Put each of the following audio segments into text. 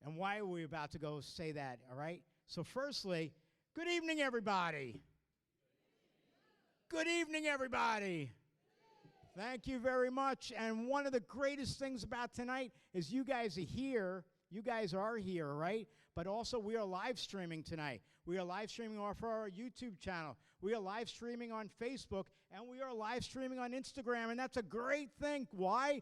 And why are we about to go say that, all right? So firstly, good evening, everybody. Good evening, everybody. Thank you very much. And one of the greatest things about tonight is you guys are here. You guys are here, right? But also we are live streaming tonight. We are live streaming off our YouTube channel. We are live streaming on Facebook. And we are live streaming on Instagram. And that's a great thing. Why?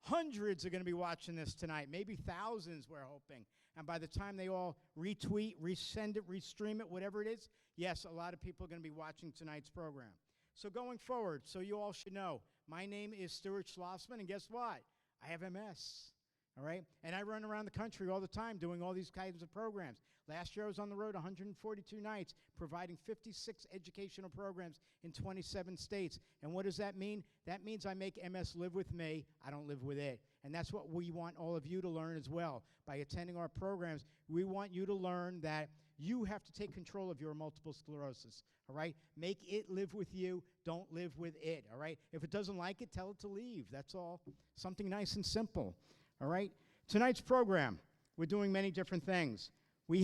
Hundreds are going to be watching this tonight. Maybe thousands, we're hoping. And by the time they all retweet, resend it, restream it, whatever it is, yes, a lot of people are going to be watching tonight's program. So going forward, so you all should know, my name is Stuart Schlossman, and guess what? I have MS, all right? And I run around the country all the time doing all these kinds of programs. Last year I was on the road 142 nights, providing 56 educational programs in 27 states. And what does that mean? That means I make MS live with me. I don't live with it. And that's what we want all of you to learn as well. By attending our programs, we want you to learn that you have to take control of your multiple sclerosis, all right? Make it live with you. Don't live with it, all right? If it doesn't like it, tell it to leave. That's all. Something nice and simple, all right? Tonight's program, we're doing many different things. We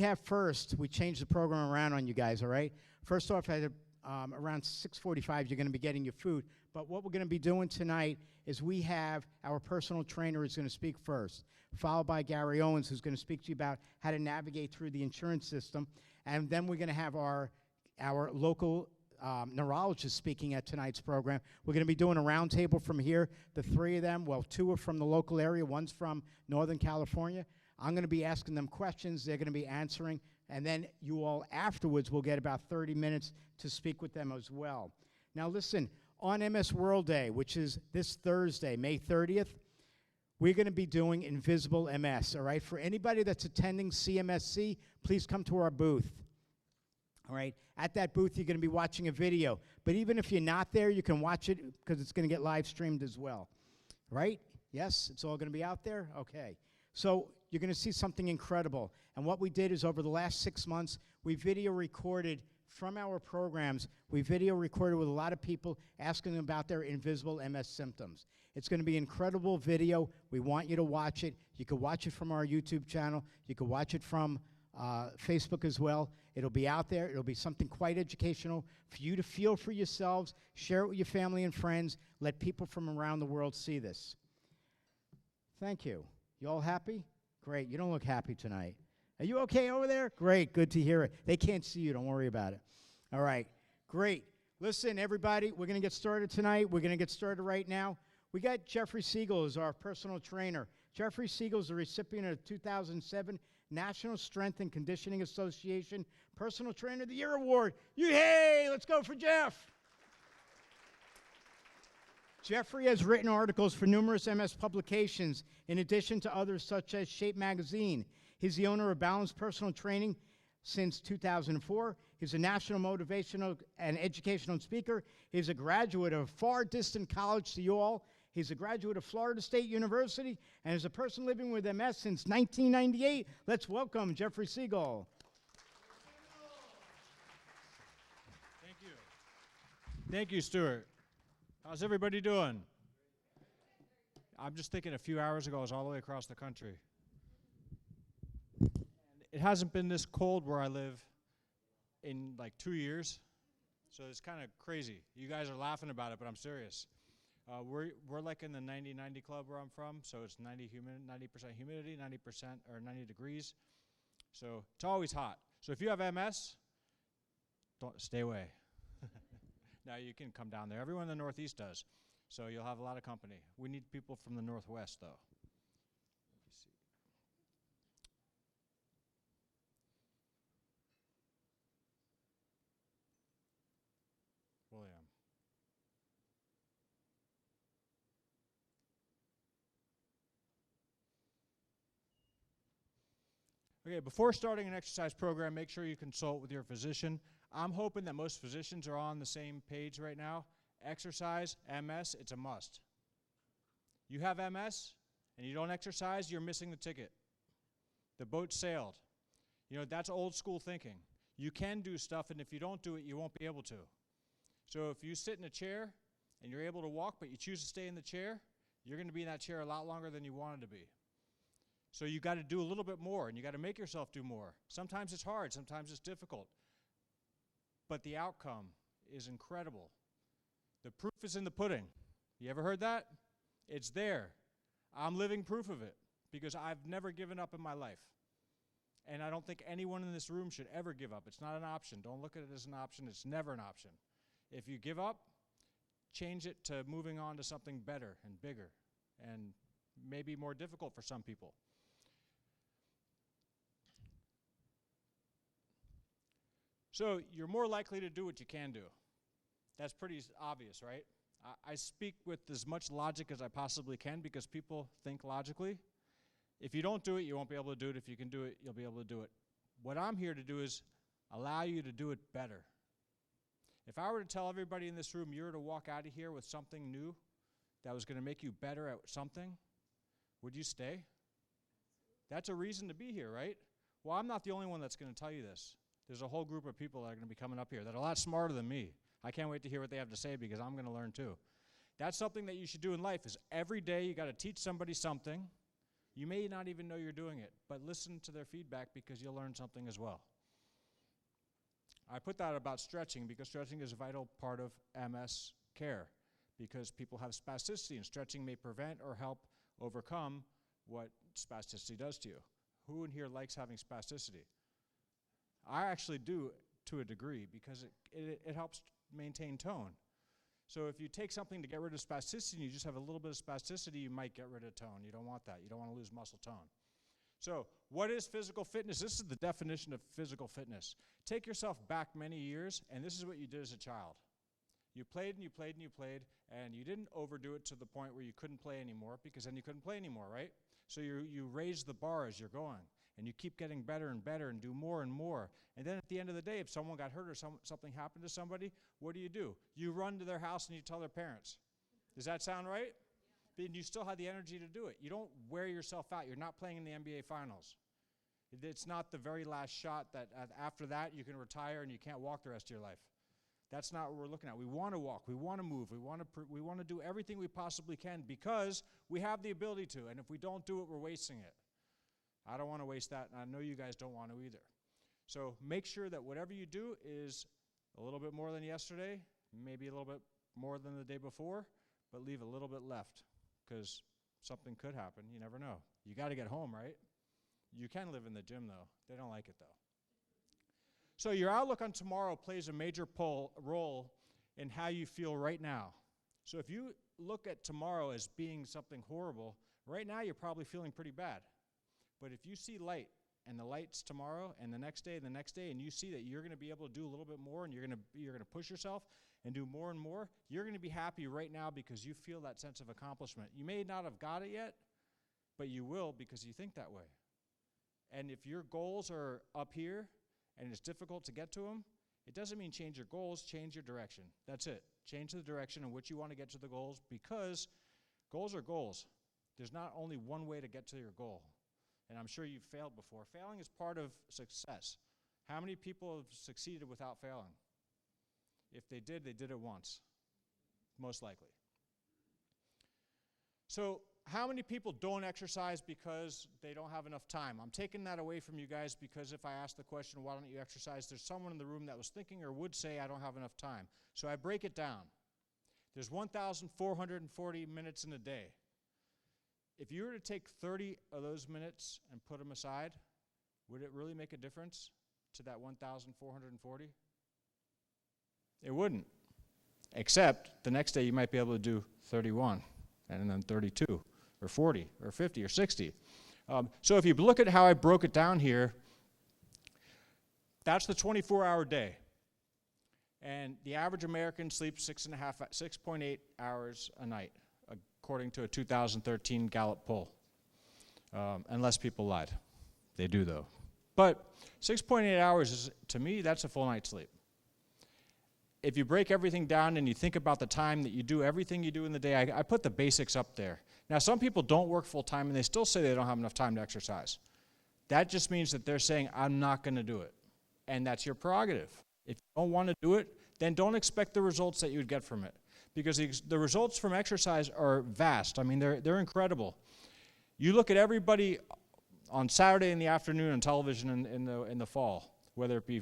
changed the program around on you guys, all right? First off, around 6:45, you're going to be getting your food. But what we're going to be doing tonight is we have our personal trainer who's going to speak first, followed by Gary Owens, who's going to speak to you about how to navigate through the insurance system. And then we're going to have our local neurologist speaking at tonight's program. We're going to be doing a roundtable from here. The three of them, well, two are from the local area. One's from Northern California. I'm going to be asking them questions. They're going to be answering. And then you all afterwards will get about 30 minutes to speak with them as well. Now listen, on MS World Day, which is this Thursday, May 30th, we're going to be doing Invisible MS, all right? For anybody that's attending CMSC, please come to our booth. All right, at that booth, you're going to be watching a video. But even if you're not there, you can watch it because it's going to get live streamed as well. Right? Yes, it's all going to be out there? Okay. So you're going to see something incredible. And what we did is over the last 6 months, we video recorded from our programs. We video recorded with a lot of people asking them about their invisible MS symptoms. It's going to be an incredible video. We want you to watch it. You can watch it from our YouTube channel. You can watch it from Facebook as well. It'll be out there. It'll be something quite educational for you to feel for yourselves, share it with your family and friends, let people from around the world see this. Thank you. You all happy? Great. You don't look happy tonight. Are you okay over there? Great. Good to hear it. They can't see you. Don't worry about it. All right. Great. Listen, everybody, we're going to get started tonight. We're going to get started right now. We got Jeffrey Siegel as our personal trainer. Jeffrey Siegel is the recipient of the 2007 National Strength and Conditioning Association Personal Trainer of the Year Award. Hey, let's go for Jeff. Jeffrey has written articles for numerous MS publications, in addition to others such as Shape Magazine. He's the owner of Balanced Personal Training since 2004. He's a national motivational and educational speaker. He's a graduate of far distant college to you all. He's a graduate of Florida State University and is a person living with MS since 1998. Let's welcome Jeffrey Siegel. Thank you. Thank you, Stuart. How's everybody doing? I'm just thinking a few hours ago I was all the way across the country. And it hasn't been this cold where I live in like 2 years, so it's kind of crazy. You guys are laughing about it, but I'm serious. We're like in the 90-90 club where I'm from, so it's 90% humidity, 90% or 90 degrees. So it's always hot. So if you have MS, don't stay away. Now you can come down there. Everyone in the Northeast does, so you'll have a lot of company. We need people from the Northwest, though. Let me see. William. Okay, before starting an exercise program, make sure you consult with your physician. I'm hoping that most physicians are on the same page right now. Exercise, MS, it's a must. You have MS and you don't exercise, you're missing the ticket. The boat sailed. You know, that's old school thinking. You can do stuff, and if you don't do it, you won't be able to. So if you sit in a chair and you're able to walk, but you choose to stay in the chair, you're going to be in that chair a lot longer than you wanted to be. So you got to do a little bit more, and you got to make yourself do more. Sometimes it's hard, sometimes it's difficult. But the outcome is incredible. The proof is in the pudding. You ever heard that? It's there. I'm living proof of it because I've never given up in my life. And I don't think anyone in this room should ever give up. It's not an option. Don't look at it as an option. It's never an option. If you give up, change it to moving on to something better and bigger and maybe more difficult for some people. So you're more likely to do what you can do. That's pretty obvious, right? I speak with as much logic as I possibly can because people think logically. If you don't do it, you won't be able to do it. If you can do it, you'll be able to do it. What I'm here to do is allow you to do it better. If I were to tell everybody in this room you were to walk out of here with something new that was going to make you better at something, would you stay? That's a reason to be here, right? Well, I'm not the only one that's going to tell you this. There's a whole group of people that are going to be coming up here that are a lot smarter than me. I can't wait to hear what they have to say because I'm going to learn too. That's something that you should do in life is every day you got to teach somebody something. You may not even know you're doing it, but listen to their feedback because you'll learn something as well. I put that about stretching because stretching is a vital part of MS care because people have spasticity and stretching may prevent or help overcome what spasticity does to you. Who in here likes having spasticity? I actually do to a degree because it helps maintain tone. So if you take something to get rid of spasticity and you just have a little bit of spasticity, you might get rid of tone. You don't want that. You don't want to lose muscle tone. So what is physical fitness? This is the definition of physical fitness. Take yourself back many years, and this is what you did as a child. You played and you played and you played, and you didn't overdo it to the point where you couldn't play anymore because then you couldn't play anymore, right? So you raise the bar as you're going, and you keep getting better and better and do more and more. And then at the end of the day, if someone got hurt or something happened to somebody, what do? You run to their house and you tell their parents. Does that sound right? Yeah. And you still have the energy to do it. You don't wear yourself out. You're not playing in the NBA Finals. It's not the very last shot that after that you can retire and you can't walk the rest of your life. That's not what we're looking at. We want to walk. We want to move. We want to do everything we possibly can because we have the ability to. And if we don't do it, we're wasting it. I don't want to waste that, and I know you guys don't want to either. So make sure that whatever you do is a little bit more than yesterday, maybe a little bit more than the day before, but leave a little bit left because something could happen. You never know. You got to get home, right? You can live in the gym, though. They don't like it, though. So your outlook on tomorrow plays a major role in how you feel right now. So if you look at tomorrow as being something horrible, right now you're probably feeling pretty bad. But if you see light, and the light's tomorrow, and the next day, and you see that you're going to be able to do a little bit more, and you're going to push yourself and do more and more, you're going to be happy right now because you feel that sense of accomplishment. You may not have got it yet, but you will because you think that way. And if your goals are up here, and it's difficult to get to them, it doesn't mean change your goals, change your direction. That's it. Change the direction in which you want to get to the goals because goals are goals. There's not only one way to get to your goal. And I'm sure you've failed before. Failing is part of success. How many people have succeeded without failing? If they did it once, most likely. So how many people don't exercise because they don't have enough time? I'm taking that away from you guys because if I ask the question, why don't you exercise, there's someone in the room that was thinking or would say, I don't have enough time. So I break it down. There's 1,440 minutes in a day. If you were to take 30 of those minutes and put them aside, would it really make a difference to that 1,440? It wouldn't. Except the next day you might be able to do 31, and then 32, or 40, or 50, or 60. So if you look at how I broke it down here, that's the 24-hour day. And the average American sleeps 6.8 hours a night, according to a 2013 Gallup poll, unless people lied. They do, though. But 6.8 hours, is, to me, that's a full night's sleep. If you break everything down and you think about the time that you do everything you do in the day, I put the basics up there. Now, some people don't work full-time, and they still say they don't have enough time to exercise. That just means that they're saying, I'm not going to do it. And that's your prerogative. If you don't want to do it, then don't expect the results that you would get from it. Because the results from exercise are vast. I mean, they're incredible. You look at everybody on Saturday in the afternoon on television in the fall, whether it be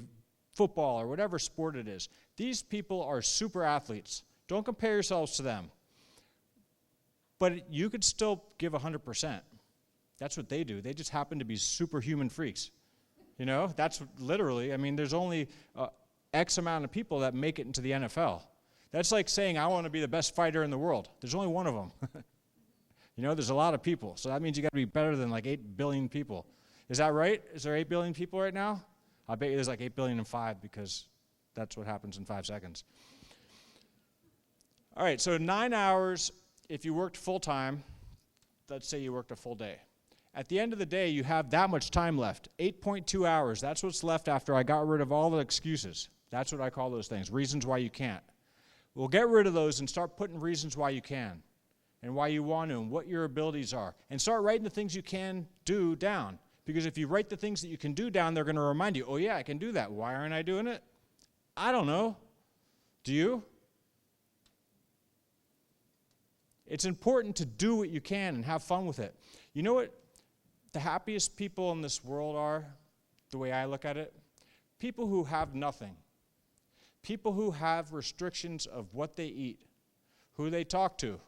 football or whatever sport it is. These people are super athletes. Don't compare yourselves to them. But you could still give 100%. That's what they do. They just happen to be superhuman freaks. You know, that's literally, I mean, there's only X amount of people that make it into the NFL. That's like saying, I want to be the best fighter in the world. There's only one of them. You know, there's a lot of people. So that means you got to be better than like 8 billion people. Is that right? Is there 8 billion people right now? I bet you there's like 8 billion and 5 because that's what happens in 5 seconds. All right, so 9 hours if you worked full time. Let's say you worked a full day. At the end of the day, you have that much time left, 8.2 hours. That's what's left after I got rid of all the excuses. That's what I call those things, reasons why you can't. We'll get rid of those and start putting reasons why you can and why you want to and what your abilities are. And start writing the things you can do down. Because if you write the things that you can do down, they're going to remind you, oh yeah, I can do that. Why aren't I doing it? I don't know. Do you? It's important to do what you can and have fun with it. You know what the happiest people in this world are, the way I look at it? People who have nothing. People who have restrictions of what they eat, who they talk to,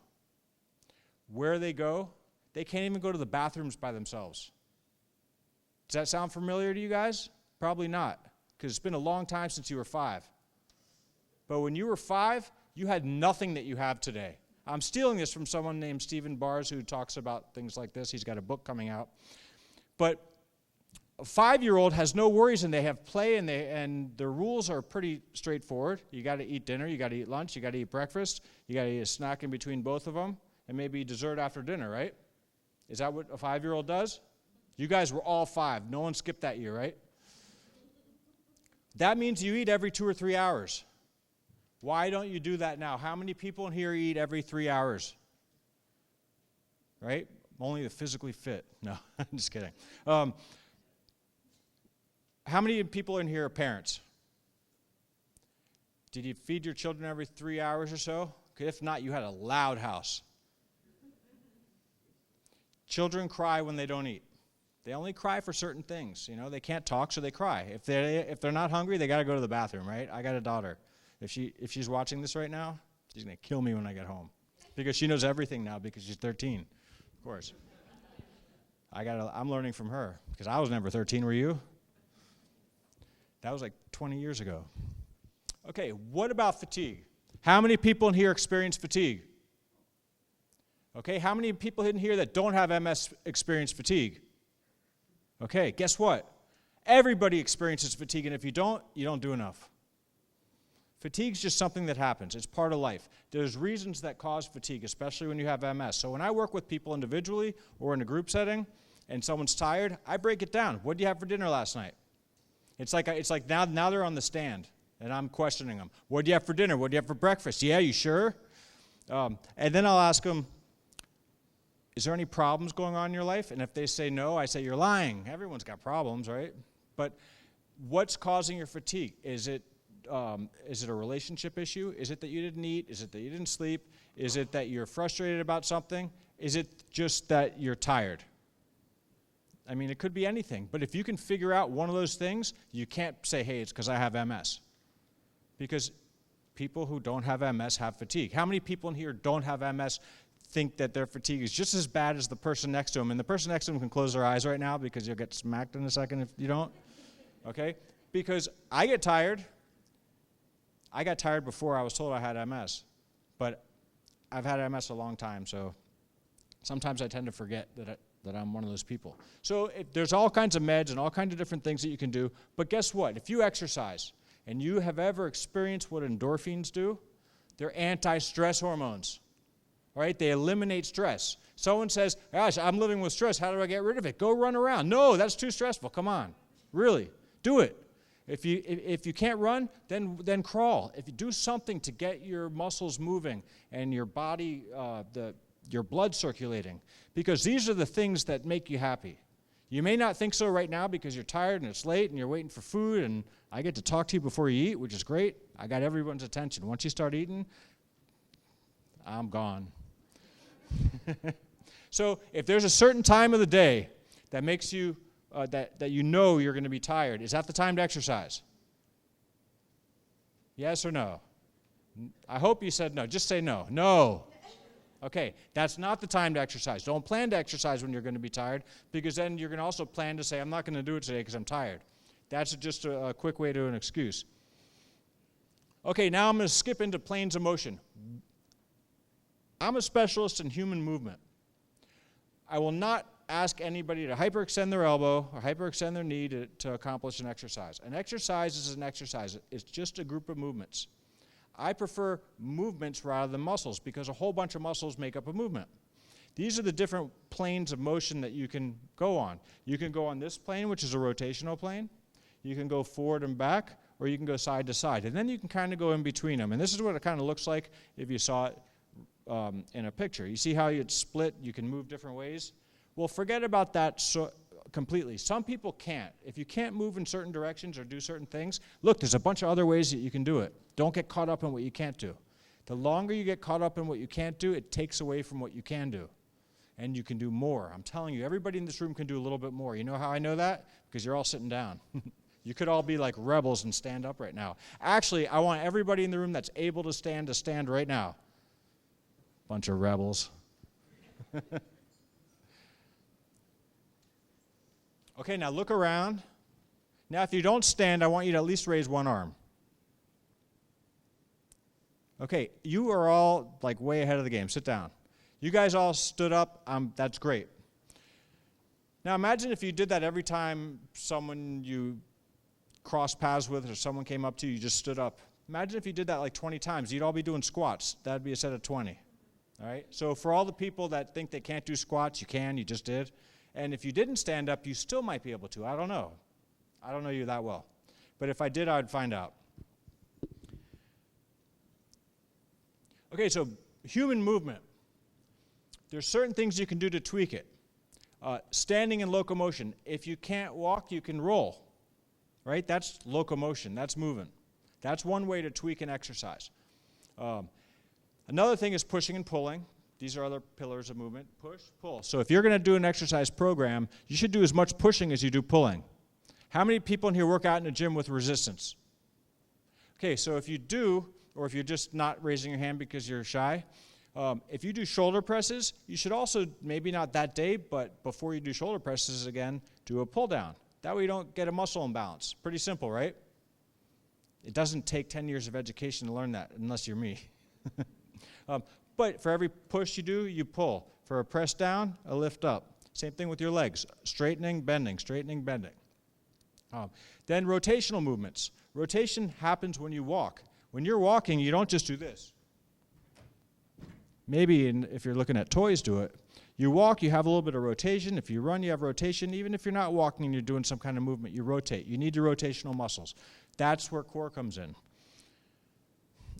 where they go. They can't even go to the bathrooms by themselves. Does that sound familiar to you guys? Probably not, because it's been a long time since you were 5. But when you were 5, you had nothing that you have today. I'm stealing this from someone named Stephen Bars who talks about things like this. He's got a book coming out. But a 5-year-old has no worries, and they have play, and their rules are pretty straightforward. You got to eat dinner, you got to eat lunch, you got to eat breakfast, you got to eat a snack in between both of them, and maybe dessert after dinner, right? Is that what a 5-year-old does? You guys were all 5. No one skipped that year, right? That means you eat every 2 or 3 hours. Why don't you do that now? How many people in here eat every 3 hours? Right? Only the physically fit. No, I'm just kidding. How many people in here are parents? Did you feed your children every 3 hours or so? If not, you had a loud house. Children cry when they don't eat. They only cry for certain things. You know, they can't talk, so they cry. If they're not hungry, they got to go to the bathroom, right? I got a daughter. If she's watching this right now, she's going to kill me when I get home. Because she knows everything now because she's 13, of course. I'm learning from her because I was never 13, were you? That was like 20 years ago. Okay, what about fatigue? How many people in here experience fatigue? Okay, how many people in here that don't have MS experience fatigue? Okay, guess what? Everybody experiences fatigue, and if you don't do enough. Fatigue's just something that happens. It's part of life. There's reasons that cause fatigue, especially when you have MS. So when I work with people individually or in a group setting and someone's tired, I break it down. What did you have for dinner last night? It's like now they're on the stand, and I'm questioning them. What did you have for dinner? What did you have for breakfast? Yeah, you sure? And then I'll ask them, is there any problems going on in your life? And if they say no, I say, you're lying. Everyone's got problems, right? But what's causing your fatigue? Is it a relationship issue? Is it that you didn't eat? Is it that you didn't sleep? Is it that you're frustrated about something? Is it just that you're tired? I mean, it could be anything. But if you can figure out one of those things, you can't say, hey, it's because I have MS. Because people who don't have MS have fatigue. How many people in here don't have MS think that their fatigue is just as bad as the person next to them? And the person next to them can close their eyes right now because you'll get smacked in a second if you don't. Okay? Because I get tired. I got tired before I was told I had MS. But I've had MS a long time, so sometimes I tend to forget that I'm one of those people. So there's all kinds of meds and all kinds of different things that you can do. But guess what? If you exercise and you have ever experienced what endorphins do, they're anti-stress hormones. All right? They eliminate stress. Someone says, gosh, I'm living with stress. How do I get rid of it? Go run around. No, that's too stressful. Come on. Really. Do it. If you can't run, then crawl. If you do something to get your muscles moving and your body, your blood circulating, because these are the things that make you happy. You may not think so right now because you're tired and it's late and you're waiting for food, and I get to talk to you before you eat, which is great. I got everyone's attention. Once you start eating, I'm gone. So if there's a certain time of the day that makes you, that you know you're going to be tired, is that the time to exercise? Yes or no? I hope you said no. Just say no. No. Okay, that's not the time to exercise. Don't plan to exercise when you're going to be tired, because then you're going to also plan to say, I'm not going to do it today because I'm tired. That's just a quick way to an excuse. Okay, now I'm going to skip into planes of motion. I'm a specialist in human movement. I will not ask anybody to hyperextend their elbow or hyperextend their knee to accomplish an exercise. An exercise is an exercise. It's just a group of movements. I prefer movements rather than muscles because a whole bunch of muscles make up a movement. These are the different planes of motion that you can go on. You can go on this plane, which is a rotational plane. You can go forward and back, or you can go side to side. And then you can kind of go in between them. And this is what it kind of looks like if you saw it in a picture. You see how it's split? You can move different ways? Well, forget about that completely. Some people can't. If you can't move in certain directions or do certain things, look, there's a bunch of other ways that you can do it. Don't get caught up in what you can't do. The longer you get caught up in what you can't do, it takes away from what you can do. And you can do more. I'm telling you, everybody in this room can do a little bit more. You know how I know that? Because you're all sitting down. You could all be like rebels and stand up right now. Actually, I want everybody in the room that's able to stand right now. Bunch of rebels. Okay, now look around. Now, if you don't stand, I want you to at least raise one arm. Okay, you are all like way ahead of the game. Sit down. You guys all stood up. That's great. Now, imagine if you did that every time someone you crossed paths with or someone came up to you, you just stood up. Imagine if you did that like 20 times. You'd all be doing squats. That would be a set of 20. All right? So for all the people that think they can't do squats, you can. You just did. And if you didn't stand up, you still might be able to. I don't know. I don't know you that well. But if I did, I would find out. Okay, so human movement. There's certain things you can do to tweak it. Standing and locomotion. If you can't walk, you can roll. Right? That's locomotion. That's movement. That's one way to tweak an exercise. Another thing is pushing and pulling. These are other pillars of movement. Push, pull. So if you're going to do an exercise program, you should do as much pushing as you do pulling. How many people in here work out in a gym with resistance? Okay, so if you do, or if you're just not raising your hand because you're shy, if you do shoulder presses, you should also, maybe not that day, but before you do shoulder presses again, do a pull down. That way you don't get a muscle imbalance. Pretty simple, right? It doesn't take 10 years of education to learn that, unless you're me. But for every push you do, you pull. For a press down, a lift up. Same thing with your legs. Straightening, bending, straightening, bending. Then rotational movements. Rotation happens when you walk. When you're walking, you don't just do this. Maybe if you're looking at toys, do it. You walk, you have a little bit of rotation. If you run, you have rotation. Even if you're not walking and you're doing some kind of movement, you rotate. You need your rotational muscles. That's where core comes in.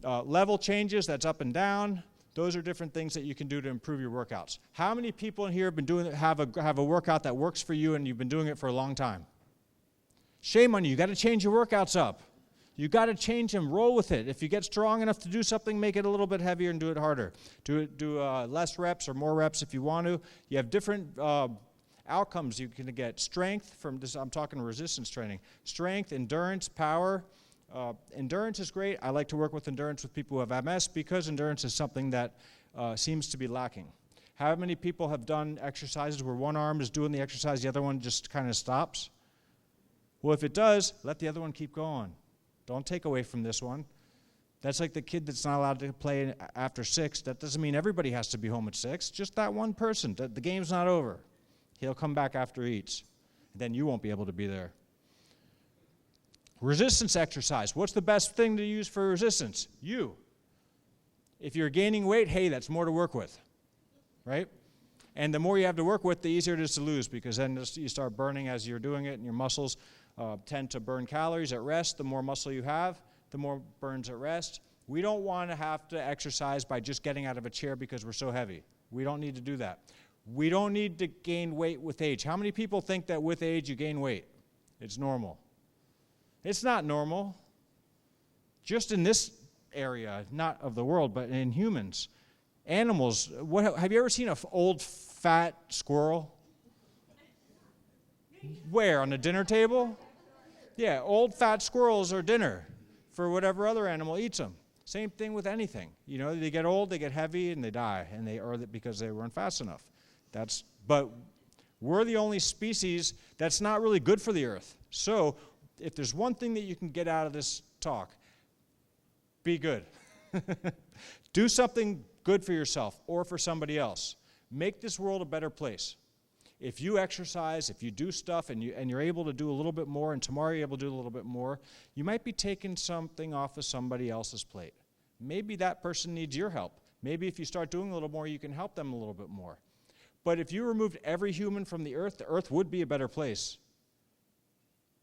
Level changes, that's up and down. Those are different things that you can do to improve your workouts. How many people in here have been doing have a workout that works for you and you've been doing it for a long time? Shame on you. You got to change your workouts up. You got to change them. Roll with it. If you get strong enough to do something, make it a little bit heavier and do it harder. Do less reps or more reps if you want to. You have different outcomes. You can get strength from this. I'm talking resistance training. Strength, endurance, power. Endurance is great. I like to work with endurance with people who have MS because endurance is something that seems to be lacking. How many people have done exercises where one arm is doing the exercise, the other one just kind of stops? Well, if it does, let the other one keep going. Don't take away from this one. That's like the kid that's not allowed to play after 6. That doesn't mean everybody has to be home at 6. Just that one person. The game's not over. He'll come back after he eats. Then you won't be able to be there. Resistance exercise. What's the best thing to use for resistance? You. If you're gaining weight, hey, that's more to work with, right? And the more you have to work with, the easier it is to lose because then you start burning as you're doing it and your muscles tend to burn calories at rest. The more muscle you have, the more burns at rest. We don't want to have to exercise by just getting out of a chair because we're so heavy. We don't need to do that. We don't need to gain weight with age. How many people think that with age you gain weight? It's normal. It's not normal. Just in this area, not of the world, but in humans. Animals, have you ever seen an old fat squirrel? Where? On the dinner table? Yeah, old fat squirrels are dinner for whatever other animal eats them. Same thing with anything. You know, they get old, they get heavy, and they die, and because they weren't fast enough. But we're the only species that's not really good for the earth. So if there's one thing that you can get out of this talk, be good. Do something good for yourself or for somebody else. Make this world a better place. If you exercise, if you do stuff and you're able to do a little bit more, and tomorrow you're able to do a little bit more, you might be taking something off of somebody else's plate. Maybe that person needs your help. Maybe if you start doing a little more, you can help them a little bit more. But if you removed every human from the earth would be a better place.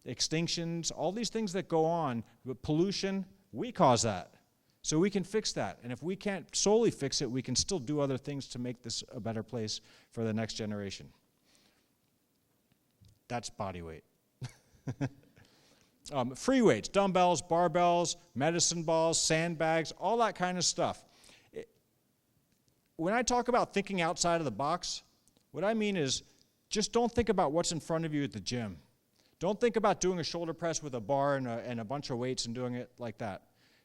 Extinctions, all these things that go on, pollution, we cause that. So we can fix that. And if we can't solely fix it, we can still do other things to make this a better place for the next generation. That's body weight. Free weights, dumbbells, barbells, medicine balls, sandbags, all that kind of stuff. When I talk about thinking outside of the box, what I mean is just don't think about what's in front of you at the gym. Don't think about doing a shoulder press with a bar and a bunch of weights and doing it like that.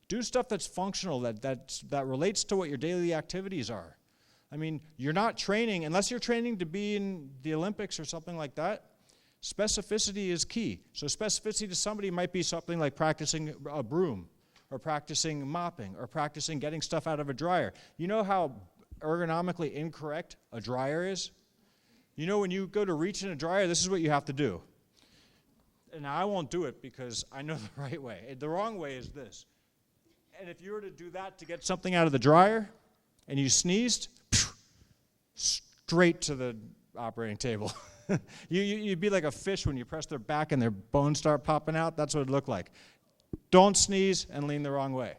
Do stuff that's functional, that relates to what your daily activities are. I mean, you're not training, unless you're training to be in the Olympics or something like that. Specificity is key. So specificity to somebody might be something like practicing a broom, or practicing mopping, or practicing getting stuff out of a dryer. You know how ergonomically incorrect a dryer is? You know when you go to reach in a dryer, this is what you have to do. And I won't do it because I know the right way. The wrong way is this. And if you were to do that to get something out of the dryer, and you sneezed, straight to the operating table. You'd be like a fish when you press their back and their bones start popping out. That's what it looked like. Don't sneeze and lean the wrong way.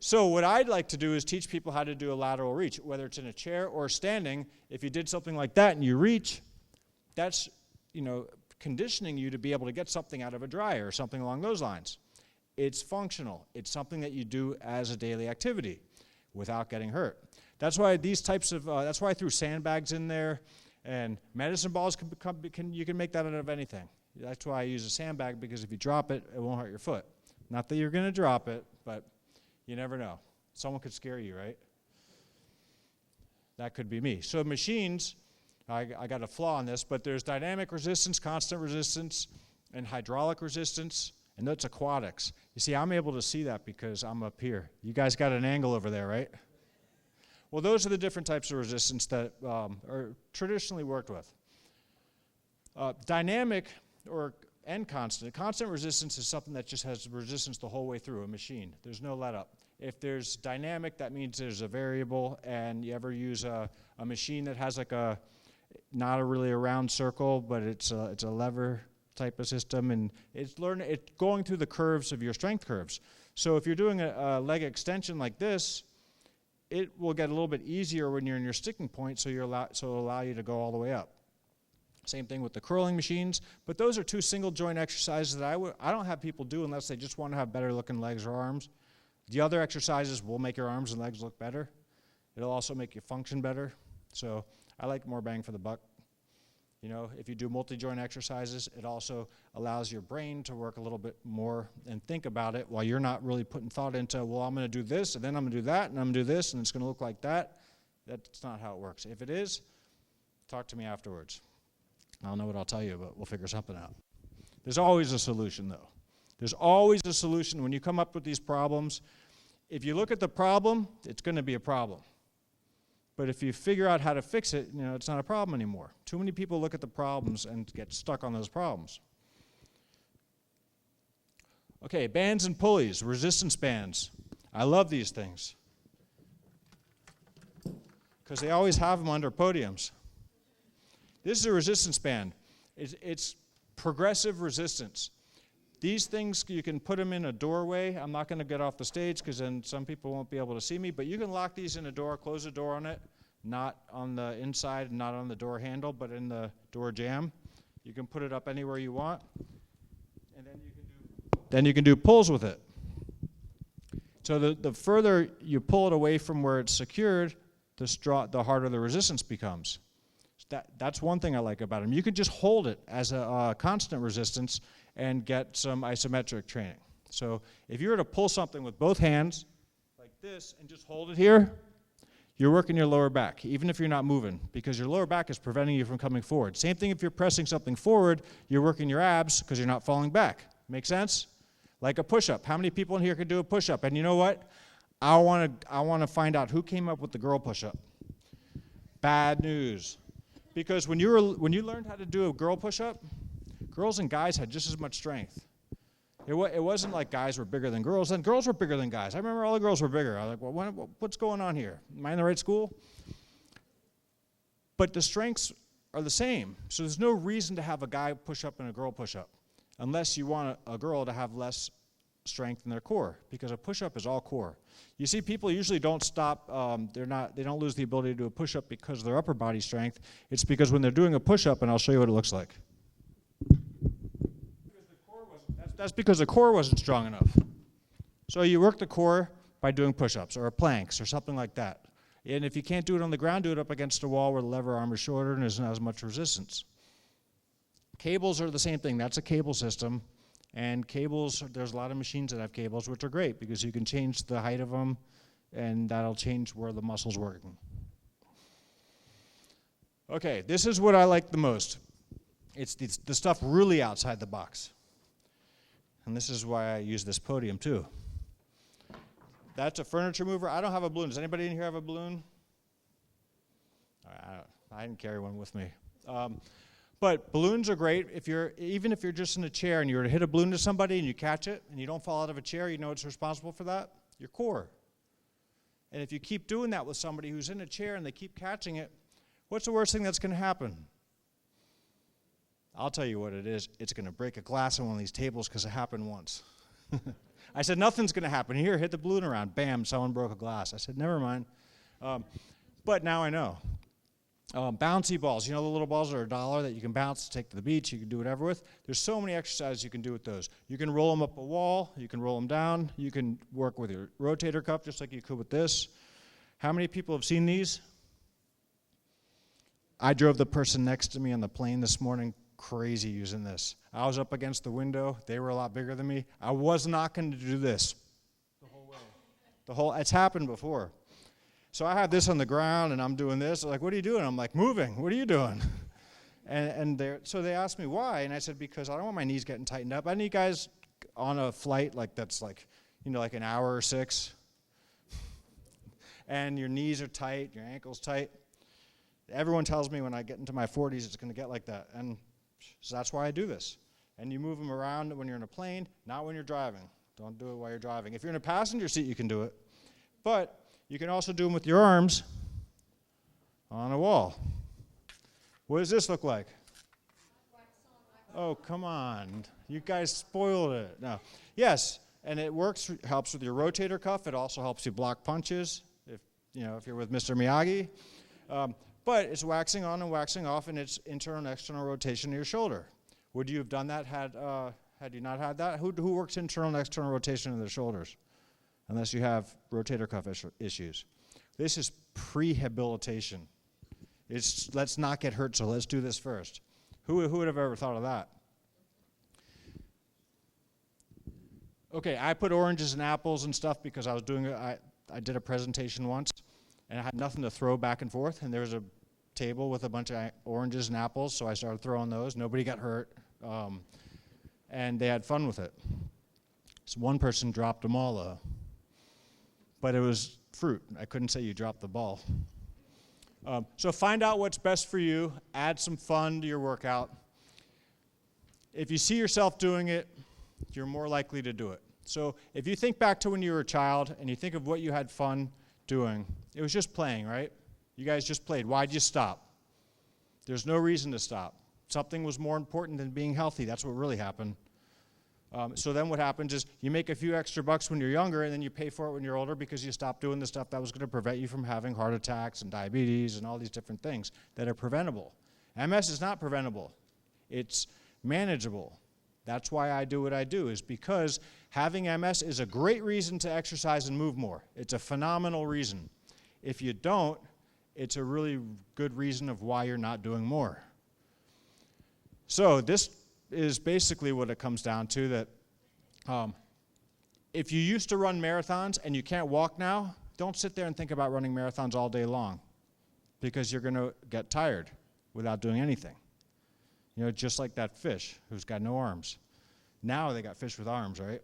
So what I'd like to do is teach people how to do a lateral reach, whether it's in a chair or standing. If you did something like that and you reach, that's, conditioning you to be able to get something out of a dryer or something along those lines. It's functional. It's something that you do as a daily activity without getting hurt. That's why that's why I threw sandbags in there. And medicine balls you can make that out of anything. That's why I use a sandbag, because if you drop it, it won't hurt your foot. Not that you're going to drop it, but you never know. Someone could scare you, right? That could be me. So machines, I got a flaw on this, but there's dynamic resistance, constant resistance, and hydraulic resistance, and that's aquatics. You see, I'm able to see that because I'm up here. You guys got an angle over there, right? Well, those are the different types of resistance that are traditionally worked with. Dynamic and constant. Constant resistance is something that just has resistance the whole way through a machine. There's no let up. If there's dynamic, that means there's a variable, and you ever use a machine that has like not really a round circle, but it's a lever type of system, and it's going through the curves of your strength curves. So if you're doing a leg extension like this, it will get a little bit easier when you're in your sticking point, so it'll allow you to go all the way up. Same thing with the curling machines, but those are two single joint exercises that I don't have people do unless they just want to have better looking legs or arms. The other exercises will make your arms and legs look better. It'll also make you function better. So I like more bang for the buck. If you do multi-joint exercises, it also allows your brain to work a little bit more and think about it while you're not really putting thought into, well, I'm going to do this, and then I'm going to do that, and I'm going to do this, and it's going to look like that. That's not how it works. If it is, talk to me afterwards. I don't know what I'll tell you, but we'll figure something out. There's always a solution, though. There's always a solution when you come up with these problems. If you look at the problem, it's going to be a problem. But if you figure out how to fix it, it's not a problem anymore. Too many people look at the problems and get stuck on those problems. Okay, bands and pulleys, resistance bands. I love these things because they always have them under podiums. This is a resistance band. It's progressive resistance. These things, you can put them in a doorway. I'm not going to get off the stage because then some people won't be able to see me, but you can lock these in a door, close the door on it, not on the inside, not on the door handle, but in the door jamb. You can put it up anywhere you want, and then you can do pulls with it. So the further you pull it away from where it's secured, the harder the resistance becomes. That's one thing I like about them. You can just hold it as a constant resistance and get some isometric training. So if you were to pull something with both hands like this and just hold it here, you're working your lower back, even if you're not moving, because your lower back is preventing you from coming forward. Same thing if you're pressing something forward, you're working your abs because you're not falling back. Make sense? Like a push-up. How many people in here can do a push-up? And you know what? I want to find out who came up with the girl push-up. Bad news. Because when you learned how to do a girl push-up, girls and guys had just as much strength. It wasn't like guys were bigger than girls, and girls were bigger than guys. I remember all the girls were bigger. I was like, well, what's going on here? Am I in the right school? But the strengths are the same. So there's no reason to have a guy push up and a girl push up, unless you want a girl to have less strength in their core, because a push-up is all core. You see, people usually don't stop, they don't lose the ability to do a push-up because of their upper body strength. It's because when they're doing a push-up, and I'll show you what it looks like. That's because the core wasn't strong enough. So you work the core by doing push-ups or planks or something like that. And if you can't do it on the ground, do it up against a wall where the lever arm is shorter and isn't as much resistance. Cables are the same thing. That's a cable system. And cables, there's a lot of machines that have cables, which are great because you can change the height of them, and that'll change where the muscle's working. Okay, this is what I like the most. It's the stuff really outside the box. And this is why I use this podium, too. That's a furniture mover. I don't have a balloon. Does anybody in here have a balloon? I didn't carry one with me. But balloons are great. Even if you're just in a chair and you were to hit a balloon to somebody and you catch it and you don't fall out of a chair, you know what's responsible for that? Your core. And if you keep doing that with somebody who's in a chair and they keep catching it, what's the worst thing that's going to happen? I'll tell you what it is. It's going to break a glass on one of these tables because it happened once. I said, nothing's going to happen. Here, hit the balloon around. Bam, someone broke a glass. I said, never mind. But now I know. Bouncy balls, you know the little balls that are $1 that you can bounce, take to the beach, you can do whatever with? There's so many exercises you can do with those. You can roll them up a wall, you can roll them down, you can work with your rotator cuff just like you could with this. How many people have seen these? I drove the person next to me on the plane this morning crazy using this. I was up against the window, they were a lot bigger than me. I was not going to do this the whole way. It's happened before. So I have this on the ground, and I'm doing this. They're like, what are you doing? I'm like, moving. What are you doing? So they asked me why, and I said, because I don't want my knees getting tightened up. I need guys on a flight that's like an hour or 6, and your knees are tight, your ankles tight. Everyone tells me when I get into my 40s it's going to get like that, and so that's why I do this. And you move them around when you're in a plane, not when you're driving. Don't do it while you're driving. If you're in a passenger seat, you can do it, but you can also do them with your arms on a wall. What does this look like? Oh, come on. You guys spoiled it. No. Yes, and it helps with your rotator cuff. It also helps you block punches if you're with Mr. Miyagi. But it's waxing on and waxing off, and it's internal and external rotation of your shoulder. Would you have done that had you not had that? Who works internal and external rotation of their shoulders? Unless you have rotator cuff issues. This is prehabilitation. Let's not get hurt, so let's do this first. Who would have ever thought of that? Okay, I put oranges and apples and stuff because I was doing I did a presentation once, and I had nothing to throw back and forth, and there was a table with a bunch of oranges and apples, so I started throwing those. Nobody got hurt, and they had fun with it. So one person dropped them all, though. But it was fruit. I couldn't say you dropped the ball. So find out what's best for you. Add some fun to your workout. If you see yourself doing it, you're more likely to do it. So if you think back to when you were a child and you think of what you had fun doing, it was just playing, right? You guys just played. Why'd you stop? There's no reason to stop. Something was more important than being healthy. That's what really happened. So then what happens is you make a few extra bucks when you're younger, and then you pay for it when you're older because you stop doing the stuff that was going to prevent you from having heart attacks and diabetes and all these different things that are preventable. MS is not preventable. It's manageable. That's why I do what I do, is because having MS is a great reason to exercise and move more. It's a phenomenal reason. If you don't, it's a really good reason of why you're not doing more. So this is basically what it comes down to, that if you used to run marathons and you can't walk now, don't sit there and think about running marathons all day long, because you're going to get tired without doing anything. You know, just like that fish who's got no arms. Now they got fish with arms, right?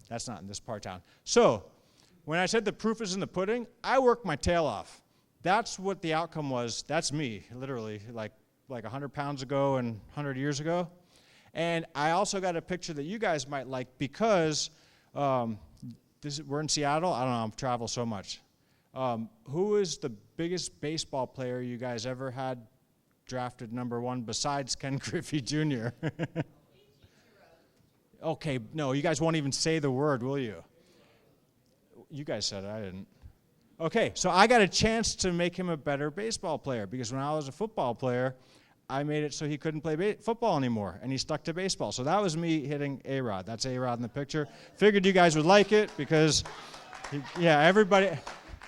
That's not in this part of town. So when I said the proof is in the pudding, I worked my tail off. That's what the outcome was. That's me, literally, like 100 pounds ago and 100 years ago. And I also got a picture that you guys might like, because we're in Seattle. I don't know, I've traveled so much. Who is the biggest baseball player you guys ever had drafted #1 besides Ken Griffey Jr.? Okay, no, you guys won't even say the word, will you? You guys said it, I didn't. Okay, so I got a chance to make him a better baseball player, because when I was a football player, I made it so he couldn't play football anymore, and he stuck to baseball. So that was me hitting A-Rod. That's A-Rod in the picture. Figured you guys would like it, because, yeah, everybody,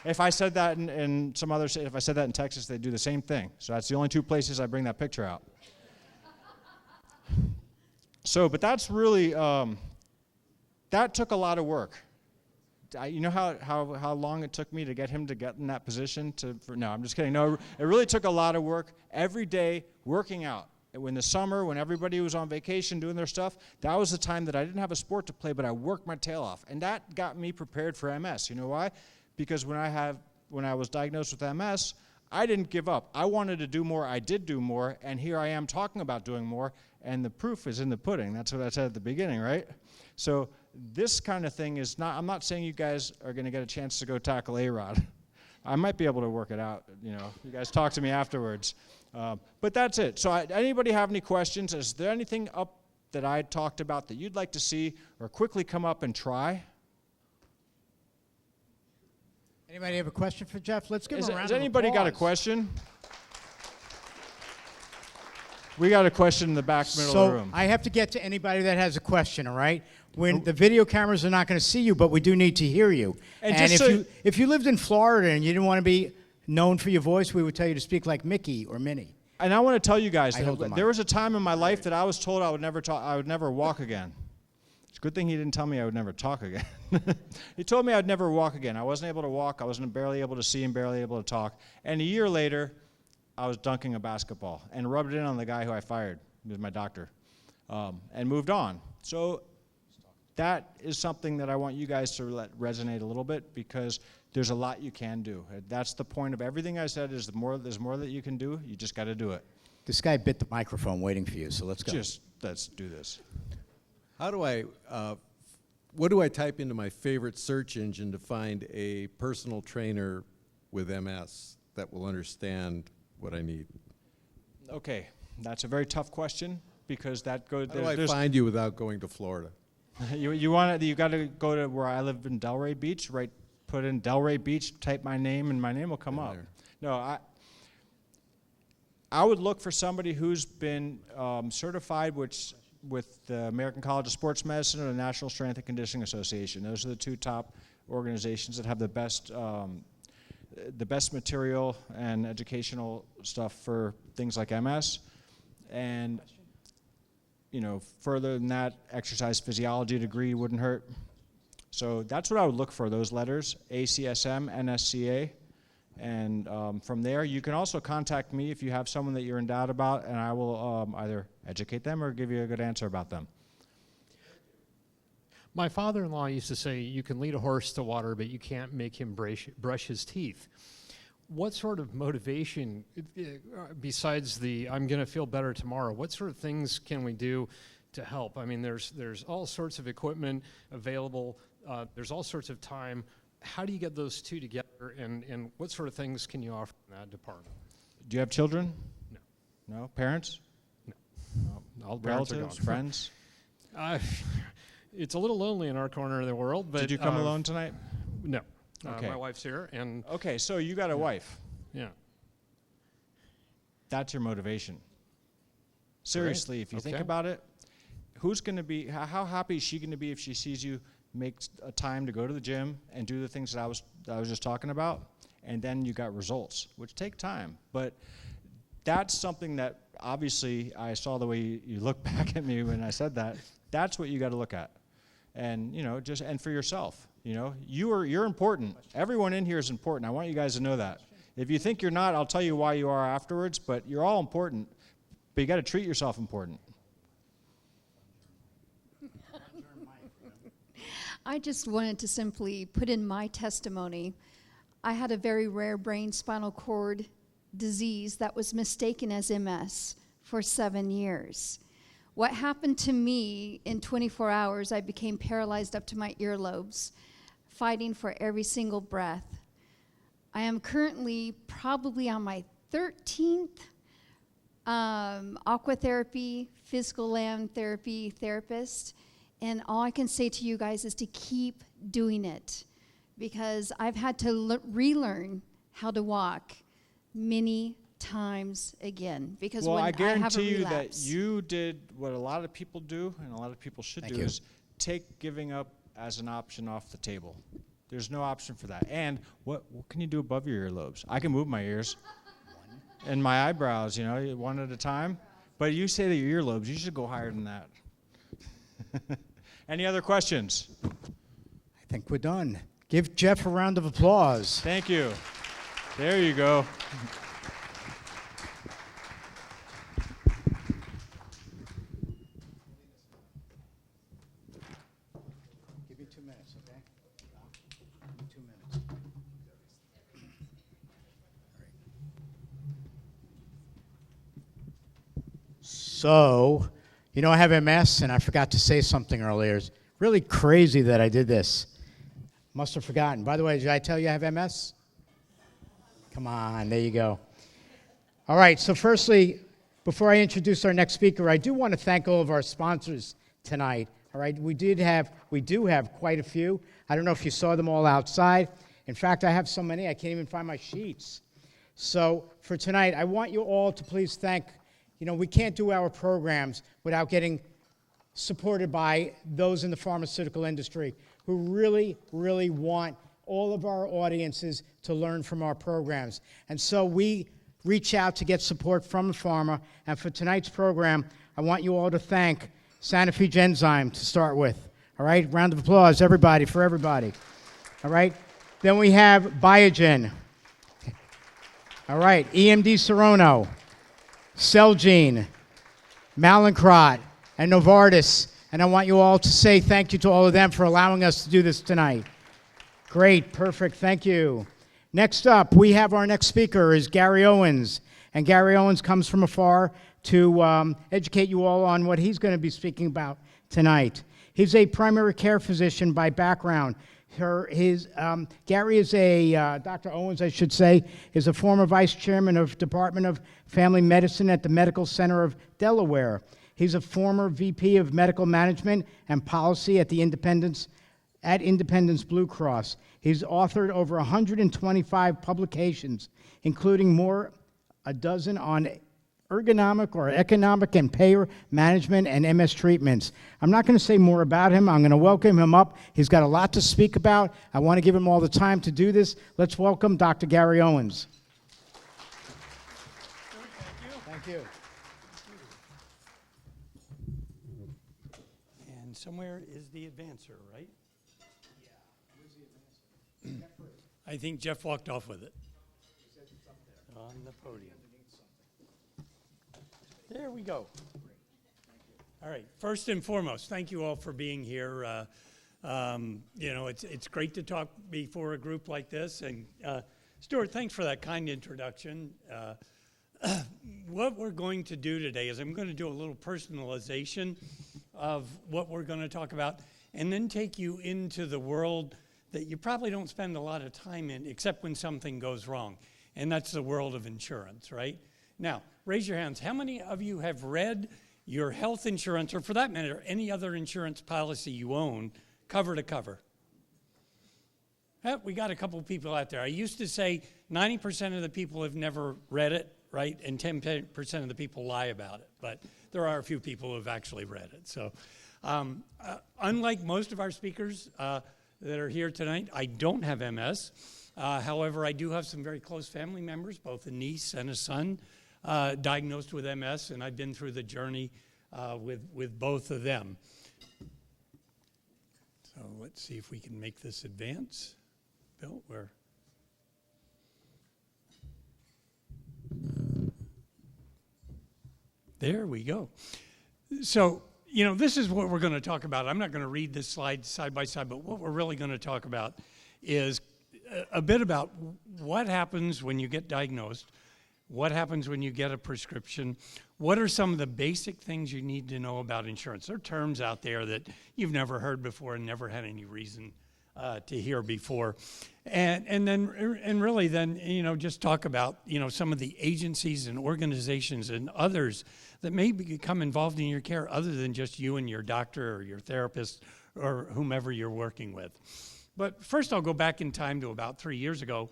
if I said that in some other state, if I said that in Texas, they'd do the same thing. So that's the only 2 places I bring that picture out. So, but that's really, that took a lot of work. You know how long it took me to get him to get in that position? No, I'm just kidding. No, it really took a lot of work. Every day, working out. In the summer, when everybody was on vacation doing their stuff, that was the time that I didn't have a sport to play, but I worked my tail off. And that got me prepared for MS. You know why? Because when I was diagnosed with MS, I didn't give up. I wanted to do more. I did do more. And here I am talking about doing more. And the proof is in the pudding. That's what I said at the beginning, right? So this kind of thing is not, I'm not saying you guys are going to get a chance to go tackle A-Rod. I might be able to work it out, you know. You guys talk to me afterwards. But that's it. So anybody have any questions? Is there anything up that I talked about that you'd like to see or quickly come up and try? Anybody have a question for Jeff? Let's give him a round of applause. Has anybody got a question? We got a question in the back middle of the room. So I have to get to anybody that has a question, all right? When the video cameras are not going to see you, but we do need to hear you. And if you lived in Florida and you didn't want to be known for your voice, we would tell you to speak like Mickey or Minnie. And I want to tell you guys that there was a time in my life that I was told I would never talk, I would never walk again. It's a good thing he didn't tell me I would never talk again. He told me I'd never walk again. I wasn't able to walk. I wasn't barely able to see and barely able to talk. And a year later, I was dunking a basketball and rubbed it in on the guy who I fired, who was my doctor, and moved on. So that is something that I want you guys to let resonate a little bit, because there's a lot you can do. That's the point of everything I said, is there's more that you can do. You just got to do it. This guy bit the microphone waiting for you, so let's go. Let's do this. How do what do I type into my favorite search engine to find a personal trainer with MS that will understand what I need? Okay, that's a very tough question, because that goes. How do I find you without going to Florida? you got to go to where I live in Delray Beach. Right, put in Delray Beach, type my name, and my name will come up. No, I would look for somebody who's been certified with the American College of Sports Medicine or the National Strength and Conditioning Association. Those are the 2 top organizations that have the best material and educational stuff for things like MS. And, you know, further than that, exercise physiology degree wouldn't hurt. So that's what I would look for, those letters, ACSM, NSCA. And from there, you can also contact me if you have someone that you're in doubt about, and I will either educate them or give you a good answer about them. My father-in-law used to say, you can lead a horse to water, but you can't make him brush his teeth. What sort of motivation, besides the I'm going to feel better tomorrow, what sort of things can we do to help? I mean, there's all sorts of equipment available. There's all sorts of time. How do you get those 2 together, and what sort of things can you offer in that department? Do you have children? No. No? Parents? No. All relatives? Friends? It's a little lonely in our corner of the world. But did you come alone tonight? No. Okay. My wife's here. And okay, so you got a wife. Yeah. That's your motivation. Seriously, Right. If you think about it, who's going to be, how happy is she going to be if she sees you make a time to go to the gym and do the things that I was just talking about, and then you got results, which take time. But that's something that obviously I saw the way you looked back at me when I said that. That's what you got to look at. And, you know, just, and for yourself, you know, you're important. Everyone in here is important. I want you guys to know that. If you think you're not, I'll tell you why you are afterwards, but you're all important. But you got to treat yourself important. I just wanted to simply put in my testimony. I had a very rare brain spinal cord disease that was mistaken as MS for 7 years. What happened to me in 24 hours, I became paralyzed up to my earlobes, fighting for every single breath. I am currently probably on my 13th aquatherapy, physical land therapy therapist. And all I can say to you guys is to keep doing it, because I've had to relearn how to walk many times again. Because well, when I guarantee you that you did what a lot of people do, and a lot of people should do, is take giving up as an option off the table. There's no option for that. And what can you do above your earlobes? I can move my ears and my eyebrows, you know, one at a time. But you say that your earlobes, you should go higher than that. Any other questions? I think we're done. Give Jeff a round of applause. Thank you. There you go. Give me 2 minutes, okay? 2 minutes. So, you know, I have MS, and I forgot to say something earlier. It's really crazy that I did this. Must have forgotten. By the way, did I tell you I have MS? Come on, there you go. All right, so firstly, before I introduce our next speaker, I do want to thank all of our sponsors tonight. All right, we do have quite a few. I don't know if you saw them all outside. In fact, I have so many, I can't even find my sheets. So for tonight, I want you all to please thank. You know, we can't do our programs without getting supported by those in the pharmaceutical industry who really, really want all of our audiences to learn from our programs. And so we reach out to get support from the pharma. And for tonight's program, I want you all to thank Sanofi Genzyme to start with. All right, round of applause, everybody, for everybody. All right, then we have Biogen. All right, EMD Serono, Celgene, Mallinckrodt, and Novartis. And I want you all to say thank you to all of them for allowing us to do this tonight. Great, perfect, thank you. Next up, we have our next speaker is Gary Owens. And Gary Owens comes from afar to educate you all on what he's going to be speaking about tonight. He's a primary care physician by background. Gary is Dr. Owens, I should say, is a former vice chairman of Department of Family Medicine at the Medical Center of Delaware. He's a former VP of Medical Management and Policy at Independence Blue Cross. He's authored over 125 publications, including a dozen on ergonomic or economic and payer management and MS treatments. I'm not going to say more about him. I'm going to welcome him up. He's got a lot to speak about. I want to give him all the time to do this. Let's welcome Dr. Gary Owens. Thank you. And somewhere is the advancer, right? Yeah. Where's the advancer? I think Jeff walked off with it. On the podium. There we go. All right. First and foremost, thank you all for being here. You know, it's great to talk before a group like this. And Stuart, thanks for that kind introduction. What we're going to do today is I'm going to do a little personalization of what we're going to talk about, and then take you into the world that you probably don't spend a lot of time in, except when something goes wrong. And that's the world of insurance, right? Now, raise your hands. How many of you have read your health insurance, or for that matter, any other insurance policy you own, cover to cover? We got a couple people out there. I used to say 90% of the people have never read it, right? And 10% of the people lie about it. But there are a few people who have actually read it. So unlike most of our speakers that are here tonight, I don't have MS. However, I do have some very close family members, both a niece and a son, diagnosed with MS, and I've been through the journey with both of them. So let's see if we can make this advance. Bill, where? There we go. So, you know, this is what we're going to talk about. I'm not going to read this slide side by side, but what we're really going to talk about is a bit about what happens when you get diagnosed, what happens when you get a prescription, what are some of the basic things you need to know about insurance. There are terms out there that you've never heard before and never had any reason to hear before. And really then, you know, just talk about, you know, some of the agencies and organizations and others that may become involved in your care other than just you and your doctor or your therapist or whomever you're working with. But first I'll go back in time to about 3 years ago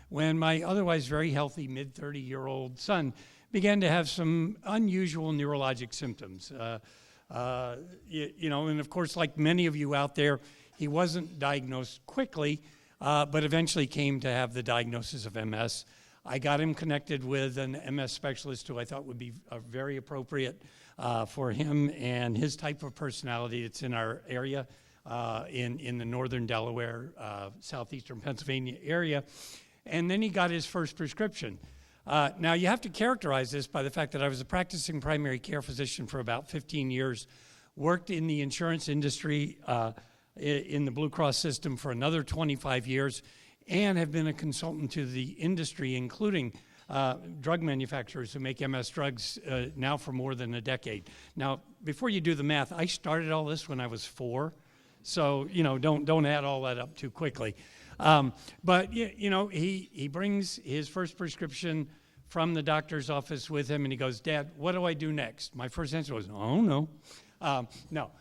when my otherwise very healthy mid-30-year-old son began to have some unusual neurologic symptoms. You know, and of course, like many of you out there, he wasn't diagnosed quickly, but eventually came to have the diagnosis of MS. I got him connected with an MS specialist who I thought would be very appropriate for him and his type of personality. It's in our area, in the northern Delaware, southeastern Pennsylvania area. And then he got his first prescription. Now, you have to characterize this by the fact that I was a practicing primary care physician for about 15 years, worked in the insurance industry, in the Blue Cross system for another 25 years, and have been a consultant to the industry, including drug manufacturers who make MS drugs now for more than a decade. Now, before you do the math, I started all this when I was 4, so, you know, don't add all that up too quickly. But, you know, he brings his first prescription from the doctor's office with him, and he goes, "Dad, what do I do next?" My first answer was, "Oh, no." No.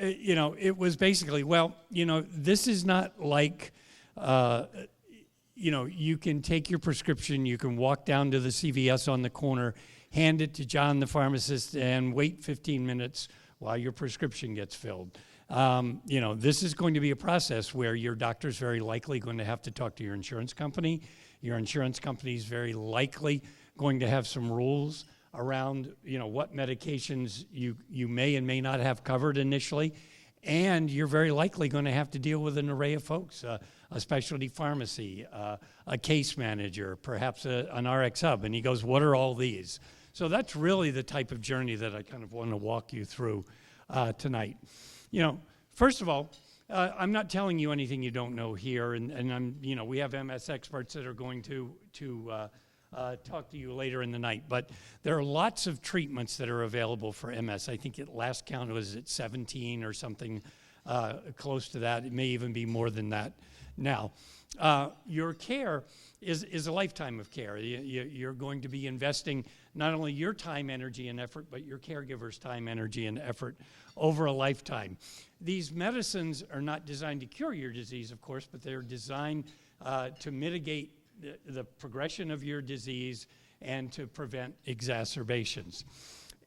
You know, it was basically, well, you know, this is not like, you know, you can take your prescription, you can walk down to the CVS on the corner, hand it to John, the pharmacist, and wait 15 minutes while your prescription gets filled. You know, this is going to be a process where your doctor's very likely going to have to talk to your insurance company. Your insurance company is very likely going to have some rules around, you know, what medications you may and may not have covered initially. And you're very likely going to have to deal with an array of folks, a specialty pharmacy, a case manager, perhaps an RX hub. And he goes, "What are all these?" So that's really the type of journey that I kind of want to walk you through tonight. You know, first of all, I'm not telling you anything you don't know here, and I'm, you know, we have MS experts that are going to talk to you later in the night, but there are lots of treatments that are available for MS. I think at last count was at 17 or something close to that. It may even be more than that now. Your care is a lifetime of care. You're going to be investing not only your time, energy, and effort, but your caregiver's time, energy, and effort over a lifetime. These medicines are not designed to cure your disease, of course, but they're designed to mitigate the progression of your disease and to prevent exacerbations.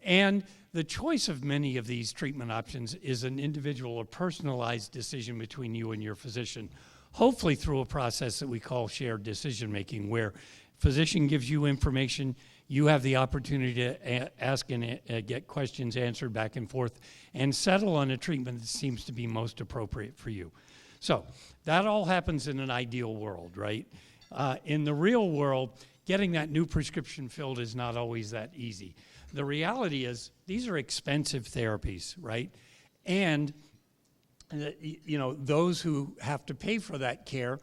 And the choice of many of these treatment options is an individual or personalized decision between you and your physician, hopefully through a process that we call shared decision-making, where physician gives you information, you have the opportunity to ask and get questions answered back and forth and settle on a treatment that seems to be most appropriate for you. So that all happens in an ideal world, right? In the real world, getting that new prescription filled is not always that easy. The reality is these are expensive therapies, right? And you know, those who have to pay for that care,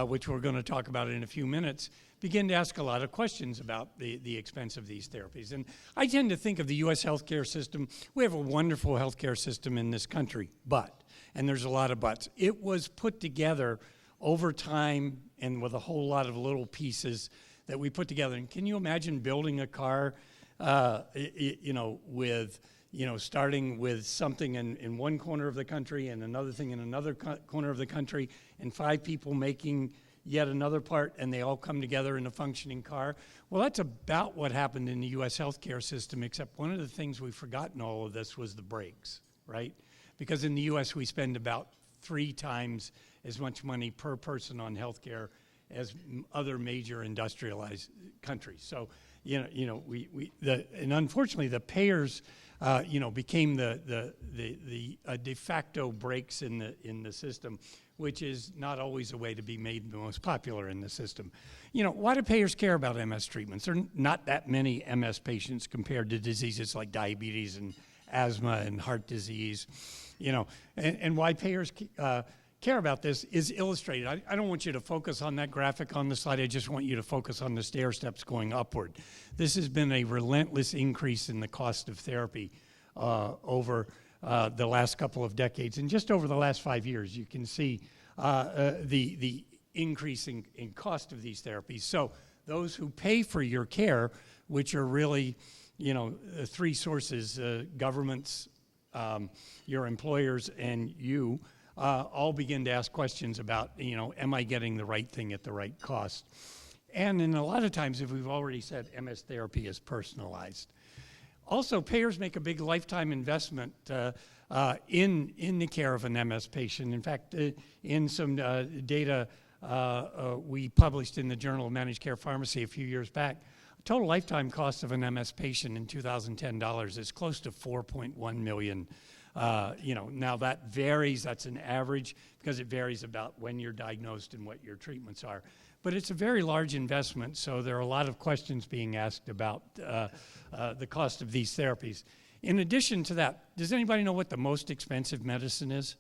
which we're going to talk about in a few minutes, begin to ask a lot of questions about the expense of these therapies. And I tend to think of the U.S. healthcare system. We have a wonderful healthcare system in this country, but, and there's a lot of buts, it was put together over time and with a whole lot of little pieces that we put together. And can you imagine building a car, you know, with, you know, starting with something in one corner of the country and another thing in another corner of the country, and 5 people making yet another part, and they all come together in a functioning car? Well, that's about what happened in the U.S. healthcare system, except one of the things we forgot in all of this was the brakes, right? Because in the U.S. we spend about 3 times as much money per person on healthcare as other major industrialized countries. So, and unfortunately, the payers, became the de facto brakes in the system, which is not always a way to be made the most popular in the system. Why do payers care about MS treatments? There are not that many MS patients compared to diseases like diabetes and asthma and heart disease, and why payers care about this is illustrated. I don't want you to focus on that graphic on the slide. I just want you to focus on the stair steps going upward. This has been a relentless increase in the cost of therapy over the last couple of decades. And just over the last 5 years, you can see the increase in cost of these therapies. So those who pay for your care, which are really, three sources, governments, your employers, and you, all begin to ask questions about, am I getting the right thing at the right cost? And in a lot of times, if we've already said, MS therapy is personalized. Also, payers make a big lifetime investment in the care of an MS patient. In fact, in some data we published in the Journal of Managed Care Pharmacy a few years back, total lifetime cost of an MS patient in 2010 is close to $4.1 million. Now that varies, that's an average, because it varies about when you're diagnosed and what your treatments are. But it's a very large investment, so there are a lot of questions being asked about the cost of these therapies. In addition to that, does anybody know what the most expensive medicine is?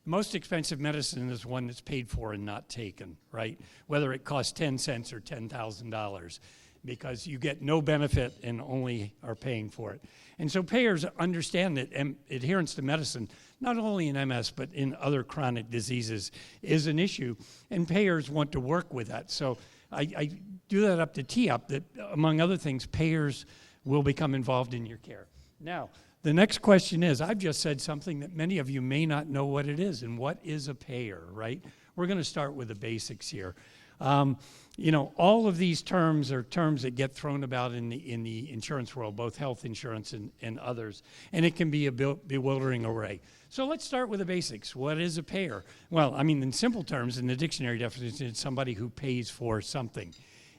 The most expensive medicine is one that's paid for and not taken, right? Whether it costs 10 cents or $10,000, because you get no benefit and only are paying for it. And so payers understand that adherence to medicine, not only in MS, but in other chronic diseases, is an issue, and payers want to work with that. So I do that up to tee up that, among other things, payers will become involved in your care. Now, the next question is, I've just said something that many of you may not know what it is, and what is a payer, right? We're going to start with the basics here. All of these terms are terms that get thrown about in the insurance world, both health insurance and others, and it can be a bewildering array. So let's start with the basics. What is a payer? Well, in simple terms, in the dictionary definition, it's somebody who pays for something.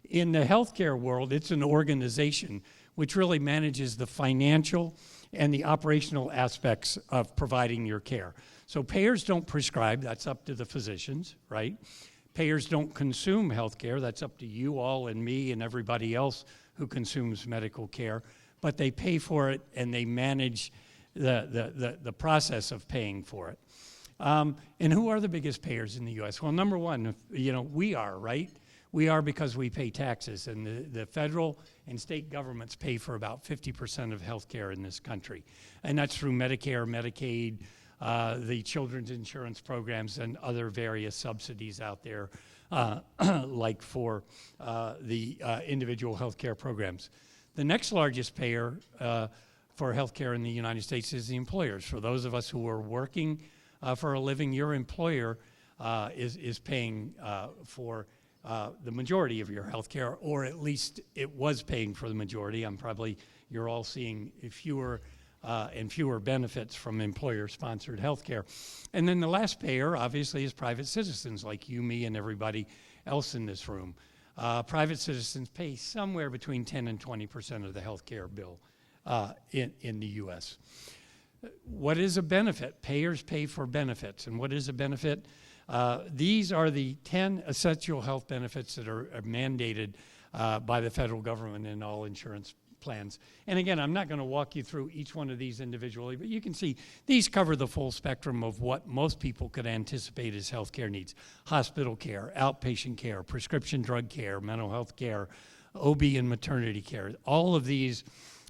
In the healthcare world, it's an organization which really manages the financial and the operational aspects of providing your care. So payers don't prescribe, that's up to the physicians, right? Payers don't consume health care, that's up to you all and me and everybody else who consumes medical care, but they pay for it and they manage the process of paying for it. And who are the biggest payers in the US? Well, number one, we are, right? We are, because we pay taxes, and the federal and state governments pay for about 50% of health care in this country. And that's through Medicare, Medicaid, the children's insurance programs, and other various subsidies out there, like for the individual health care programs. The next largest payer for health care in the United States is the employers. For those of us who are working for a living, your employer is paying for the majority of your health care, or at least it was paying for the majority. You're all seeing fewer and fewer benefits from employer-sponsored health care. And then the last payer, obviously, is private citizens like you, me, and everybody else in this room. Private citizens pay somewhere between 10 and 20% of the health care bill in the U.S. What is a benefit? Payers pay for benefits. And what is a benefit? These are the 10 essential health benefits that are mandated by the federal government in all insurance plans. And again, I'm not going to walk you through each one of these individually, but you can see these cover the full spectrum of what most people could anticipate as health care needs. Hospital care, outpatient care, prescription drug care, mental health care, OB and maternity care. All of these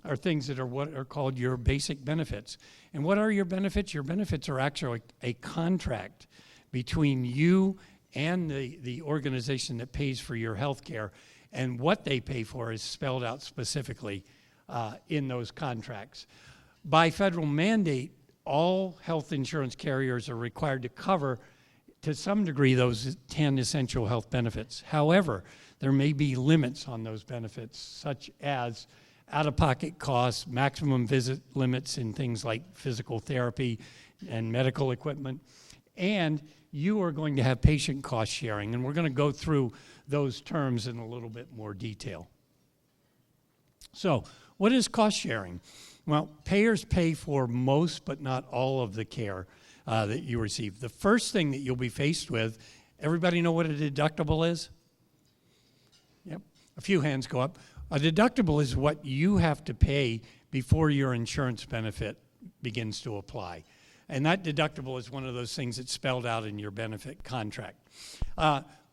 are things that are what are called your basic benefits. And what are your benefits? Your benefits are actually a contract between you and the organization that pays for your health care, and what they pay for is spelled out specifically in those contracts. By federal mandate, all health insurance carriers are required to cover, to some degree, those 10 essential health benefits. However, there may be limits on those benefits, such as out-of-pocket costs, maximum visit limits in things like physical therapy and medical equipment, and you are going to have patient cost sharing, and we're going to go through those terms in a little bit more detail. So, what is cost sharing? Well, payers pay for most but not all of the care that you receive. The first thing that you'll be faced with, everybody know what a deductible is? Yep, a few hands go up. A deductible is what you have to pay before your insurance benefit begins to apply. And that deductible is one of those things that's spelled out in your benefit contract.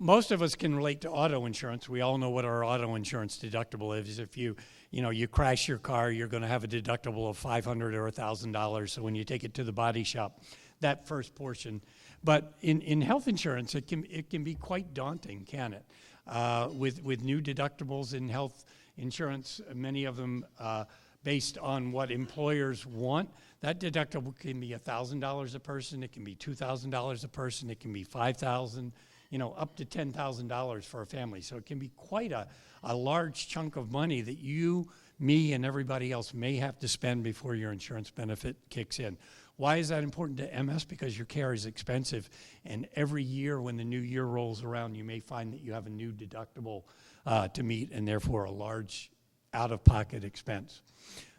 Most of us can relate to auto insurance. We all know what our auto insurance deductible is. If you crash your car, you're going to have a deductible of $500 or $1,000. So when you take it to the body shop, that first portion. But in health insurance, it can be quite daunting, can it? With new deductibles in health insurance, many of them based on what employers want. That deductible can be $1,000 a person, it can be $2,000 a person, it can be $5,000, up to $10,000 for a family. So it can be quite a large chunk of money that you, me, and everybody else may have to spend before your insurance benefit kicks in. Why is that important to MS? Because your care is expensive, and every year when the new year rolls around, you may find that you have a new deductible to meet, and therefore a large out-of-pocket expense.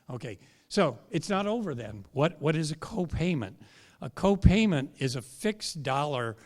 Okay, so it's not over then. What is a copayment? A copayment is a fixed dollar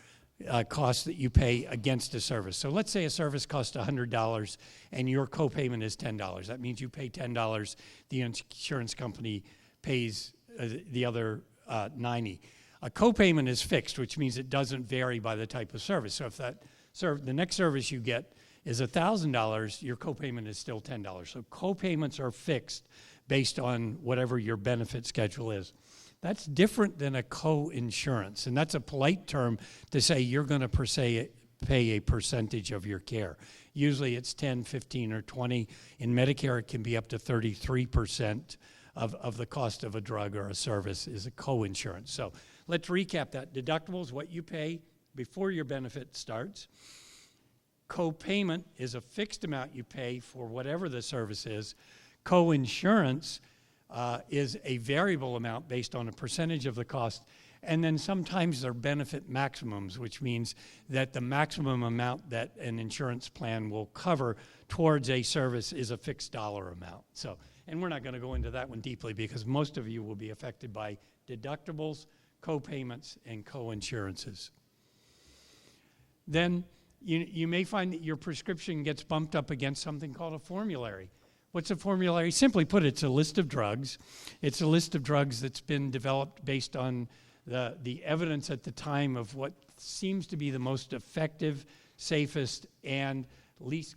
cost that you pay against a service. So let's say a service costs $100 and your copayment is $10. That means you pay $10, the insurance company pays the other $90. A copayment is fixed, which means it doesn't vary by the type of service. So if the next service you get is $1,000, your copayment is still $10. So copayments are fixed based on whatever your benefit schedule is. That's different than a co-insurance, and that's a polite term to say you're going to pay a percentage of your care. Usually it's 10, 15, or 20. In Medicare, it can be up to 33% of the cost of a drug or a service is a co-insurance. So let's recap that. Deductibles, what you pay before your benefit starts. Co-payment is a fixed amount you pay for whatever the service is. Co-insurance is a variable amount based on a percentage of the cost. And then sometimes they're benefit maximums, which means that the maximum amount that an insurance plan will cover towards a service is a fixed dollar amount. So, and we're not going to go into that one deeply because most of you will be affected by deductibles, co-payments, and co-insurances. Then you may find that your prescription gets bumped up against something called a formulary. What's a formulary? Simply put, it's a list of drugs. It's a list of drugs that's been developed based on the evidence at the time of what seems to be the most effective, safest, and least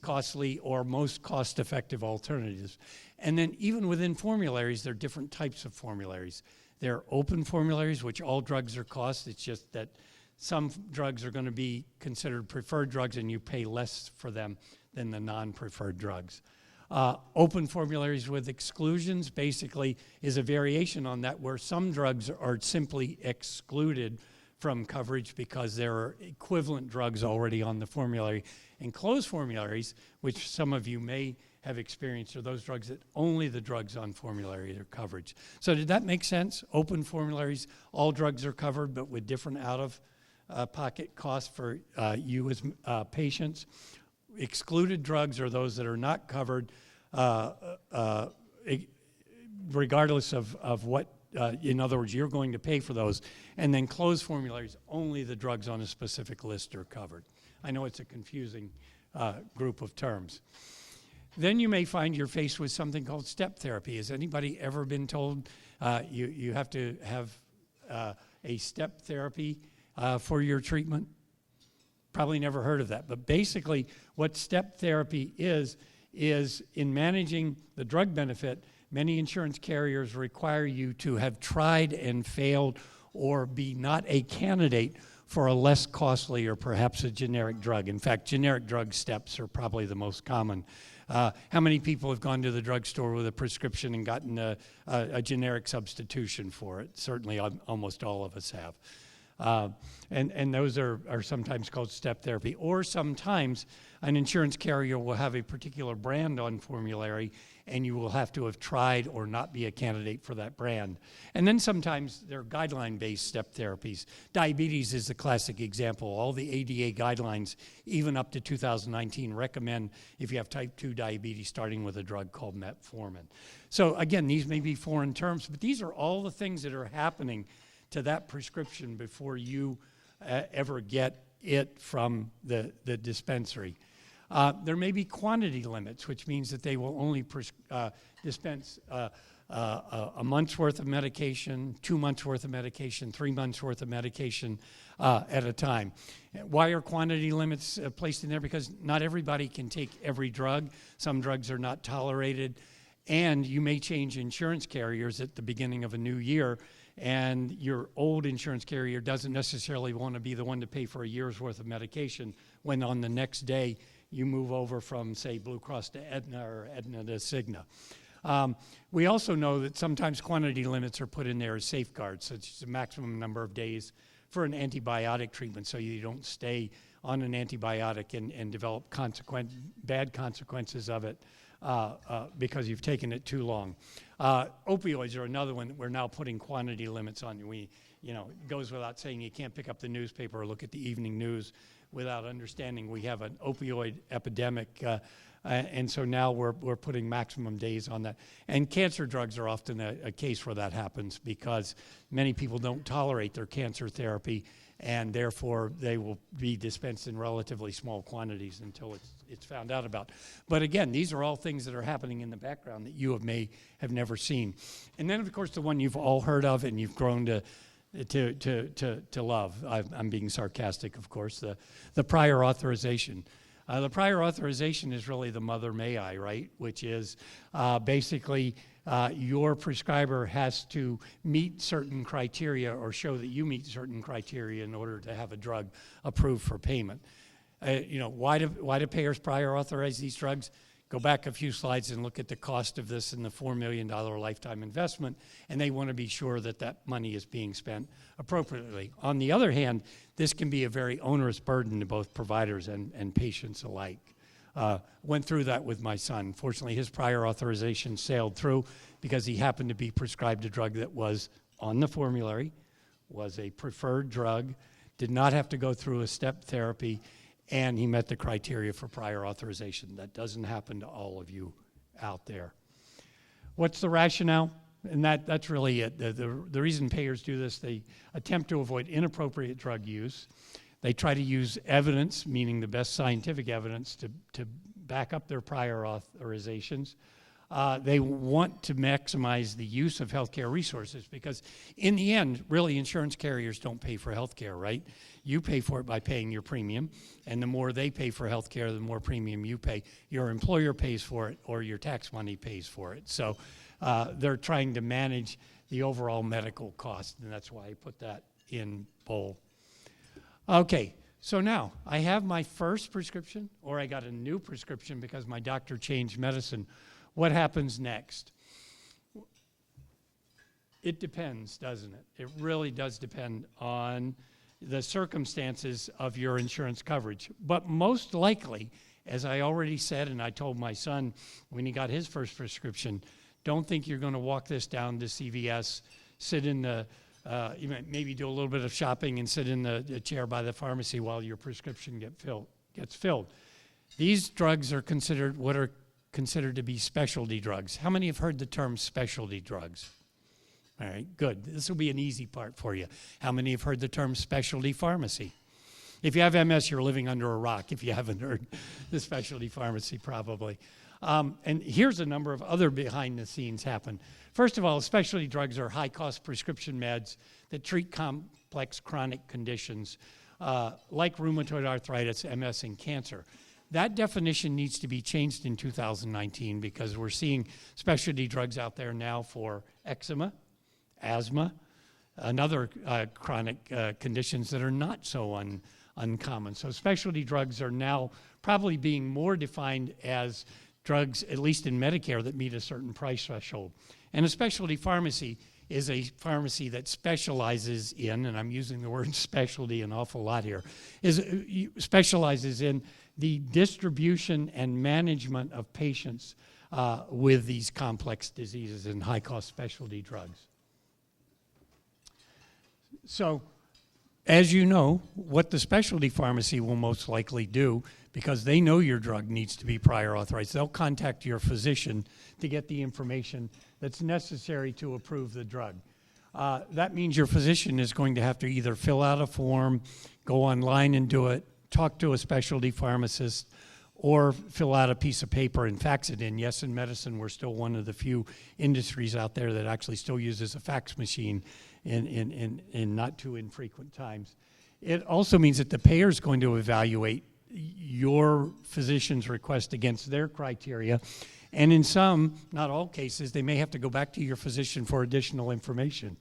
costly or most cost-effective alternatives. And then even within formularies, there are different types of formularies. There are open formularies, which all drugs are cost. It's just that some drugs are going to be considered preferred drugs and you pay less for them than the non-preferred drugs. Open formularies with exclusions basically is a variation on that where some drugs are simply excluded from coverage because there are equivalent drugs already on the formulary. And closed formularies, which some of you may have experienced, are those drugs that only the drugs on formulary are coverage. So did that make sense? Open formularies, all drugs are covered but with different out-of-pocket costs for you as patients. Excluded drugs are those that are not covered regardless of what, in other words, you're going to pay for those. And then closed formularies, only the drugs on a specific list are covered. I know it's a confusing group of terms. Then you may find you're faced with something called step therapy. Has anybody ever been told you have to have a step therapy for your treatment? Probably never heard of that. But basically, what step therapy is in managing the drug benefit, many insurance carriers require you to have tried and failed or be not a candidate for a less costly or perhaps a generic drug. In fact, generic drug steps are probably the most common. How many people have gone to the drugstore with a prescription and gotten a generic substitution for it? Certainly almost all of us have. And those are sometimes called step therapy. Or sometimes an insurance carrier will have a particular brand on formulary, and you will have to have tried or not be a candidate for that brand. And then sometimes there are guideline-based step therapies. Diabetes is the classic example. All the ADA guidelines, even up to 2019, recommend if you have type 2 diabetes, starting with a drug called metformin. So again, these may be foreign terms, but these are all the things that are happening to that prescription before you ever get it from the dispensary. There may be quantity limits, which means that they will only dispense a month's worth of medication, 2 months worth of medication, 3 months worth of medication at a time. Why are quantity limits placed in there? Because not everybody can take every drug. Some drugs are not tolerated. And you may change insurance carriers at the beginning of a new year, and your old insurance carrier doesn't necessarily want to be the one to pay for a year's worth of medication when on the next day you move over from, say, Blue Cross to Aetna or Aetna to Cigna. We also know that sometimes quantity limits are put in there as safeguards, such as a maximum number of days for an antibiotic treatment, so you don't stay on an antibiotic and develop bad consequences of it because you've taken it too long. Opioids are another one that we're now putting quantity limits on. It goes without saying you can't pick up the newspaper or look at the evening news without understanding we have an opioid epidemic, and so now we're putting maximum days on that. And cancer drugs are often a case where that happens because many people don't tolerate their cancer therapy, and therefore they will be dispensed in relatively small quantities until it's found out about. But again, these are all things that are happening in the background that you may have never seen. And then, of course, the one you've all heard of and you've grown to love. I'm being sarcastic, of course, the prior authorization. The prior authorization is really the mother may I, right? Which is basically your prescriber has to meet certain criteria or show that you meet certain criteria in order to have a drug approved for payment. Why do payers prior authorize these drugs? Go back a few slides and look at the cost of this and the $4 million lifetime investment, and they want to be sure that that money is being spent appropriately. On the other hand, this can be a very onerous burden to both providers and patients alike. Went through that with my son. Fortunately, his prior authorization sailed through because he happened to be prescribed a drug that was on the formulary, was a preferred drug, did not have to go through a step therapy, and he met the criteria for prior authorization. That doesn't happen to all of you out there. What's the rationale? And that's really it. The reason payers do this, they attempt to avoid inappropriate drug use. They try to use evidence, meaning the best scientific evidence, to back up their prior authorizations. They want to maximize the use of healthcare resources because in the end, really, insurance carriers don't pay for healthcare, right? You pay for it by paying your premium, and the more they pay for healthcare, the more premium you pay. Your employer pays for it, or your tax money pays for it. So they're trying to manage the overall medical cost, and that's why I put that in bold. Okay, so now I have my first prescription, or I got a new prescription because my doctor changed medicine. What happens next? It depends, doesn't it? It really does depend on the circumstances of your insurance coverage. But most likely, as I already said, and I told my son when he got his first prescription, don't think you're going to walk this down to CVS, sit in the, maybe do a little bit of shopping and sit in the chair by the pharmacy while your prescription gets filled. These drugs are considered what are considered to be specialty drugs. How many have heard the term specialty drugs? All right, good. This will be an easy part for you. How many have heard the term specialty pharmacy? If you have MS, you're living under a rock. If you haven't heard the specialty pharmacy, probably. And here's a number of other behind the scenes happen. First of all, specialty drugs are high-cost prescription meds that treat complex chronic conditions like rheumatoid arthritis, MS, and cancer. That definition needs to be changed in 2019 because we're seeing specialty drugs out there now for eczema, asthma, and other chronic conditions that are not so uncommon. So specialty drugs are now probably being more defined as drugs, at least in Medicare, that meet a certain price threshold. And a specialty pharmacy is a pharmacy that specializes in, and I'm using the word specialty an awful lot here, specializes in the distribution and management of patients with these complex diseases and high-cost specialty drugs. So, as you know, what the specialty pharmacy will most likely do, because they know your drug needs to be prior authorized, they'll contact your physician to get the information that's necessary to approve the drug. That means your physician is going to have to either fill out a form, go online and do it, talk to a specialty pharmacist, or fill out a piece of paper and fax it in. Yes, in medicine, we're still one of the few industries out there that actually still uses a fax machine in not too infrequent times. It also means that the payer is going to evaluate your physician's request against their criteria. And in some, not all cases, they may have to go back to your physician for additional information.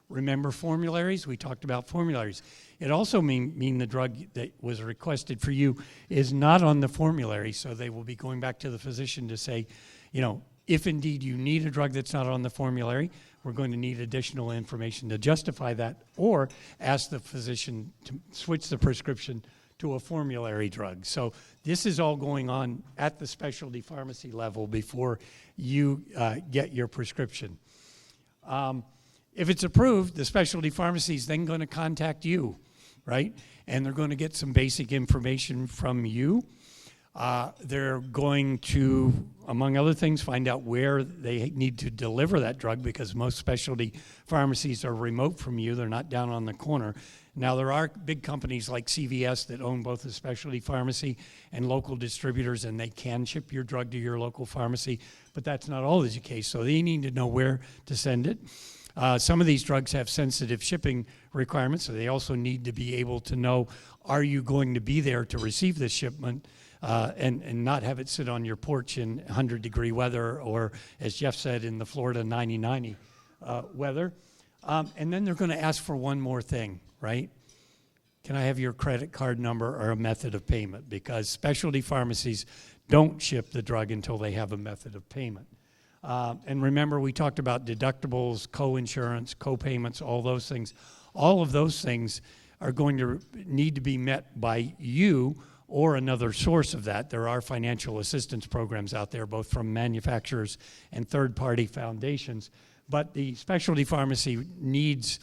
Remember formularies? We talked about formularies. It also mean the drug that was requested for you is not on the formulary, so they will be going back to the physician to say, you know, if indeed you need a drug that's not on the formulary, we're going to need additional information to justify that, or ask the physician to switch the prescription to a formulary drug. So this is all going on at the specialty pharmacy level before you get your prescription. If it's approved, the specialty pharmacy is then going to contact you, right? And they're going to get some basic information from you. They're going to, among other things, find out where they need to deliver that drug, because most specialty pharmacies are remote from you. They're not down on the corner. Now, there are big companies like CVS that own both a specialty pharmacy and local distributors, and they can ship your drug to your local pharmacy, but that's not always the case. So they need to know where to send it. Some of these drugs have sensitive shipping requirements, so they also need to be able to know, are you going to be there to receive this shipment, and not have it sit on your porch in 100-degree weather, or, as Jeff said, in the Florida 90-90 weather. And then they're going to ask for one more thing, right? Can I have your credit card number or a method of payment? Because specialty pharmacies don't ship the drug until they have a method of payment. And remember, we talked about deductibles, co-insurance, co-payments, all those things. All of those things are going to need to be met by you or another source of that. There are financial assistance programs out there, both from manufacturers and third-party foundations. But the specialty pharmacy needs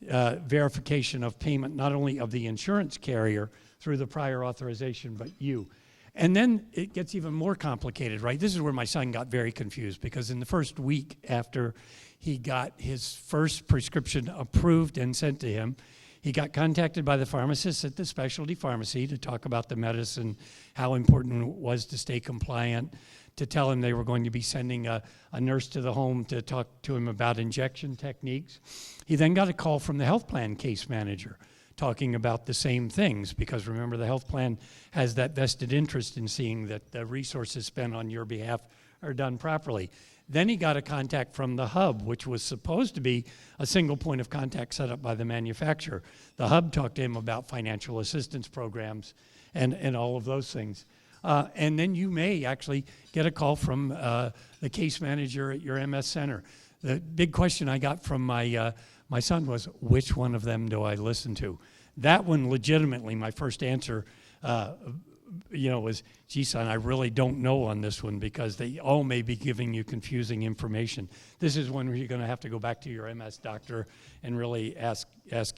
verification of payment, not only of the insurance carrier through the prior authorization, but you. And then it gets even more complicated, right? This is where my son got very confused, because in the first week after he got his first prescription approved and sent to him, he got contacted by the pharmacist at the specialty pharmacy to talk about the medicine, how important it was to stay compliant, to tell him they were going to be sending a nurse to the home to talk to him about injection techniques. He then got a call from the health plan case manager talking about the same things, because remember, the health plan has that vested interest in seeing that the resources spent on your behalf are done properly. Then he got a contact from the hub, which was supposed to be a single point of contact set up by the manufacturer. The hub talked to him about financial assistance programs and all of those things. And then you may actually get a call from the case manager at your MS center. The big question I got from my son was, which one of them do I listen to? That one, legitimately, my first answer was, gee, son, I really don't know on this one, because they all may be giving you confusing information. This is one where you're going to have to go back to your MS doctor and really ask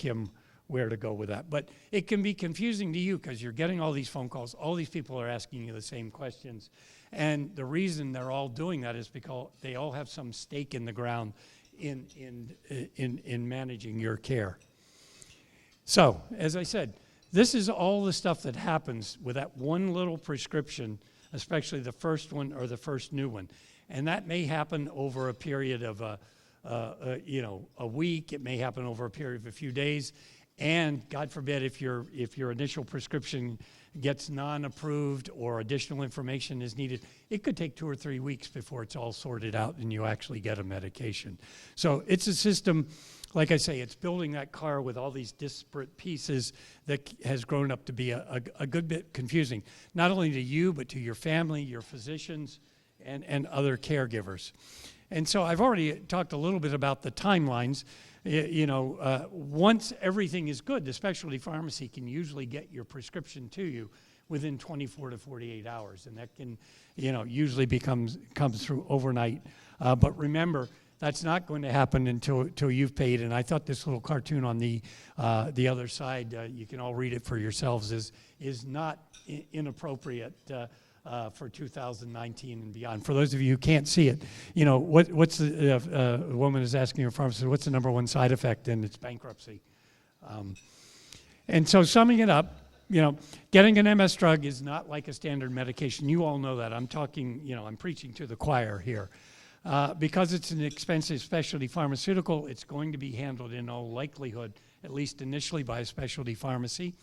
him where to go with that. But it can be confusing to you, because you're getting all these phone calls. All these people are asking you the same questions. And the reason they're all doing that is because they all have some stake in the ground in managing your care. So, as I said, this is all the stuff that happens with that one little prescription, especially the first one or the first new one. And that may happen over a period of a week. It may happen over a period of a few days. And God forbid, if your initial prescription gets non-approved or additional information is needed, it could take 2 or 3 weeks before it's all sorted out and you actually get a medication. So it's a system, like I say, it's building that car with all these disparate pieces that has grown up to be a good bit confusing, not only to you, but to your family, your physicians, and other caregivers. And so I've already talked a little bit about the timelines. Once everything is good, the specialty pharmacy can usually get your prescription to you within 24 to 48 hours. And that can, usually comes through overnight. But remember, that's not going to happen until you've paid. And I thought this little cartoon on the other side, you can all read it for yourselves, is not inappropriate for 2019 and beyond. For those of you who can't see it, what's the woman is asking her pharmacist, what's the number one side effect? And it's bankruptcy. And so summing it up, getting an MS drug is not like a standard medication. You all know that. I'm talking, I'm preaching to the choir here. Because it's an expensive specialty pharmaceutical, it's going to be handled in all likelihood, at least initially, by a specialty pharmacy.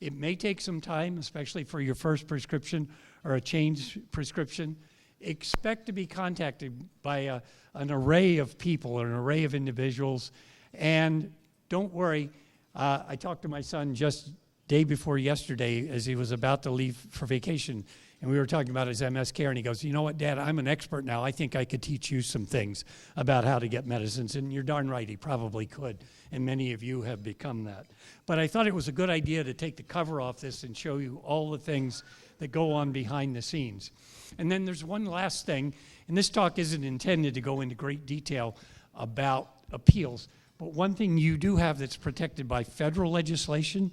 It may take some time, especially for your first prescription or a change prescription. Expect to be contacted by an array of people, an array of individuals, and don't worry. I talked to my son just day before yesterday as he was about to leave for vacation, and we were talking about his MS care, and he goes, you know what, Dad, I'm an expert now. I think I could teach you some things about how to get medicines. And you're darn right, he probably could, and many of you have become that. But I thought it was a good idea to take the cover off this and show you all the things that go on behind the scenes. And then there's one last thing, and this talk isn't intended to go into great detail about appeals, but one thing you do have that's protected by federal legislation,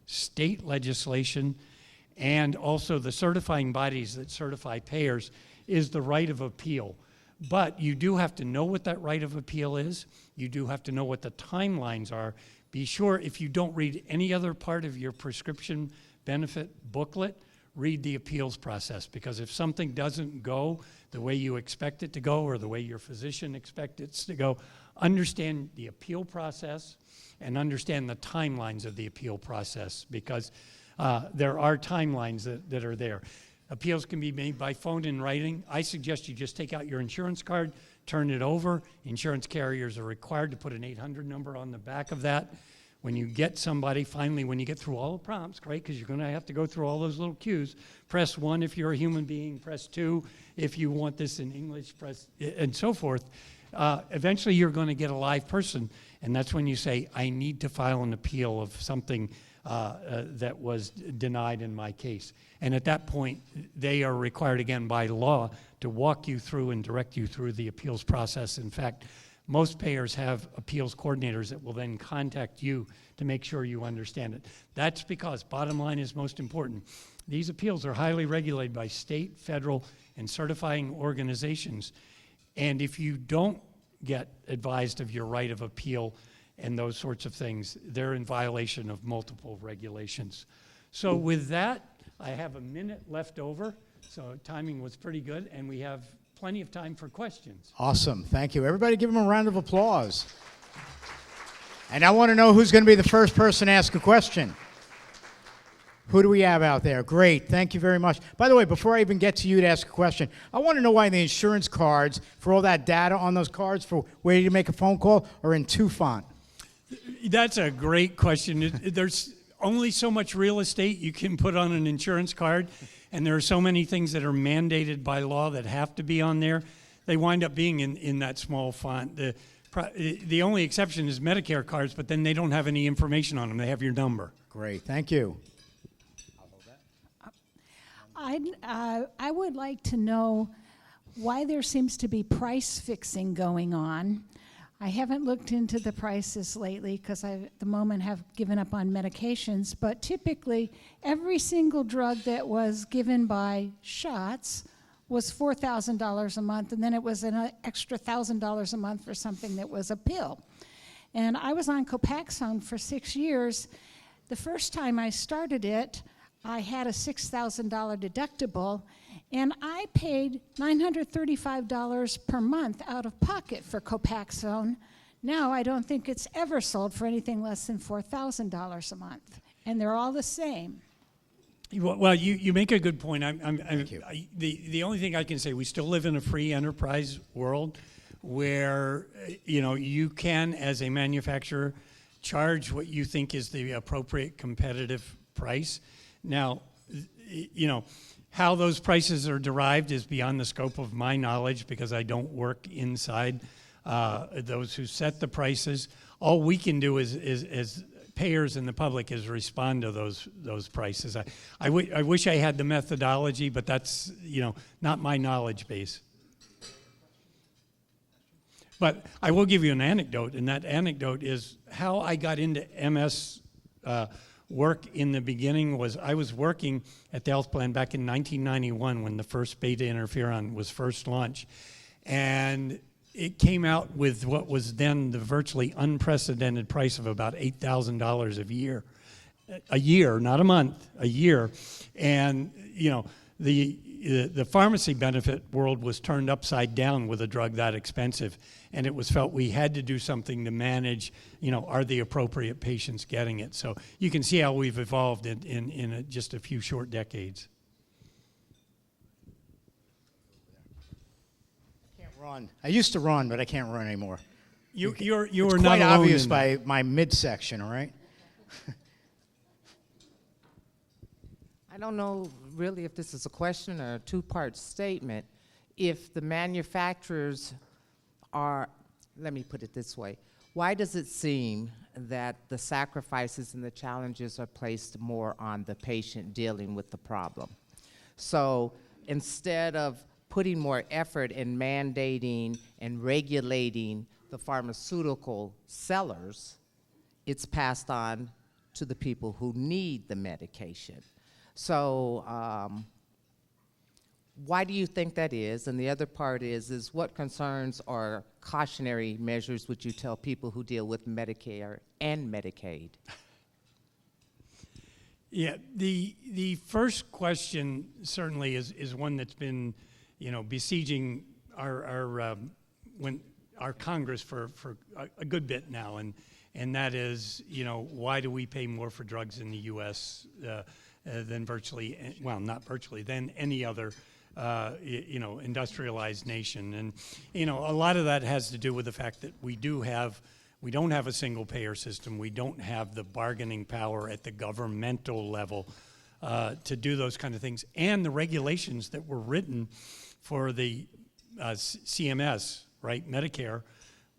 state legislation, and also the certifying bodies that certify payers is the right of appeal. But you do have to know what that right of appeal is. You do have to know what the timelines are. Be sure, if you don't read any other part of your prescription benefit booklet, read the appeals process, because if something doesn't go the way you expect it to go or the way your physician expects it to go, understand the appeal process and understand the timelines of the appeal process, because there are timelines that are there. Appeals can be made by phone and writing. I suggest you just take out your insurance card, turn it over. Insurance carriers are required to put an 800 number on the back of that. When you get somebody, finally, when you get through all the prompts, right, because you're going to have to go through all those little cues, press 1 if you're a human being, press 2 if you want this in English, press, and so forth. Eventually, you're going to get a live person, and that's when you say, I need to file an appeal of something that was denied in my case. And at that point, they are required, again, by law, to walk you through and direct you through the appeals process. In fact, most payers have appeals coordinators that will then contact you to make sure you understand it. That's because, bottom line is most important, these appeals are highly regulated by state, federal, and certifying organizations. And if you don't get advised of your right of appeal and those sorts of things, they're in violation of multiple regulations. So with that, I have a minute left over, so timing was pretty good, and we have plenty of time for questions. Awesome. Thank you. Everybody give them a round of applause. And I want to know who's going to be the first person to ask a question. Who do we have out there? Great. Thank you very much. By the way, before I even get to you to ask a question, I want to know why the insurance cards, for all that data on those cards, for where you make a phone call, are in 2 font. That's a great question. There's only so much real estate you can put on an insurance card, and there are so many things that are mandated by law that have to be on there. They wind up being in that small font. The only exception is Medicare cards, but then they don't have any information on them. They have your number. Great. Thank you. I would like to know why there seems to be price fixing going on. I haven't looked into the prices lately because I, at the moment, have given up on medications, but typically every single drug that was given by shots was $4,000 a month, and then it was an extra $1,000 a month for something that was a pill. And I was on Copaxone for 6 years. The first time I started it, I had a $6,000 deductible, and I paid $935 per month out of pocket for Copaxone. Now I don't think it's ever sold for anything less than $4,000 a month, and they're all the same. Well, you make a good point. Thank you. The only thing I can say, we still live in a free enterprise world where you can, as a manufacturer, charge what you think is the appropriate competitive price. Now, How those prices are derived is beyond the scope of my knowledge because I don't work inside those who set the prices. All we can do as payers and the public is respond to those prices. I wish I had the methodology, but that's not my knowledge base. But I will give you an anecdote, and that anecdote is how I got into MS work in the beginning was I was working at the health plan back in 1991 when the first beta interferon was first launched. And it came out with what was then the virtually unprecedented price of about $8,000 a year, not a month, a year. And, the pharmacy benefit world was turned upside down with a drug that expensive. And it was felt we had to do something to manage, are the appropriate patients getting it? So you can see how we've evolved in just a few short decades. I can't run. I used to run, but I can't run anymore. You're It's not quite alone obvious in by my midsection, all right? I don't know really if this is a question or a two-part statement. If the manufacturers are, let me put it this way, why does it seem that the sacrifices and the challenges are placed more on the patient dealing with the problem? So instead of putting more effort in mandating and regulating the pharmaceutical sellers, it's passed on to the people who need the medication. So why do you think that is? And the other part is what concerns or cautionary measures would you tell people who deal with Medicare and Medicaid? Yeah, the first question certainly is one that's been, besieging our Congress for a good bit now, and that is, why do we pay more for drugs in the U.S. Than virtually, well, not virtually, than any other, industrialized nation? And, a lot of that has to do with the fact that we don't have a single payer system. We don't have the bargaining power at the governmental level to do those kind of things. And the regulations that were written for the CMS, right, Medicare,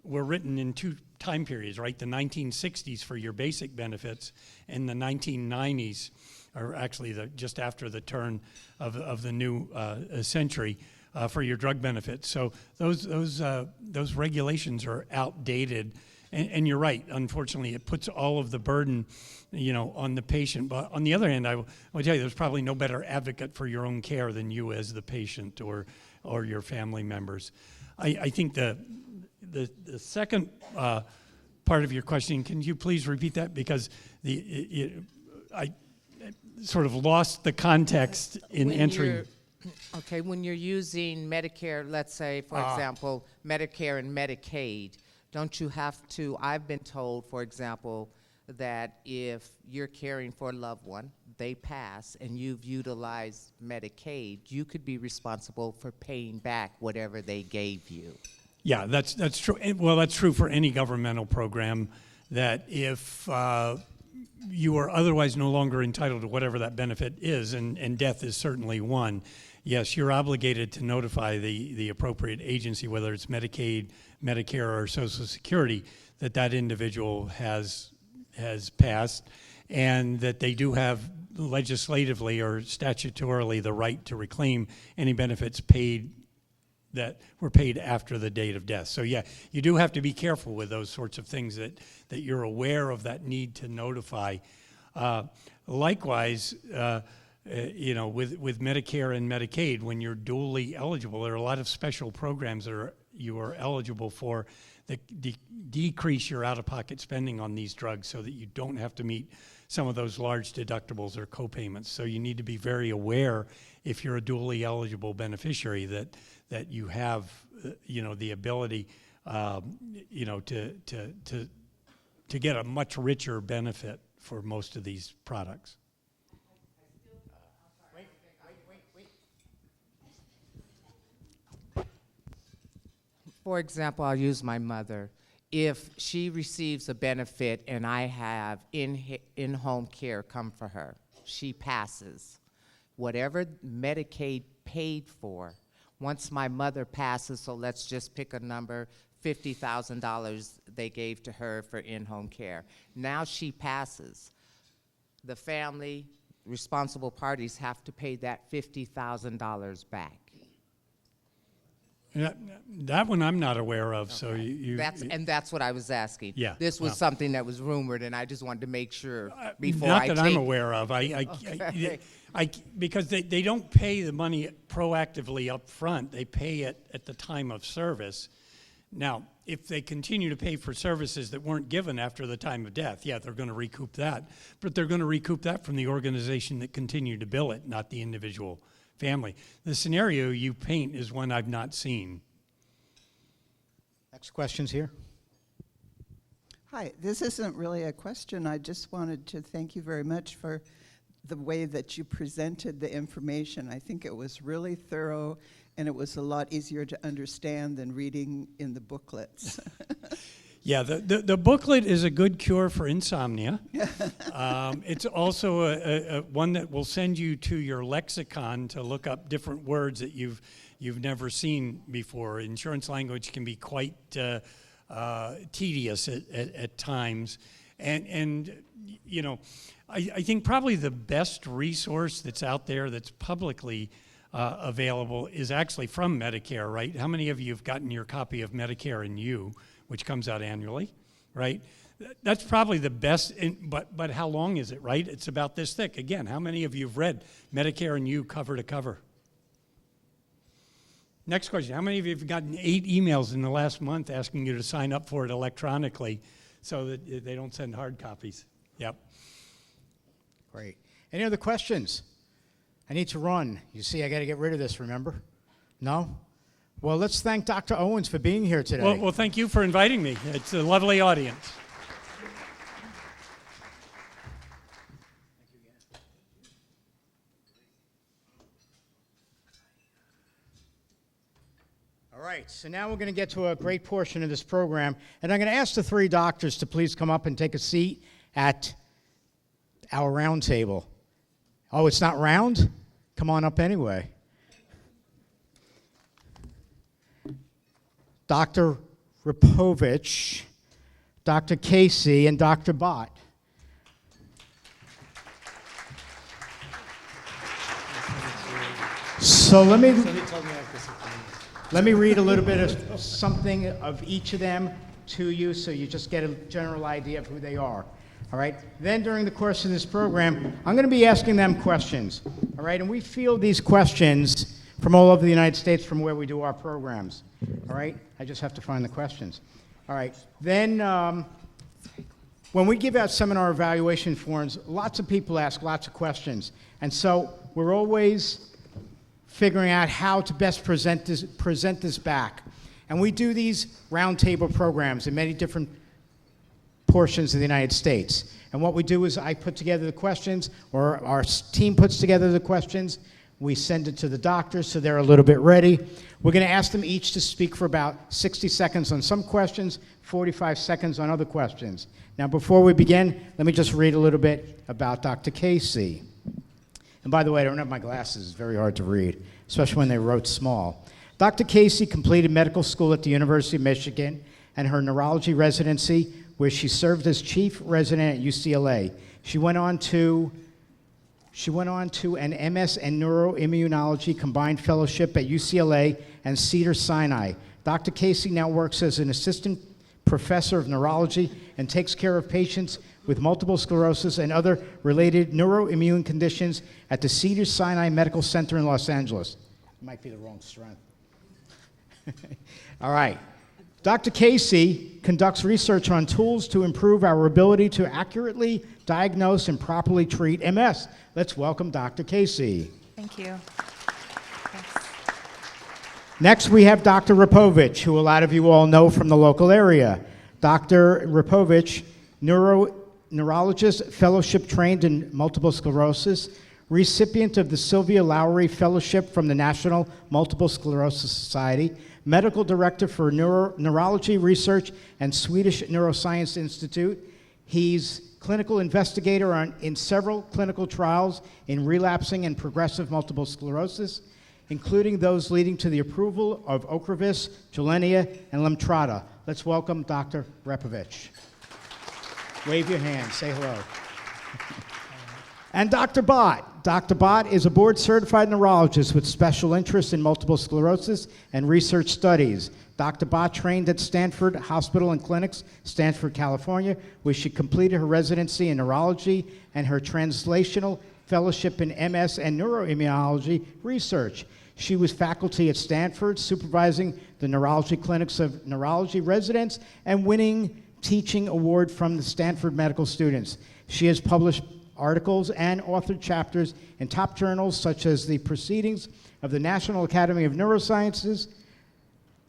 were written in two time periods, right? The 1960s for your basic benefits and the 1990s, or actually just after the turn of the new century, for your drug benefits. So those regulations are outdated, and you're right. Unfortunately, it puts all of the burden, on the patient. But on the other hand, I will tell you, there's probably no better advocate for your own care than you as the patient or your family members. I think the second part of your question, can you please repeat that? Because I sort of lost the context in entering. Okay, when you're using Medicare, let's say, for example, Medicare and Medicaid, don't you have to, I've been told, for example, that if you're caring for a loved one, they pass, and you've utilized Medicaid, you could be responsible for paying back whatever they gave you. Yeah, that's true. Well, that's true for any governmental program, that if you are otherwise no longer entitled to whatever that benefit is, and death is certainly one, yes, you're obligated to notify the appropriate agency, whether it's Medicaid, Medicare, or Social Security, that individual has passed, and that they do have legislatively or statutorily the right to reclaim any benefits paid that were paid after the date of death. So yeah, you do have to be careful with those sorts of things, that you're aware of that need to notify. Likewise, with Medicare and Medicaid, when you're dually eligible, there are a lot of special programs that you are eligible for that decrease your out-of-pocket spending on these drugs so that you don't have to meet some of those large deductibles or co-payments. So you need to be very aware, if you're a dually eligible beneficiary, that you have, the ability, to get a much richer benefit for most of these products. For example, I'll use my mother. If she receives a benefit and I have in-home care come for her, she passes. whatever Medicaid paid for, once my mother passes, so let's just pick a number, $50,000 they gave to her for in-home care. Now she passes. The family, responsible parties have to pay that $50,000 back. That one I'm not aware of, so you And that's what I was asking. Yeah, This was well. something that was rumored, and I just wanted to make sure before not I that take. I'm aware of. Because they don't pay the money proactively up front. They pay it at the time of service. Now, if they continue to pay for services that weren't given after the time of death, yeah, they're going to recoup that. But they're going to recoup that from the organization that continued to bill it, not the individual family. The scenario you paint is one I've not seen. Next question's here. Hi, this isn't really a question. I just wanted to thank you very much for the way that you presented the information. I think it was really thorough, and it was a lot easier to understand than reading in the booklets. Yeah, the booklet is a good cure for insomnia. It's also a one that will send you to your lexicon to look up different words that you've never seen before. Insurance language can be quite tedious at times, and you know, I think probably the best resource that's out there that's publicly available is actually from Medicare, right? How many of you have gotten your copy of Medicare and You, which comes out annually, right? That's probably the best, but how long is it, right? It's about this thick. Again, how many of you have read Medicare and You cover to cover? Next question, how many of you have gotten 8 emails in the last month asking you to sign up for it electronically so that they don't send hard copies? Yep. Great. Any other questions? I need to run. You see, I got to get rid of this, remember? No? Well, let's thank Dr. Owens for being here today. Well, thank you for inviting me. It's a lovely audience. All right, so now we're going to get to a great portion of this program, and I'm going to ask the 3 doctors to please come up and take a seat at our round table. Oh, it's not round? Come on up anyway. Dr. Repovic, Dr. Kaisey, and Dr. Bhat. So let me read a little bit of something of each of them to you so you just get a general idea of who they are. All right? Then during the course of this program, I'm going to be asking them questions. All right? And we field these questions from all over the United States from where we do our programs. All right? I just have to find the questions. All right. Then when we give out seminar evaluation forms, lots of people ask lots of questions. And so we're always figuring out how to best present this back. And we do these roundtable programs in many different portions of the United States. And what we do is I put together the questions, or our team puts together the questions. We send it to the doctors so they're a little bit ready. We're going to ask them each to speak for about 60 seconds on some questions, 45 seconds on other questions. Now, before we begin, let me just read a little bit about Dr. Kaisey. And by the way, I don't have my glasses. It's very hard to read, especially when they wrote small. Dr. Kaisey completed medical school at the University of Michigan and her neurology residency, where she served as chief resident at UCLA. She went on to an MS and neuroimmunology combined fellowship at UCLA and Cedars-Sinai. Dr. Kaisey now works as an assistant professor of neurology and takes care of patients with multiple sclerosis and other related neuroimmune conditions at the Cedars-Sinai Medical Center in Los Angeles. Might be the wrong strength. All right. Dr. Kaisey conducts research on tools to improve our ability to accurately diagnose and properly treat MS. Let's welcome Dr. Kaisey. Thank you. Thanks. Next, we have Dr. Repovic, who a lot of you all know from the local area. Dr. Repovic, neurologist, fellowship trained in multiple sclerosis, recipient of the Sylvia Lowry Fellowship from the National Multiple Sclerosis Society, medical director for neurology research and Swedish Neuroscience Institute. He's clinical investigator in several clinical trials in relapsing and progressive multiple sclerosis, including those leading to the approval of Ocrevus, Gilenya, and Lemtrada. Let's welcome Dr. Repovic. Wave your hand, say hello. And Dr. Bhat. Dr. Bhat is a board-certified neurologist with special interest in multiple sclerosis and research studies. Dr. Bhat trained at Stanford Hospital and Clinics, Stanford, California, where she completed her residency in neurology and her translational fellowship in MS and neuroimmunology research. She was faculty at Stanford, supervising the neurology clinics of neurology residents and winning teaching award from the Stanford medical students. She has published articles and authored chapters in top journals such as the Proceedings of the National Academy of Neurosciences,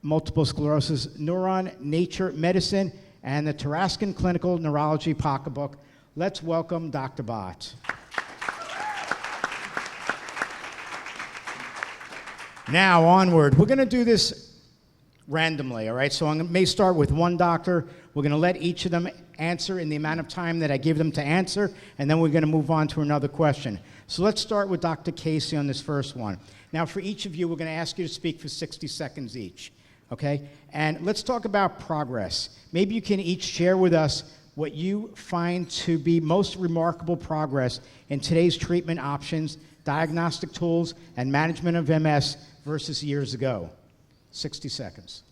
Multiple Sclerosis Neuron, Nature Medicine, and the Tarascan Clinical Neurology Pocketbook. Let's welcome Dr. Bhat. Now, onward. We're going to do this randomly, all right? So I may start with one doctor. We're going to let each of them answer in the amount of time that I give them to answer, and then we're going to move on to another question. So let's start with Dr. Kaisey on this first one. Now, for each of you, we're going to ask you to speak for 60 seconds each, okay? And let's talk about progress. Maybe you can each share with us what you find to be most remarkable progress in today's treatment options, diagnostic tools, and management of MS versus years ago. 60 seconds.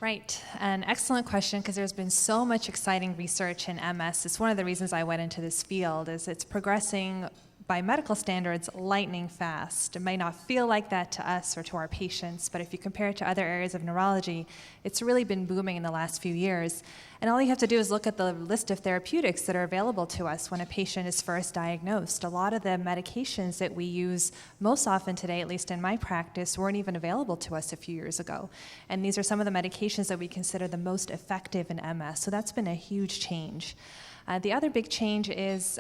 Right, an excellent question, because there's been so much exciting research in MS. It's one of the reasons I went into this field, is it's progressing by medical standards lightning fast. It may not feel like that to us or to our patients, but if you compare it to other areas of neurology, it's really been booming in the last few years. And all you have to do is look at the list of therapeutics that are available to us when a patient is first diagnosed. A lot of the medications that we use most often today, at least in my practice, weren't even available to us a few years ago. And these are some of the medications that we consider the most effective in MS. So that's been a huge change. The other big change is,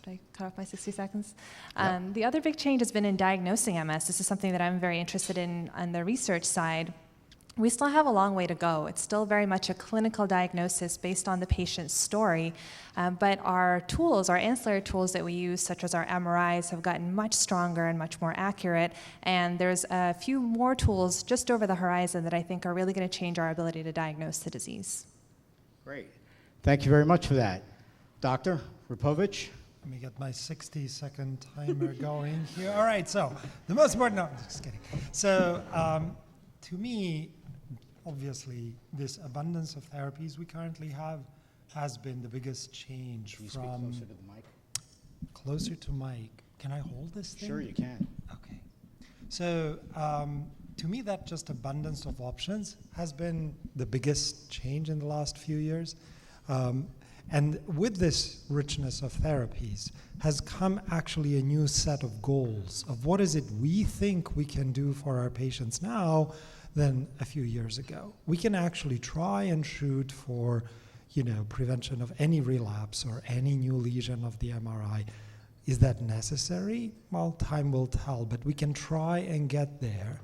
did I cut off my 60 seconds? Yep. The other big change has been in diagnosing MS. This is something that I'm very interested in on the research side. We still have a long way to go. It's still very much a clinical diagnosis based on the patient's story, but our tools, our ancillary tools that we use, such as our MRIs, have gotten much stronger and much more accurate, and there's a few more tools just over the horizon that I think are really going to change our ability to diagnose the disease. Great. Thank you very much for that. Dr. Repovic? Let me get my 60-second timer going here. All right, so the most important, no, just kidding. So to me, obviously, this abundance of therapies we currently have has been the biggest change. Can you speak closer to the mic? Closer to mic. Can I hold this thing? Sure, you can. Okay. So to me, that just abundance of options has been the biggest change in the last few years. And with this richness of therapies has come actually a new set of goals of what is it we think we can do for our patients now than a few years ago. We can actually try and shoot for, prevention of any relapse or any new lesion of the MRI. Is that necessary? Well, time will tell, but we can try and get there.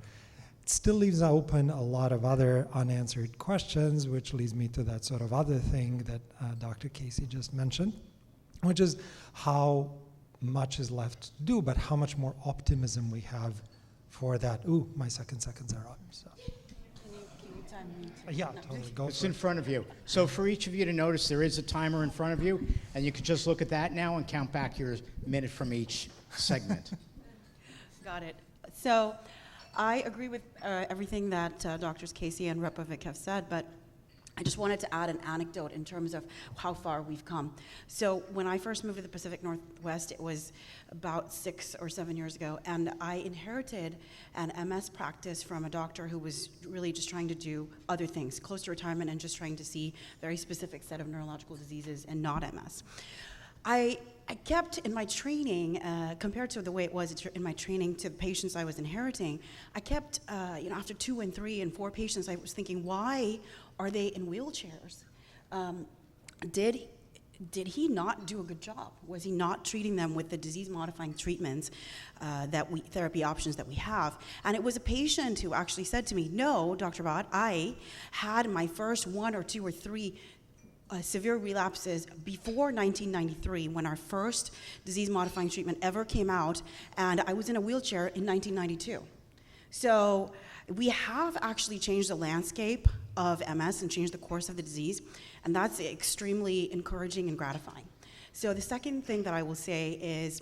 It still leaves open a lot of other unanswered questions, which leads me to that sort of other thing that Dr. Kaisey just mentioned, which is how much is left to do, but how much more optimism we have for that. Ooh, my seconds are up. So. Can you time me? Yeah, totally. Go It's for in it. front of you. So for each of you to notice, there is a timer in front of you, and you can just look at that now and count back your minute from each segment. Got it. So I agree with everything that Drs. Kaisey and Repovic have said, but I just wanted to add an anecdote in terms of how far we've come. So when I first moved to the Pacific Northwest, it was about 6 or 7 years ago, and I inherited an MS practice from a doctor who was really just trying to do other things, close to retirement and just trying to see a very specific set of neurological diseases and not MS. I kept in my training, compared to the way it was in my training to the patients I was inheriting, I kept, after 2 and 3 and 4 patients, I was thinking, why are they in wheelchairs? Did he not do a good job? Was he not treating them with the disease-modifying treatments, therapy options that we have? And it was a patient who actually said to me, no, Dr. Bhat, I had my first 1 or 2 or 3 severe relapses before 1993, when our first disease-modifying treatment ever came out, and I was in a wheelchair in 1992. So we have actually changed the landscape of MS and changed the course of the disease, and that's extremely encouraging and gratifying. So the second thing that I will say is,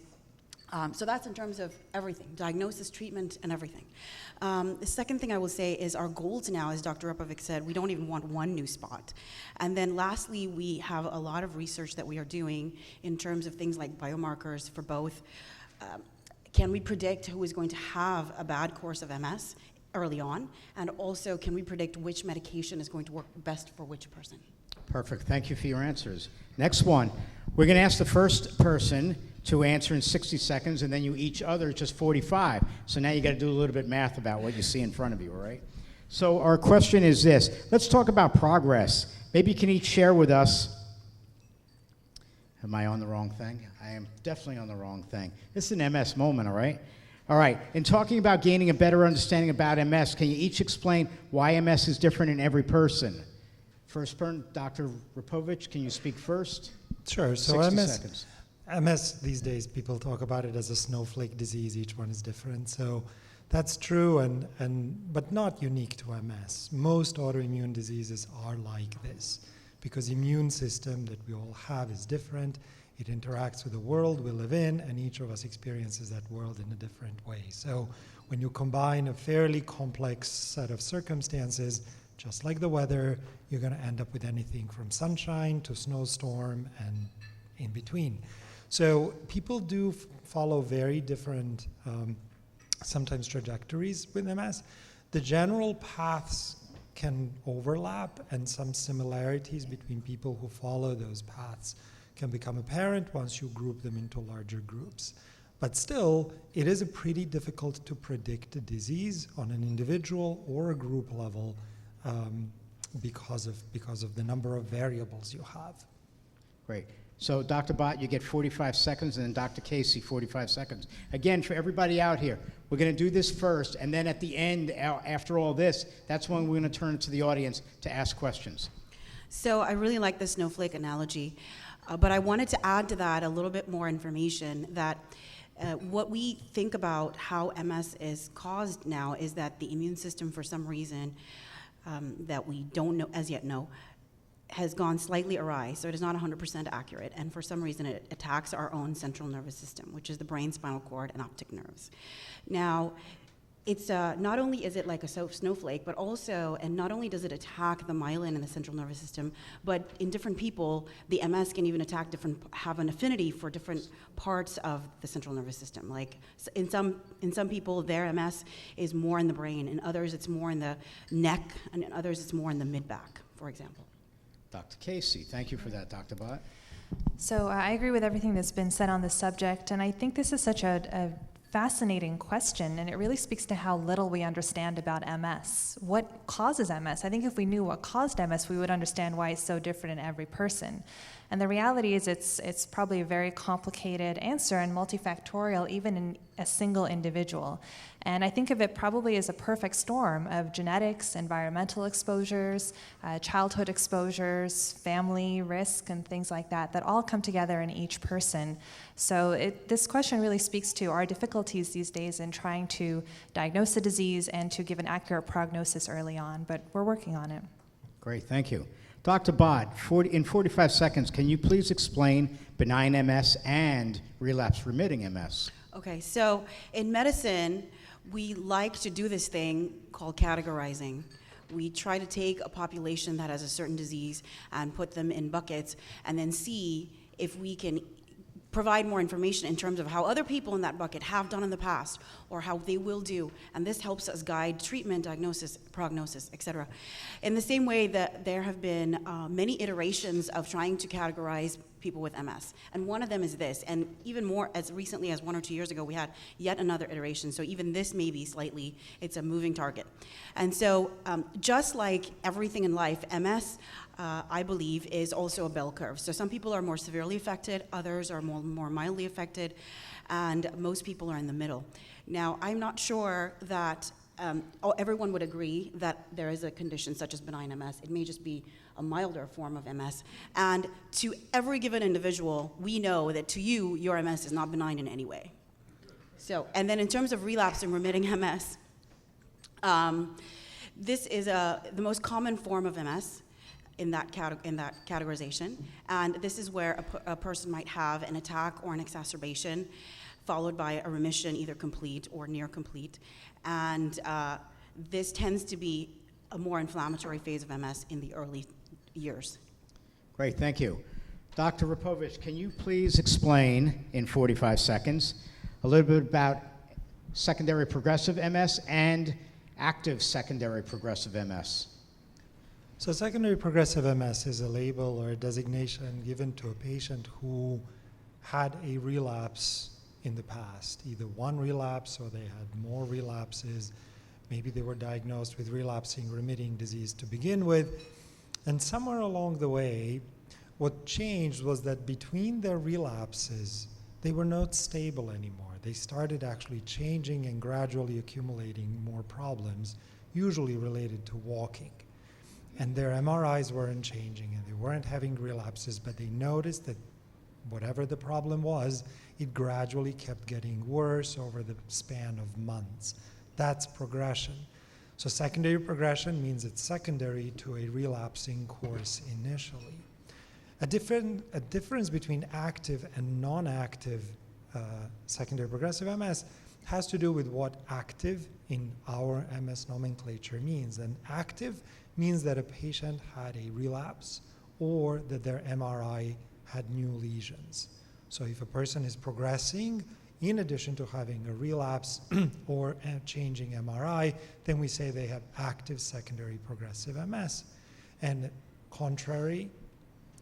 so that's in terms of everything, diagnosis, treatment, and everything. The second thing I will say is our goals now, as Dr. Repovic said, we don't even want one new spot. And then lastly, we have a lot of research that we are doing in terms of things like biomarkers for both. Can we predict who is going to have a bad course of MS early on? And also, can we predict which medication is going to work best for which person? Perfect. Thank you for your answers. Next one. We're going to ask the first person to answer in 60 seconds, and then you each other just 45. So now you got to do a little bit of math about what you see in front of you, all right? So our question is this. Let's talk about progress. Maybe you can each share with us. Am I on the wrong thing? I am definitely on the wrong thing. This is an MS moment, all right? All right. In talking about gaining a better understanding about MS, can you each explain why MS is different in every person? First person, Dr. Repovic, can you speak first? Sure. So 60 MS. seconds. MS these days, people talk about it as a snowflake disease. Each one is different. So that's true, but not unique to MS. Most autoimmune diseases are like this because the immune system that we all have is different. It interacts with the world we live in, and each of us experiences that world in a different way. So when you combine a fairly complex set of circumstances, just like the weather, you're going to end up with anything from sunshine to snowstorm and in between. So people do follow very different, sometimes trajectories with MS. The general paths can overlap, and some similarities between people who follow those paths can become apparent once you group them into larger groups. But still, it is pretty difficult to predict a disease on an individual or a group level because of the number of variables you have. Great. So Dr. Bhat, you get 45 seconds, and then Dr. Kaisey, 45 seconds. Again, for everybody out here, we're going to do this first, and then at the end, after all this, that's when we're going to turn to the audience to ask questions. So I really like the snowflake analogy, but I wanted to add to that a little bit more information that what we think about how MS is caused now is that the immune system, for some reason that we don't know as yet know, has gone slightly awry, so it is not 100% accurate, and for some reason it attacks our own central nervous system, which is the brain, spinal cord, and optic nerves. Now, it's not only is it like a snowflake, but also, and not only does it attack the myelin in the central nervous system, but in different people, the MS can even have an affinity for different parts of the central nervous system. Like in some people, their MS is more in the brain, in others it's more in the neck, and in others it's more in the mid-back, for example. Dr. Kaisey, thank you for that, Dr. Bhat. So I agree with everything that's been said on this subject, and I think this is such a fascinating question, and it really speaks to how little we understand about MS. What causes MS? I think if we knew what caused MS, we would understand why it's so different in every person. And the reality is it's probably a very complicated answer and multifactorial even in a single individual. And I think of it probably as a perfect storm of genetics, environmental exposures, childhood exposures, family risk, and things like that all come together in each person. So this question really speaks to our difficulties these days in trying to diagnose the disease and to give an accurate prognosis early on, but we're working on it. Great, thank you. Dr. Bhat, in 45 seconds, can you please explain benign MS and relapse remitting MS? Okay, so in medicine, we like to do this thing called categorizing. We try to take a population that has a certain disease and put them in buckets and then see if we can provide more information in terms of how other people in that bucket have done in the past or how they will do, and this helps us guide treatment, diagnosis, prognosis, etc. In the same way that there have been many iterations of trying to categorize people with MS, and one of them is this, and even more as recently as 1 or 2 years ago we had yet another iteration, so even this may be slightly, it's a moving target. And so just like everything in life, MS I believe is also a bell curve. So some people are more severely affected, others are more mildly affected, and most people are in the middle. Now, I'm not sure that everyone would agree that there is a condition such as benign MS. It may just be a milder form of MS. And to every given individual, we know that to you, your MS is not benign in any way. So, and then in terms of relapsing remitting MS, this is the most common form of MS in that categorization. And this is where a person might have an attack or an exacerbation followed by a remission, either complete or near complete. And this tends to be a more inflammatory phase of MS in the early years. Great, thank you. Dr. Repovic, can you please explain in 45 seconds a little bit about secondary progressive MS and active secondary progressive MS? So secondary progressive MS is a label or a designation given to a patient who had a relapse in the past, either one relapse or they had more relapses. Maybe they were diagnosed with relapsing remitting disease to begin with. And somewhere along the way, what changed was that between their relapses, they were not stable anymore. They started actually changing and gradually accumulating more problems, usually related to walking. And their MRIs weren't changing and they weren't having relapses, but they noticed that whatever the problem was, it gradually kept getting worse over the span of months. That's progression. So secondary progression means it's secondary to a relapsing course initially. A difference between active and non-active secondary progressive MS has to do with what active in our MS nomenclature means. And active means that a patient had a relapse or that their MRI had new lesions. So if a person is progressing, in addition to having a relapse or a changing MRI, then we say they have active secondary progressive MS. And contrary,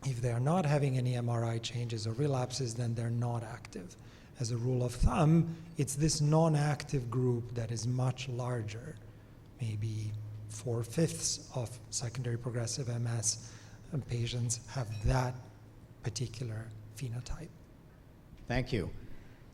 if they are not having any MRI changes or relapses, then they're not active. As a rule of thumb, it's this non-active group that is much larger. Maybe 4/5 of secondary progressive MS patients have that particular phenotype. Thank you.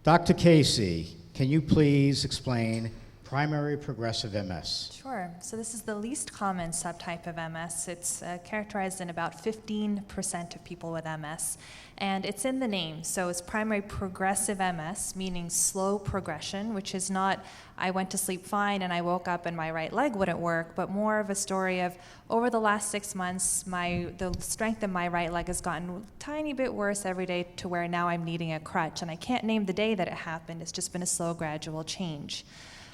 Dr. Kaisey, can you please explain primary progressive MS? Sure. So this is the least common subtype of MS. It's characterized in about 15% of people with MS, and it's in the name. So it's primary progressive MS, meaning slow progression, which is not, I went to sleep fine and I woke up and my right leg wouldn't work, but more of a story of, over the last 6 months, the strength in my right leg has gotten a tiny bit worse every day to where now I'm needing a crutch, and I can't name the day that it happened. It's just been a slow, gradual change.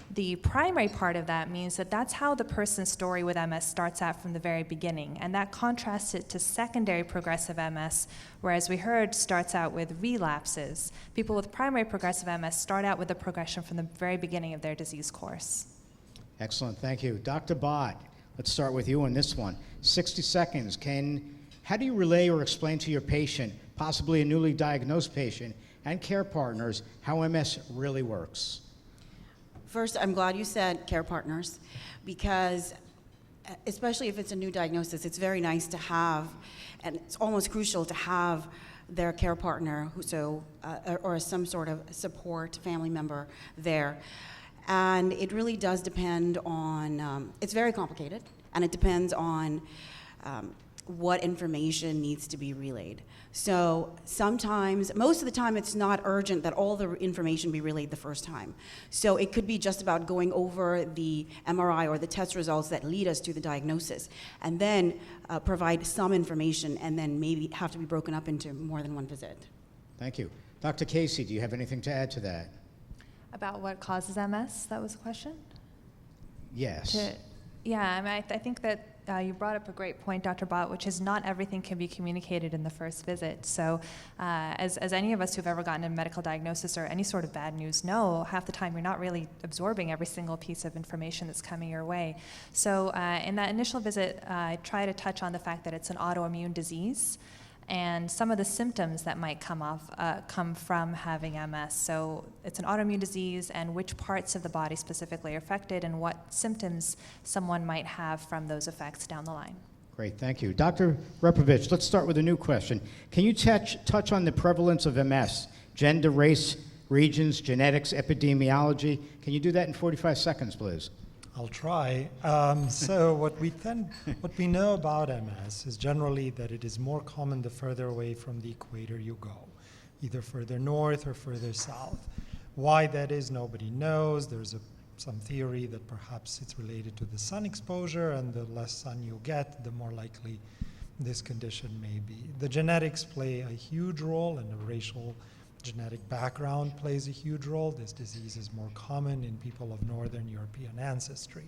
The primary part of that means that that's how the person's story with MS starts out from the very beginning, and that contrasts it to secondary progressive MS, whereas we heard starts out with relapses. People with primary progressive MS start out with the progression from the very beginning of their disease course. Excellent, thank you. Dr. Bhat, let's start with you on this one. 60 seconds. How do you relay or explain to your patient, possibly a newly diagnosed patient, and care partners, how MS really works? First, I'm glad you said care partners, because especially if it's a new diagnosis, it's very nice to have, and it's almost crucial to have their care partner or some sort of support family member there. And it really does depend on, it's very complicated, and it depends on what information needs to be relayed. So sometimes, most of the time, it's not urgent that all the information be relayed the first time. So it could be just about going over the MRI or the test results that lead us to the diagnosis, and then provide some information, and then maybe have to be broken up into more than one visit. Thank you. Dr. Kaisey, do you have anything to add to that? About what causes MS? That was the question? Yes. I think that you brought up a great point, Dr. Bhat, which is not everything can be communicated in the first visit. So as any of us who've ever gotten a medical diagnosis or any sort of bad news know, half the time you're not really absorbing every single piece of information that's coming your way. So in that initial visit, I try to touch on the fact that it's an autoimmune disease and some of the symptoms that might come from having MS. So it's an autoimmune disease, and which parts of the body specifically are affected, and what symptoms someone might have from those effects down the line. Great, thank you. Dr. Repovic, let's start with a new question. Can you touch on the prevalence of MS? Gender, race, regions, genetics, epidemiology. Can you do that in 45 seconds, please? I'll try. So what we know about MS is generally that it is more common the further away from the equator you go, either further north or further south. Why that is, nobody knows. There's some theory that perhaps it's related to the sun exposure, and the less sun you get, the more likely this condition may be. The genetics play a huge role, and the racial genetic background plays a huge role. This disease is more common in people of Northern European ancestry.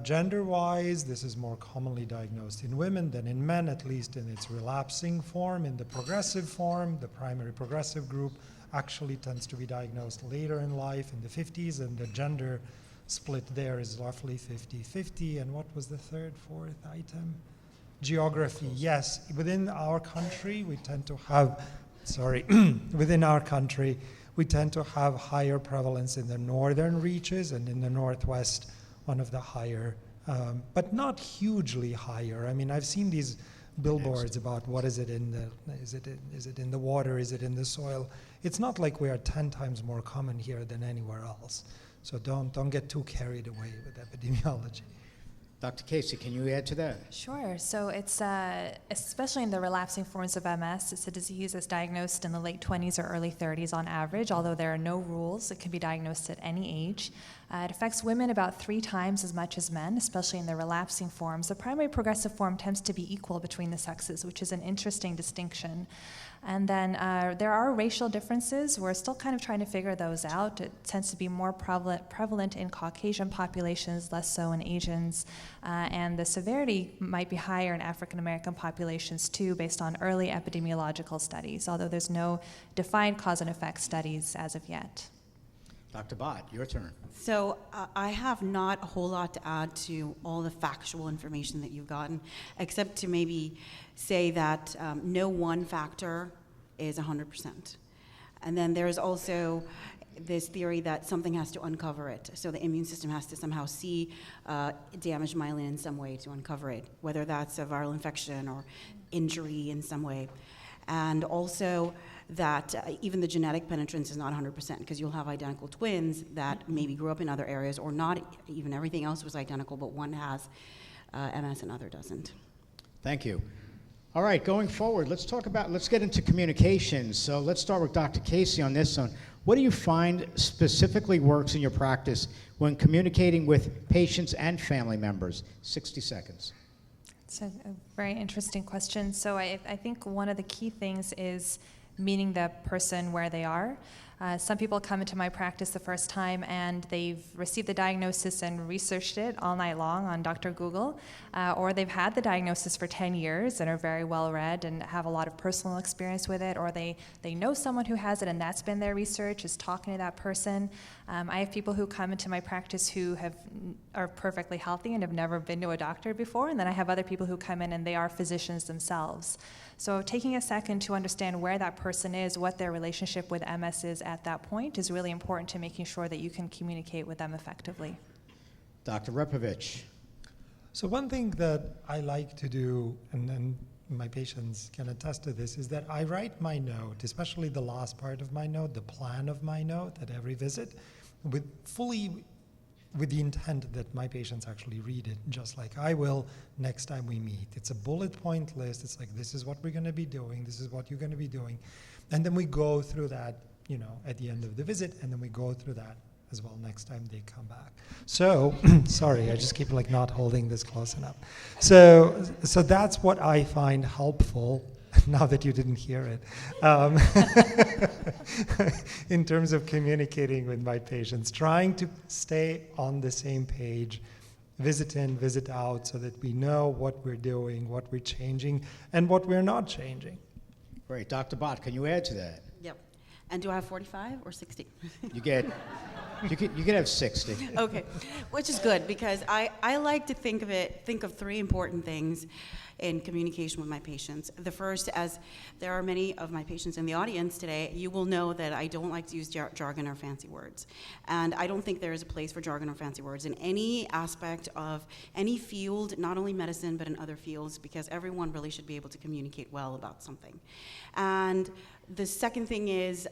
Gender-wise, this is more commonly diagnosed in women than in men, at least in its relapsing form. In the progressive form, the primary progressive group actually tends to be diagnosed later in life, in the 50s, and the gender split there is roughly 50-50. And what was the fourth item? Geography, yes. Within our country, we tend to have, within our country, we tend to have higher prevalence in the northern reaches, and in the Northwest, one of the higher, but not hugely higher. I mean, I've seen these billboards about what is it in the, is it in the water, is it in the soil? It's not like we are 10 times more common here than anywhere else. So don't get too carried away with epidemiology. Dr. Kaisey, can you add to that? Sure. So it's, especially in the relapsing forms of MS, it's a disease that's diagnosed in the late 20s or early 30s on average, although there are no rules. It can be diagnosed at any age. It affects women about 3 times as much as men, especially in the relapsing forms. The primary progressive form tends to be equal between the sexes, which is an interesting distinction. And then there are racial differences. We're still kind of trying to figure those out. It tends to be more prevalent in Caucasian populations, less so in Asians. And the severity might be higher in African American populations too, based on early epidemiological studies, although there's no defined cause and effect studies as of yet. Dr. Bhat, your turn. So I have not a whole lot to add to all the factual information that you've gotten, except to maybe say that no one factor is 100%. And then there's also this theory that something has to uncover it. So the immune system has to somehow see damaged myelin in some way to uncover it, whether that's a viral infection or injury in some way. And also that even the genetic penetrance is not 100%, because you'll have identical twins that maybe grew up in other areas, or not even everything else was identical, but one has MS and other doesn't. Thank you. All right, going forward, let's get into communications. So let's start with Dr. Kaisey on this one. What do you find specifically works in your practice when communicating with patients and family members? 60 seconds. It's a very interesting question. So I think one of the key things is meeting the person where they are. Some people come into my practice the first time and they've received the diagnosis and researched it all night long on Dr. Google, or they've had the diagnosis for 10 years and are very well read and have a lot of personal experience with it, or they know someone who has it and that's been their research, is talking to that person. I have people who come into my practice who are perfectly healthy and have never been to a doctor before, and then I have other people who come in and they are physicians themselves. So taking a second to understand where that person is, what their relationship with MS is at that point, is really important to making sure that you can communicate with them effectively. Dr. Repovic. So one thing that I like to do, and my patients can attest to this, is that I write my note, especially the last part of my note, the plan of my note at every visit, with the intent that my patients actually read it, just like I will next time we meet. It's a bullet point list. It's like, this is what we're going to be doing. This is what you're going to be doing. And then we go through that, at the end of the visit, and then we go through that as well next time they come back. So, sorry, I just keep not holding this close enough. So that's what I find helpful, now that you didn't hear it, in terms of communicating with my patients, trying to stay on the same page, visit in, visit out, so that we know what we're doing, what we're changing, and what we're not changing. Great. Dr. Bhat, can you add to that? Yep. And do I have 45 or 60? You can have 60. Okay, which is good, because I like to think of 3 important things in communication with my patients. The first, as there are many of my patients in the audience today, you will know that I don't like to use jargon or fancy words. And I don't think there is a place for jargon or fancy words in any aspect of any field, not only medicine, but in other fields, because everyone really should be able to communicate well about something. And the second thing is,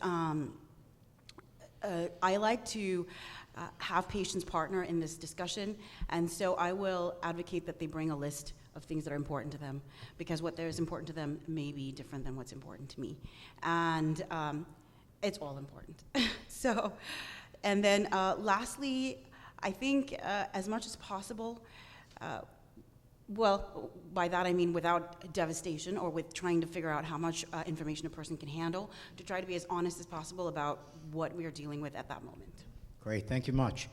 I like to have patients partner in this discussion, and so I will advocate that they bring a list of things that are important to them, because what is important to them may be different than what's important to me, and it's all important. So, and then lastly, I think as much as possible, well, by that I mean without devastation or with trying to figure out how much information a person can handle, to try to be as honest as possible about what we are dealing with at that moment. Great, thank you much.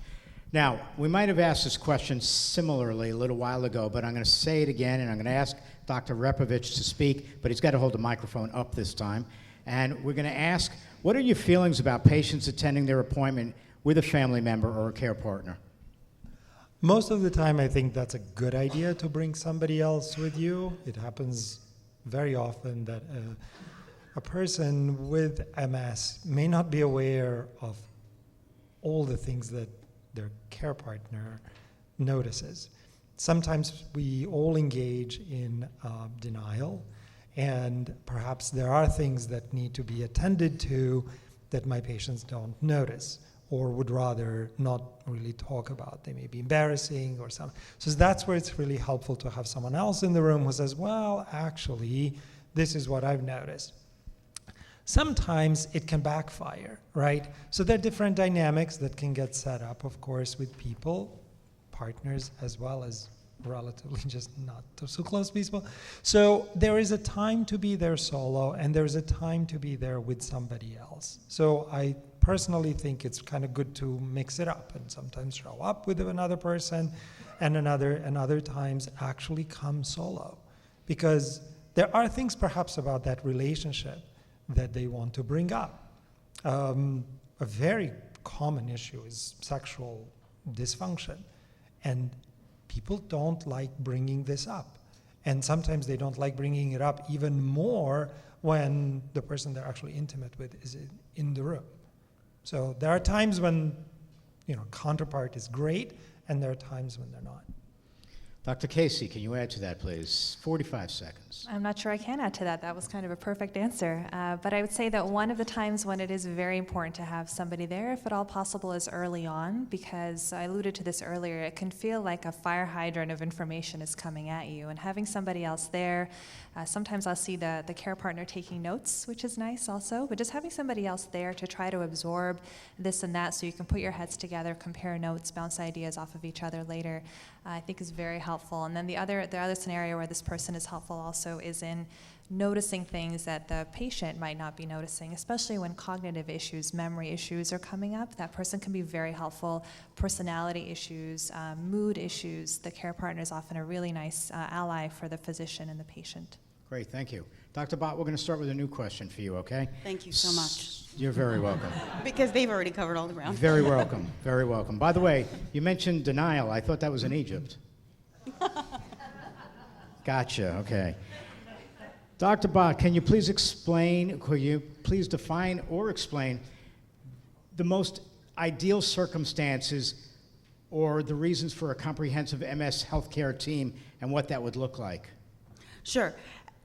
Now, we might have asked this question similarly a little while ago, but I'm going to say it again, and I'm going to ask Dr. Repovic to speak, but he's got to hold the microphone up this time. And we're going to ask, what are your feelings about patients attending their appointment with a family member or a care partner? Most of the time, I think that's a good idea to bring somebody else with you. It happens very often that a person with MS may not be aware of all the things that their care partner notices. Sometimes we all engage in denial, and perhaps there are things that need to be attended to that my patients don't notice, or would rather not really talk about. They may be embarrassing or something. So that's where it's really helpful to have someone else in the room who says, well, actually, this is what I've noticed. Sometimes it can backfire, right? So there are different dynamics that can get set up, of course, with people, partners, as well as relatively just not so close people. So there is a time to be there solo, and there's a time to be there with somebody else. So I personally think it's kind of good to mix it up and sometimes show up with another person and other times actually come solo. Because there are things perhaps about that relationship that they want to bring up. A very common issue is sexual dysfunction. And people don't like bringing this up. And sometimes they don't like bringing it up even more when the person they're actually intimate with is in the room. So there are times when, counterpart is great, and there are times when they're not. Dr. Kaisey, can you add to that, please? 45 seconds. I'm not sure I can add to that. That was kind of a perfect answer. But I would say that one of the times when it is very important to have somebody there, if at all possible, is early on, because I alluded to this earlier, it can feel like a fire hydrant of information is coming at you. And having somebody else there, sometimes I'll see the care partner taking notes, which is nice also, but just having somebody else there to try to absorb this and that so you can put your heads together, compare notes, bounce ideas off of each other later, I think is very helpful. And then the other scenario where this person is helpful also is in noticing things that the patient might not be noticing, especially when cognitive issues, memory issues are coming up. That person can be very helpful. Personality issues, mood issues, the care partner is often a really nice ally for the physician and the patient. Great, thank you. Dr. Bhat, we're going to start with a new question for you, okay? Thank you so much. You're very welcome. Because they've already covered all the ground. Very welcome, very welcome. By the way, you mentioned denial. I thought that was in Egypt. Gotcha, okay. Dr. Bhat, can you please define or explain the most ideal circumstances or the reasons for a comprehensive MS healthcare team and what that would look like? Sure.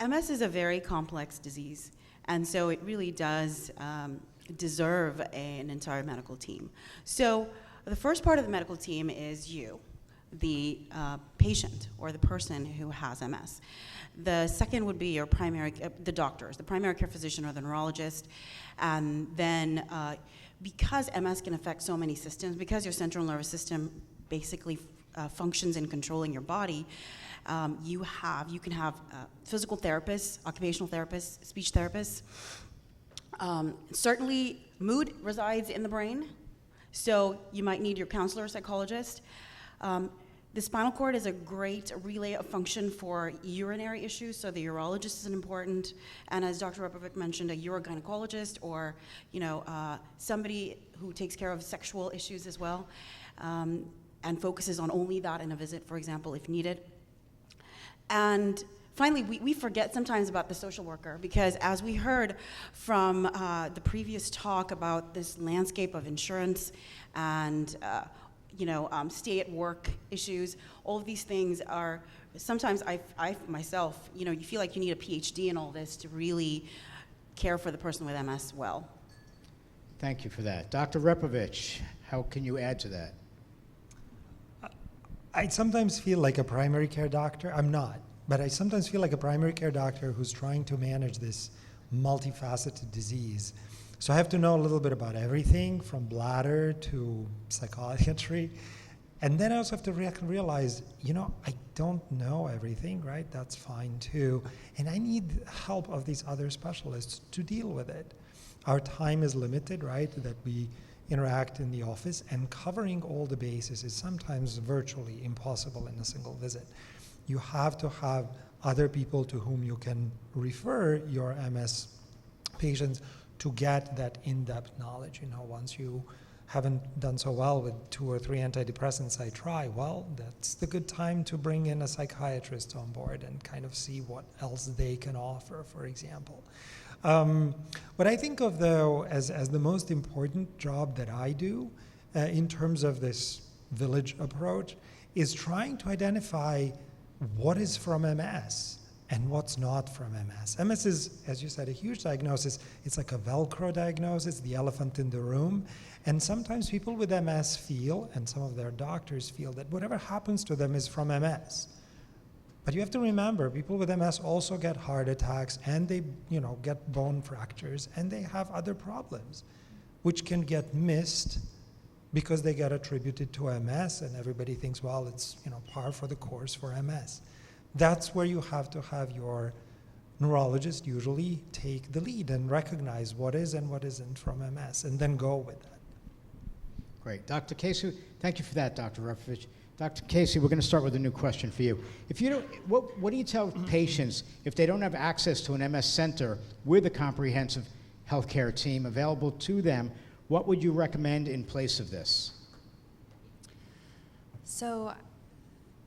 MS is a very complex disease, and so it really does deserve an entire medical team. So the first part of the medical team is you, the patient or the person who has MS. The second would be your the doctors, the primary care physician or the neurologist. And then because MS can affect so many systems, because your central nervous system basically functions in controlling your body, you can have physical therapists, occupational therapists, speech therapists. Certainly mood resides in the brain, so you might need your counselor or psychologist. The spinal cord is a great relay of function for urinary issues, so the urologist is important, and as Dr. Repovic mentioned, a urogynecologist or somebody who takes care of sexual issues as well, and focuses on only that in a visit, for example, if needed. And finally, we forget sometimes about the social worker, because as we heard from the previous talk about this landscape of insurance and stay at work issues, all of these things are, sometimes I myself, you feel like you need a PhD in all this to really care for the person with MS well. Thank you for that. Dr. Repovic, How can you add to that? I sometimes feel like a primary care doctor. I'm not, but I sometimes feel like a primary care doctor who's trying to manage this multifaceted disease. So I have to know a little bit about everything from bladder to psychiatry. And then I also have to realize, I don't know everything, right? That's fine too. And I need help of these other specialists to deal with it. Our time is limited, right? That we interact in the office, and covering all the bases is sometimes virtually impossible in a single visit. You have to have other people to whom you can refer your MS patients to get that in-depth knowledge. Once you haven't done so well with 2 or 3 antidepressants I try, well, that's the good time to bring in a psychiatrist on board and kind of see what else they can offer, for example. What I think of, though, as the most important job that I do in terms of this village approach is trying to identify what is from MS and what's not from MS. MS is, as you said, a huge diagnosis. It's like a Velcro diagnosis, the elephant in the room. And sometimes people with MS feel, and some of their doctors feel, that whatever happens to them is from MS. But you have to remember, people with MS also get heart attacks, and they, get bone fractures, and they have other problems, which can get missed because they get attributed to MS, and everybody thinks, well, it's par for the course for MS. That's where you have to have your neurologist usually take the lead and recognize what is and what isn't from MS, and then go with that. Great. Dr. Kaisey, thank you for that, Dr. Repovic. Dr. Kaisey, we're going to start with a new question for you. If you don't, what do you tell patients if they don't have access to an MS center with a comprehensive healthcare team available to them? What would you recommend in place of this? So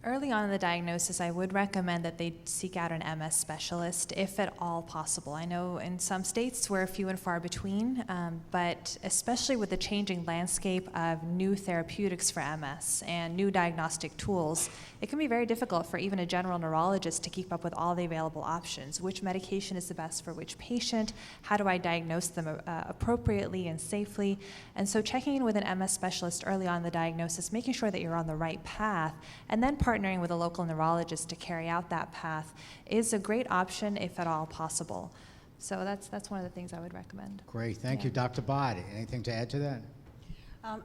early on in the diagnosis, I would recommend that they seek out an MS specialist, if at all possible. I know in some states we're few and far between, but especially with the changing landscape of new therapeutics for MS and new diagnostic tools, it can be very difficult for even a general neurologist to keep up with all the available options. Which medication is the best for which patient? How do I diagnose them appropriately and safely? And so checking in with an MS specialist early on in the diagnosis, making sure that you're on the right path, and then partnering with a local neurologist to carry out that path is a great option if at all possible. So that's one of the things I would recommend. Great, thank you. Dr. Bhat, anything to add to that?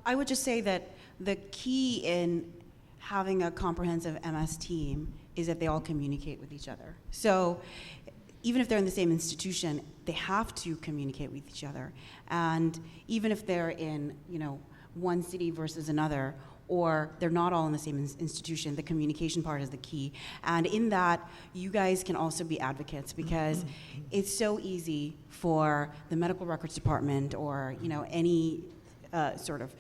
I would just say that the key in having a comprehensive MS team is that they all communicate with each other. So even if they're in the same institution, they have to communicate with each other. And even if they're in, one city versus another, or they're not all in the same institution, the communication part is the key. And in that, you guys can also be advocates, because it's so easy for the medical records department or any sort of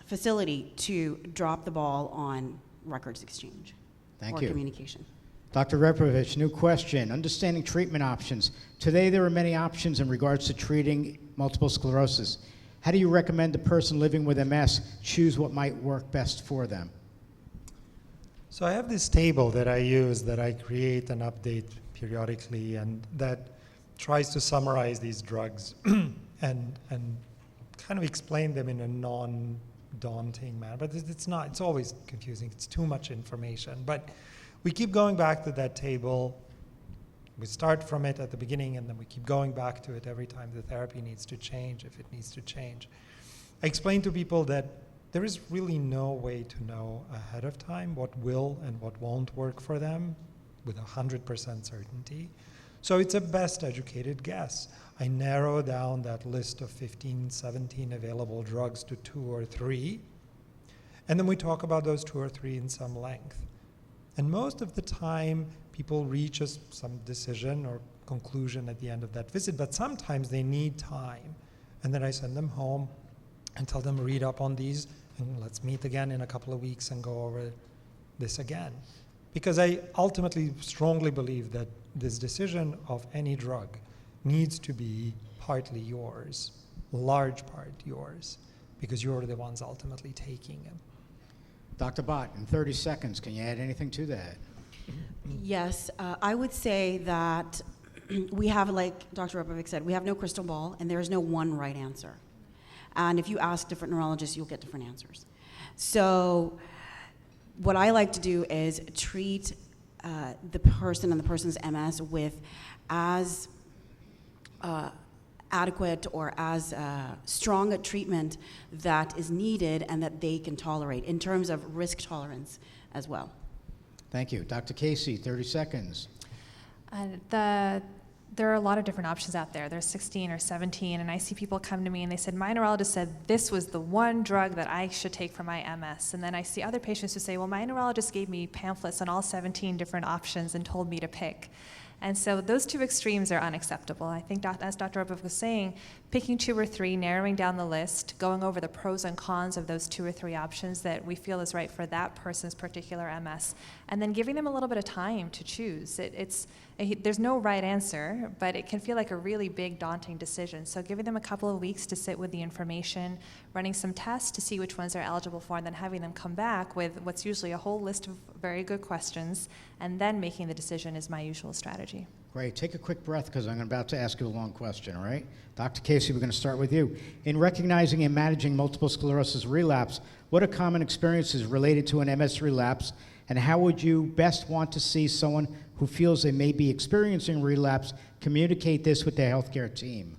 facility to drop the ball on records exchange or communication. Dr. Repovic, new question. Understanding treatment options. Today there are many options in regards to treating multiple sclerosis. How do you recommend a person living with MS choose what might work best for them? So I have this table that I use that I create and update periodically, and that tries to summarize these drugs and kind of explain them in a non-daunting manner. But it's always confusing. It's too much information. But we keep going back to that table. We start from it at the beginning, and then we keep going back to it every time the therapy needs to change, if it needs to change. I explain to people that there is really no way to know ahead of time what will and what won't work for them with 100% certainty. So it's a best educated guess. I narrow down that list of 15, 17 available drugs to 2 or 3, and then we talk about those 2 or 3 in some length. And most of the time, people reach some decision or conclusion at the end of that visit, but sometimes they need time. And then I send them home and tell them, read up on these, and let's meet again in a couple of weeks and go over this again. Because I ultimately strongly believe that this decision of any drug needs to be partly yours, large part yours, because you're the ones ultimately taking it. Dr. Bhat, in 30 seconds, can you add anything to that? Yes, I would say that we have, like Dr. Repovic said, we have no crystal ball, and there is no one right answer. And if you ask different neurologists, you'll get different answers. So what I like to do is treat the person and the person's MS with as adequate or as strong a treatment that is needed and that they can tolerate in terms of risk tolerance as well. Thank you. Dr. Kaisey, 30 seconds. There are a lot of different options out there. There's 16 or 17, and I see people come to me and they said, my neurologist said this was the one drug that I should take for my MS. And then I see other patients who say, well, my neurologist gave me pamphlets on all 17 different options and told me to pick. And so those two extremes are unacceptable. I think, as Dr. Repovic was saying, picking 2 or 3, narrowing down the list, going over the pros and cons of those 2 or 3 options that we feel is right for that person's particular MS, and then giving them a little bit of time to choose. There's no right answer, but it can feel like a really big, daunting decision. So giving them a couple of weeks to sit with the information, running some tests to see which ones they're eligible for, and then having them come back with what's usually a whole list of very good questions, and then making the decision is my usual strategy. Great. Take a quick breath because I'm about to ask you a long question, all right? Dr. Kaisey, we're going to start with you. In recognizing and managing multiple sclerosis relapse, what are common experiences related to an MS relapse, and how would you best want to see someone who feels they may be experiencing relapse communicate this with their healthcare team?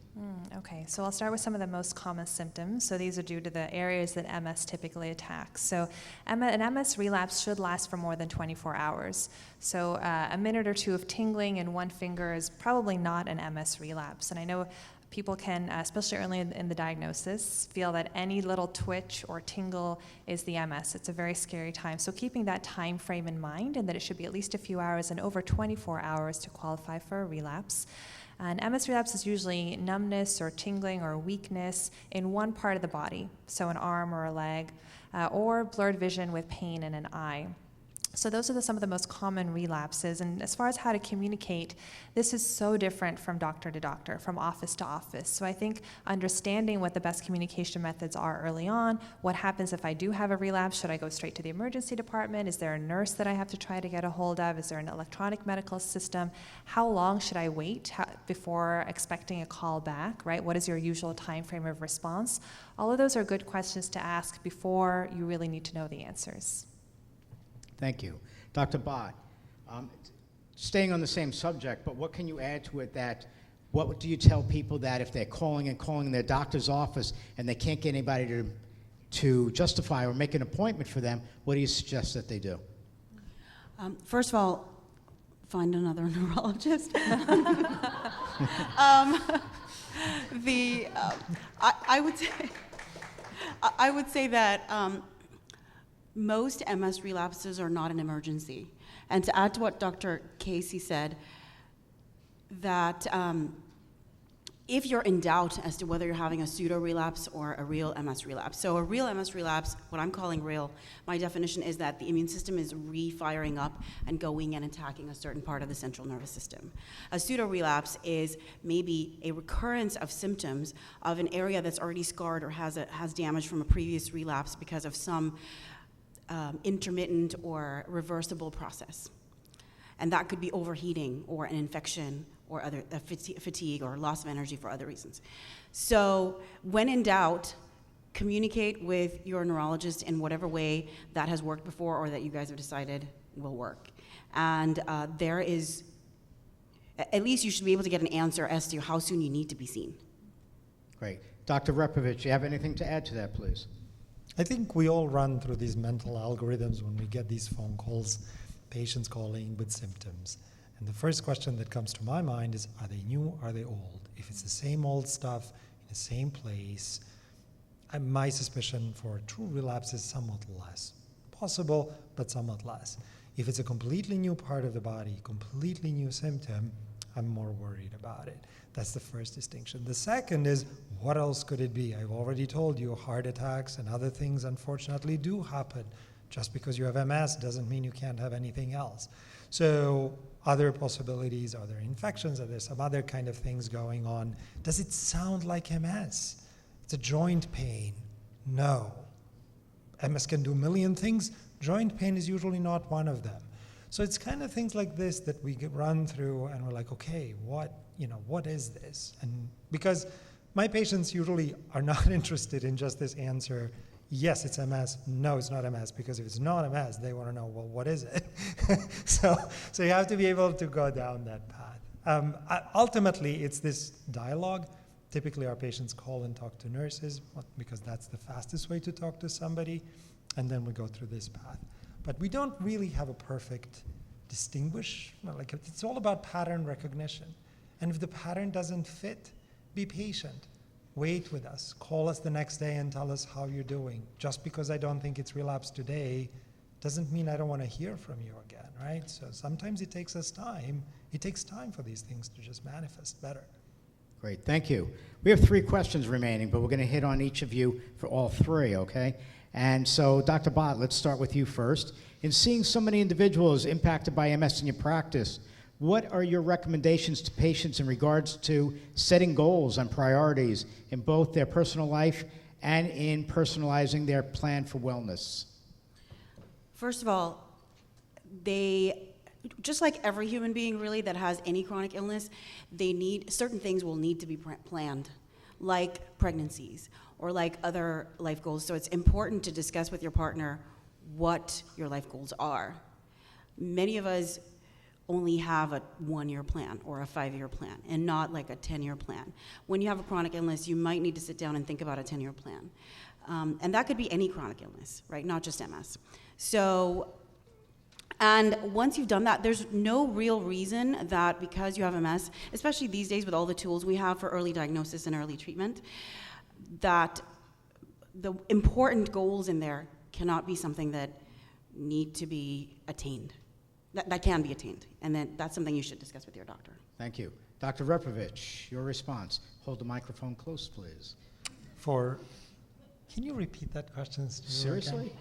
Okay, so I'll start with some of the most common symptoms. So these are due to the areas that MS typically attacks. So an MS relapse should last for more than 24 hours. So a minute or 2 of tingling in one finger is probably not an MS relapse. And I know people can, especially early in the diagnosis, feel that any little twitch or tingle is the MS. It's a very scary time. So keeping that time frame in mind, and that it should be at least a few hours and over 24 hours to qualify for a relapse. An MS relapse is usually numbness or tingling or weakness in one part of the body, so an arm or a leg, or blurred vision with pain in an eye. So those are some of the most common relapses. And as far as how to communicate, this is so different from doctor to doctor, from office to office. So I think understanding what the best communication methods are early on, what happens if I do have a relapse, should I go straight to the emergency department? Is there a nurse that I have to try to get a hold of? Is there an electronic medical system? How long should I wait before expecting a call back, right? What is your usual time frame of response? All of those are good questions to ask before you really need to know the answers. Thank you. Dr. Bhat, staying on the same subject, but what can you add to it what do you tell people that if they're calling their doctor's office and they can't get anybody to justify or make an appointment for them, what do you suggest that they do? First of all, find another neurologist. I would say that most MS relapses are not an emergency. And to add to what Dr. Kaisey said, that if you're in doubt as to whether you're having a pseudo-relapse or a real MS relapse. So a real MS relapse, what I'm calling real, my definition is that the immune system is re-firing up and going and attacking a certain part of the central nervous system. A pseudo-relapse is maybe a recurrence of symptoms of an area that's already scarred or has damage from a previous relapse because of some intermittent or reversible process. And that could be overheating or an infection or other fatigue or loss of energy for other reasons. So when in doubt, communicate with your neurologist in whatever way that has worked before or that you guys have decided will work. And there is, at least you should be able to get an answer as to how soon you need to be seen. Great. Dr. Repovic, do you have anything to add to that, please? I think we all run through these mental algorithms when we get these phone calls, patients calling with symptoms. And the first question that comes to my mind is, are they new, are they old? If it's the same old stuff in the same place, my suspicion for true relapse is somewhat less. Possible, but somewhat less. If it's a completely new part of the body, completely new symptom, I'm more worried about it. That's the first distinction. The second is, what else could it be? I've already told you heart attacks and other things unfortunately do happen. Just because you have MS doesn't mean you can't have anything else. So other possibilities, are there infections? Are there some other kind of things going on? Does it sound like MS? It's a joint pain. No. MS can do a million things. Joint pain is usually not one of them. So it's kind of things like this that we run through and we're like, okay, what is this? And because my patients usually are not interested in just this answer, yes, it's MS, no, it's not MS, because if it's not MS, they want to know, well, what is it? so you have to be able to go down that path. Ultimately, it's this dialogue. Typically, our patients call and talk to nurses because that's the fastest way to talk to somebody, and then we go through this path. But we don't really have a perfect distinguish. Like, it's all about pattern recognition. And if the pattern doesn't fit, be patient. Wait with us. Call us the next day and tell us how you're doing. Just because I don't think it's relapse today doesn't mean I don't want to hear from you again, right? So sometimes it takes us time. It takes time for these things to just manifest better. Great, thank you. We have 3 questions remaining, but we're going to hit on each of you for all 3, okay? And so, Dr. Bhat, let's start with you first. In seeing so many individuals impacted by MS in your practice, what are your recommendations to patients in regards to setting goals and priorities in both their personal life and in personalizing their plan for wellness? First of all, they, just like every human being really that has any chronic illness, they need, certain things will need to be planned, like pregnancies or like other life goals. So it's important to discuss with your partner what your life goals are. Many of us only have a 1-year plan or a 5-year plan and not like a 10-year plan. When you have a chronic illness, you might need to sit down and think about a 10-year plan. And that could be any chronic illness, right? Not just MS. So, and once you've done that, there's no real reason that because you have MS, especially these days with all the tools we have for early diagnosis and early treatment, that the important goals in there cannot be something that need to be attained. That can be attained, and then that's something you should discuss with your doctor. Thank you. Dr. Repovic, your response. Hold the microphone close, please. Can you repeat that question? Seriously?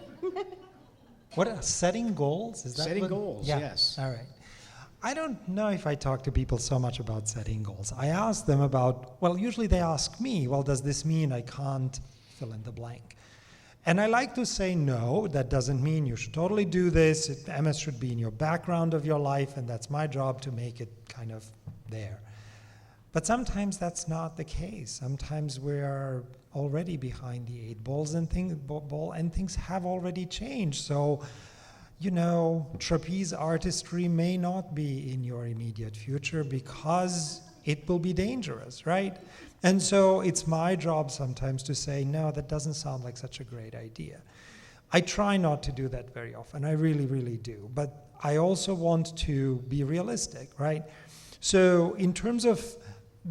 What, setting goals? Is that setting goals, yeah. Yes. All right. I don't know if I talk to people so much about setting goals. I ask them about, well, usually they ask me, well, does this mean I can't fill in the blank? And I like to say, no, that doesn't mean you should totally do this. MS should be in your background of your life, and that's my job to make it kind of there. But sometimes that's not the case. Sometimes we are already behind the 8 balls and things have already changed. So, you know, trapeze artistry may not be in your immediate future because it will be dangerous, right? And so it's my job sometimes to say, no, that doesn't sound like such a great idea. I try not to do that very often. I really, really do. But I also want to be realistic, right? So in terms of,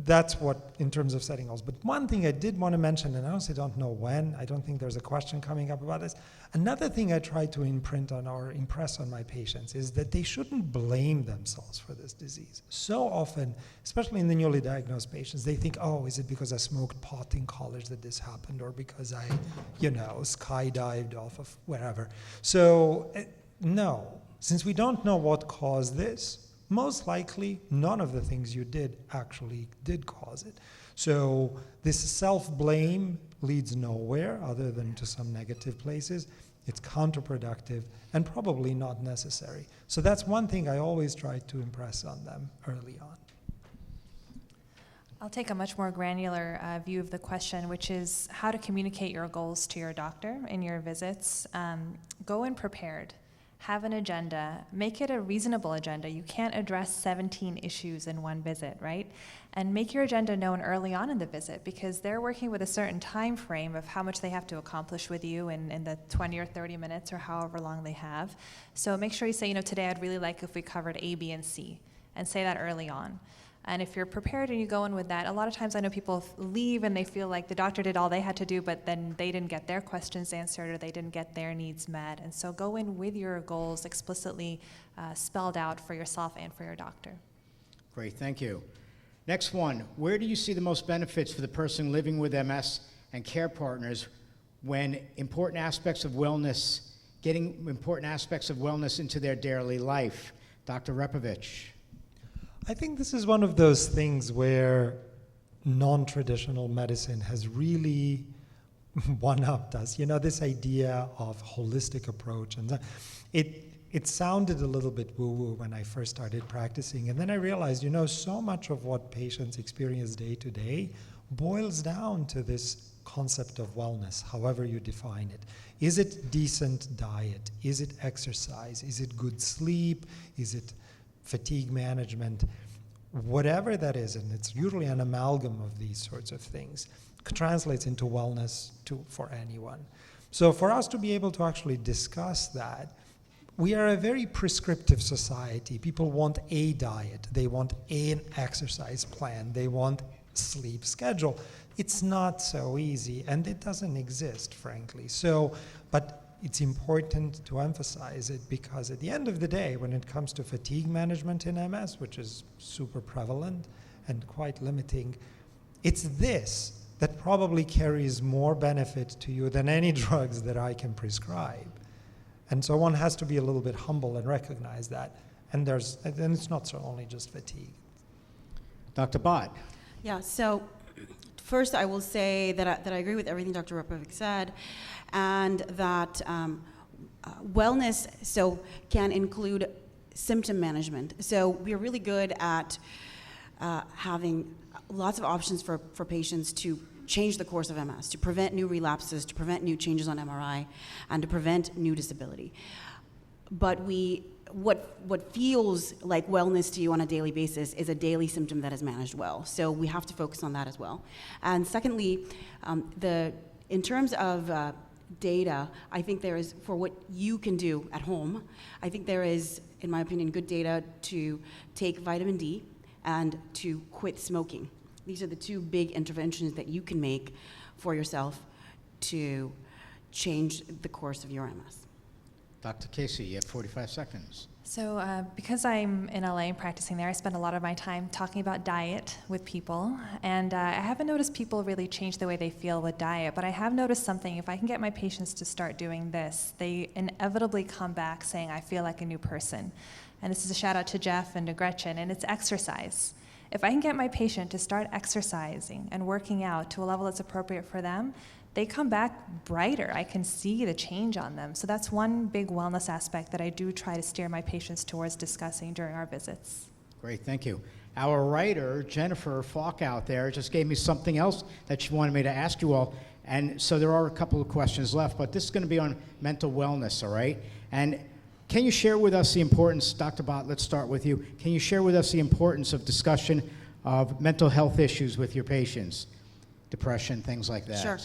that's what, in terms of setting goals. But one thing I did want to mention, and I honestly don't know when, I don't think there's a question coming up about this. Another thing I try to imprint on or impress on my patients is that they shouldn't blame themselves for this disease. So often, especially in the newly diagnosed patients, they think, oh, is it because I smoked pot in college that this happened, or because I, you know, skydived off of wherever. So, no, since we don't know what caused this, most likely none of the things you did actually did cause it. So this self-blame leads nowhere other than to some negative places. It's counterproductive and probably not necessary. So that's one thing I always try to impress on them early on. I'll take a much more granular view of the question, which is how to communicate your goals to your doctor in your visits. Go in prepared. Have an agenda. Make it a reasonable agenda. You can't address 17 issues in one visit, right? And make your agenda known early on in the visit, because they're working with a certain time frame of how much they have to accomplish with you in the 20 or 30 minutes or however long they have. So make sure you say, you know, today I'd really like if we covered A, B, and C, and say that early on. And if you're prepared and you go in with that, a lot of times I know people leave and they feel like the doctor did all they had to do, but then they didn't get their questions answered or they didn't get their needs met. And so go in with your goals explicitly spelled out for yourself and for your doctor. Great, thank you. Next one, where do you see the most benefits for the person living with MS and care partners when getting important aspects of wellness into their daily life? Dr. Repovic. I think this is one of those things where non-traditional medicine has really one-upped us. You know, this idea of holistic approach, and it sounded a little bit woo-woo when I first started practicing, and then I realized, you know, so much of what patients experience day to day boils down to this concept of wellness, however you define it. Is it decent diet? Is it exercise? Is it good sleep? Is it fatigue management? Whatever that is, and it's usually an amalgam of these sorts of things, translates into wellness for anyone. So for us to be able to actually discuss that, we are a very prescriptive society. People want a diet. They want an exercise plan. They want sleep schedule. It's not so easy, and it doesn't exist, frankly. So, but it's important to emphasize it because at the end of the day, when it comes to fatigue management in MS, which is super prevalent and quite limiting, it's this that probably carries more benefit to you than any drugs that I can prescribe. And so one has to be a little bit humble and recognize that. And it's not so only just fatigue. Dr. Bhat. Yeah, so first I will say that I agree with everything Dr. Repovic said, and that wellness can include symptom management. So we're really good at having lots of options for patients to change the course of MS, to prevent new relapses, to prevent new changes on MRI, and to prevent new disability. But what feels like wellness to you on a daily basis is a daily symptom that is managed well. So we have to focus on that as well. And secondly, in terms of data, I think there is, for what you can do at home, I think there is, in my opinion, good data to take vitamin D and to quit smoking. These are the two big interventions that you can make for yourself to change the course of your MS. Dr. Kaisey, you have 45 seconds. So because I'm in LA and practicing there, I spend a lot of my time talking about diet with people. And I haven't noticed people really change the way they feel with diet, but I have noticed something. If I can get my patients to start doing this, they inevitably come back saying, I feel like a new person. And this is a shout out to Jeff and to Gretchen, and it's exercise. If I can get my patient to start exercising and working out to a level that's appropriate for them, they come back brighter. I can see the change on them. So that's one big wellness aspect that I do try to steer my patients towards discussing during our visits. Great, thank you. Our writer, Jennifer Falk out there, just gave me something else that she wanted me to ask you all. And so there are a couple of questions left, but this is going to be on mental wellness, all right? And can you share with us the importance, Dr. Bhat, let's start with you. Can you share with us the importance of discussion of mental health issues with your patients? Depression, things like that. Sure.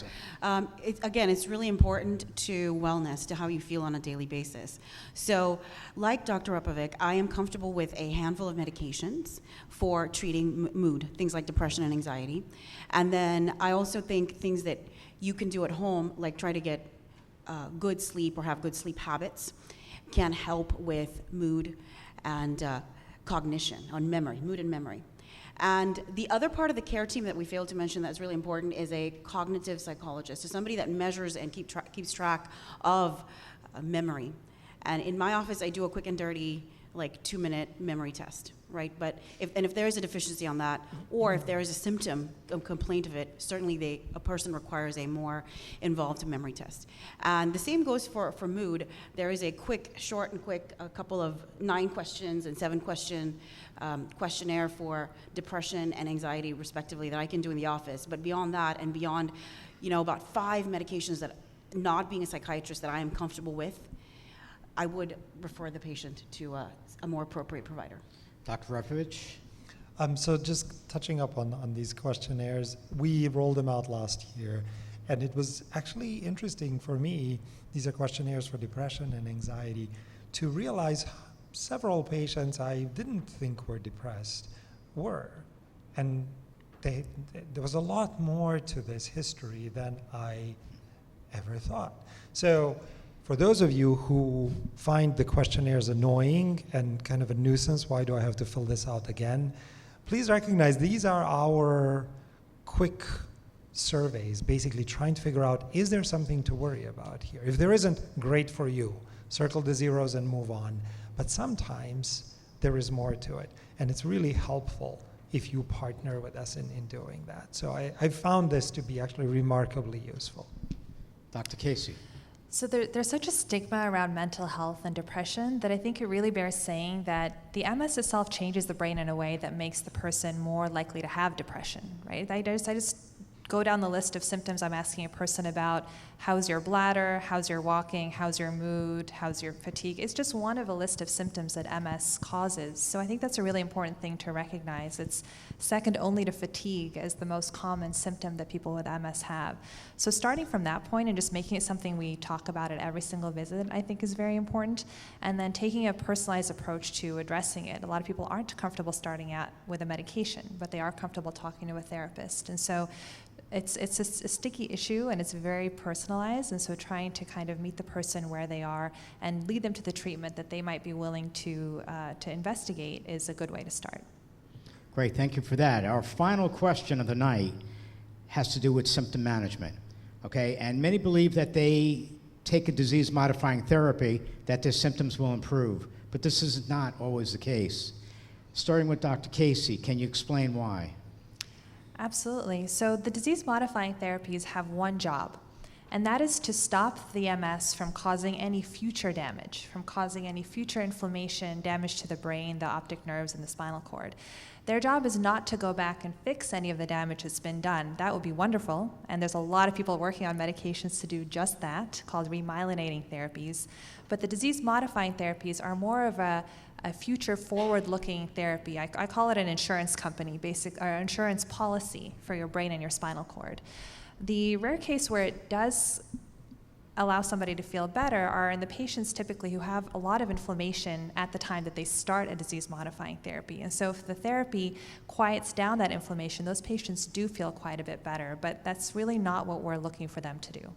It's really important to wellness, to how you feel on a daily basis. So, like Dr. Repovic, I am comfortable with a handful of medications for treating mood, things like depression and anxiety. And then I also think things that you can do at home, like try to get good sleep or have good sleep habits, can help with mood and cognition, on memory, mood and memory. And the other part of the care team that we failed to mention that's really important is a cognitive psychologist, so somebody that measures and keeps track of memory. And in my office, I do a quick and dirty, 2-minute memory test, right? But if there is a deficiency on that, or if there is a symptom, a complaint of it, certainly a person requires a more involved memory test. And the same goes for mood. There is a short and quick, a couple of 9 questions and 7-question questionnaire for depression and anxiety, respectively, that I can do in the office. But beyond that, and beyond, about 5 medications that, not being a psychiatrist, that I am comfortable with, I would refer the patient to a more appropriate provider. Dr. Repovic? So just touching up on these questionnaires, we rolled them out last year, and it was actually interesting for me, these are questionnaires for depression and anxiety, to realize several patients I didn't think were depressed were. And there was a lot more to this history than I ever thought. So for those of you who find the questionnaires annoying and kind of a nuisance, why do I have to fill this out again? Please recognize these are our quick surveys, basically trying to figure out, is there something to worry about here? If there isn't, great for you. Circle the zeros and move on. But sometimes there is more to it, and it's really helpful if you partner with us in doing that. So I found this to be actually remarkably useful. Dr. Kaisey. So there's such a stigma around mental health and depression that I think it really bears saying that the MS itself changes the brain in a way that makes the person more likely to have depression, right? I just go down the list of symptoms I'm asking a person about. How's your bladder? How's your walking? How's your mood? How's your fatigue? It's just one of a list of symptoms that MS causes. So I think that's a really important thing to recognize. It's second only to fatigue as the most common symptom that people with MS have. So starting from that point and just making it something we talk about at every single visit, I think is very important. And then taking a personalized approach to addressing it. A lot of people aren't comfortable starting out with a medication, but they are comfortable talking to a therapist. And so it's a sticky issue, and it's very personalized, and so trying to kind of meet the person where they are and lead them to the treatment that they might be willing to investigate is a good way to start. Great, thank you for that. Our final question of the night has to do with symptom management, okay? And many believe that they take a disease-modifying therapy, that their symptoms will improve, but this is not always the case. Starting with Dr. Kaisey, can you explain why? Absolutely. So the disease-modifying therapies have one job, and that is to stop the MS from causing any future damage, from causing any future inflammation, damage to the brain, the optic nerves, and the spinal cord. Their job is not to go back and fix any of the damage that's been done. That would be wonderful, and there's a lot of people working on medications to do just that, called remyelinating therapies. But the disease-modifying therapies are more of a future forward-looking therapy. I call it an insurance company, or insurance policy for your brain and your spinal cord. The rare case where it does allow somebody to feel better are in the patients typically who have a lot of inflammation at the time that they start a disease-modifying therapy. And so if the therapy quiets down that inflammation, those patients do feel quite a bit better, but that's really not what we're looking for them to do.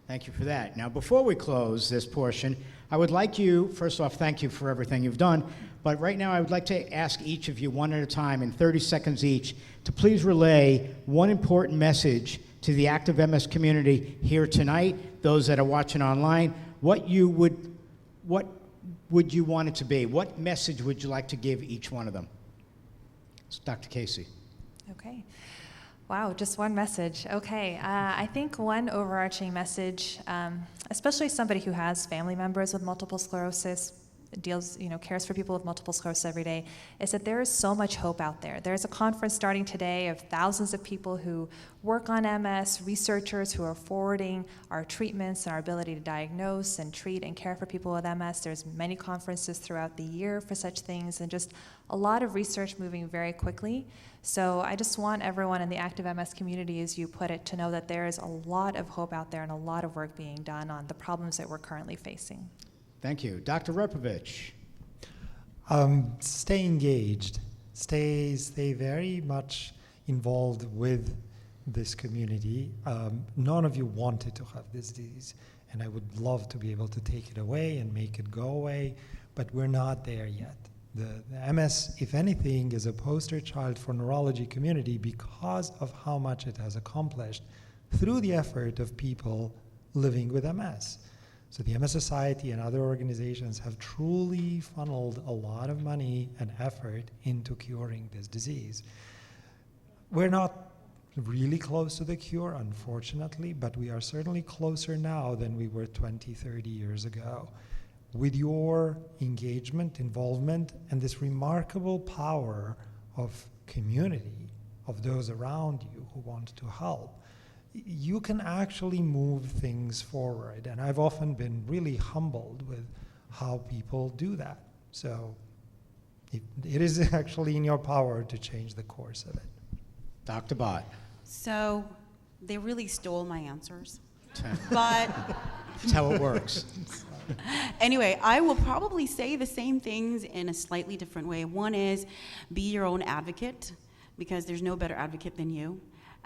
Thank you for that. Now, before we close this portion, I would like you, first off, thank you for everything you've done, but right now I would like to ask each of you one at a time in 30 seconds each to please relay one important message to the active MS community here tonight, those that are watching online. What would you want it to be? What message would you like to give each one of them? It's Dr. Kaisey. Okay. Wow, just one message. Okay, I think one overarching message, especially somebody who has family members with multiple sclerosis, cares for people with multiple sclerosis every day, is that there is so much hope out there. There's a conference starting today of thousands of people who work on MS, researchers who are forwarding our treatments and our ability to diagnose and treat and care for people with MS. There's many conferences throughout the year for such things, and just a lot of research moving very quickly. So I just want everyone in the active MS community, as you put it, to know that there is a lot of hope out there and a lot of work being done on the problems that we're currently facing. Thank you. Dr. Repovic. Stay engaged. Stay very much involved with this community. None of you wanted to have this disease, and I would love to be able to take it away and make it go away, but we're not there yet. The MS, if anything, is a poster child for neurology community because of how much it has accomplished through the effort of people living with MS. So the MS Society and other organizations have truly funneled a lot of money and effort into curing this disease. We're not really close to the cure, unfortunately, but we are certainly closer now than we were 20, 30 years ago. With your engagement, involvement, and this remarkable power of community, of those around you who want to help, you can actually move things forward. And I've often been really humbled with how people do that. So it is actually in your power to change the course of it. Dr. Bhat. So they really stole my answers. But that's how it works. Anyway, I will probably say the same things in a slightly different way. One is be your own advocate, because there's no better advocate than you.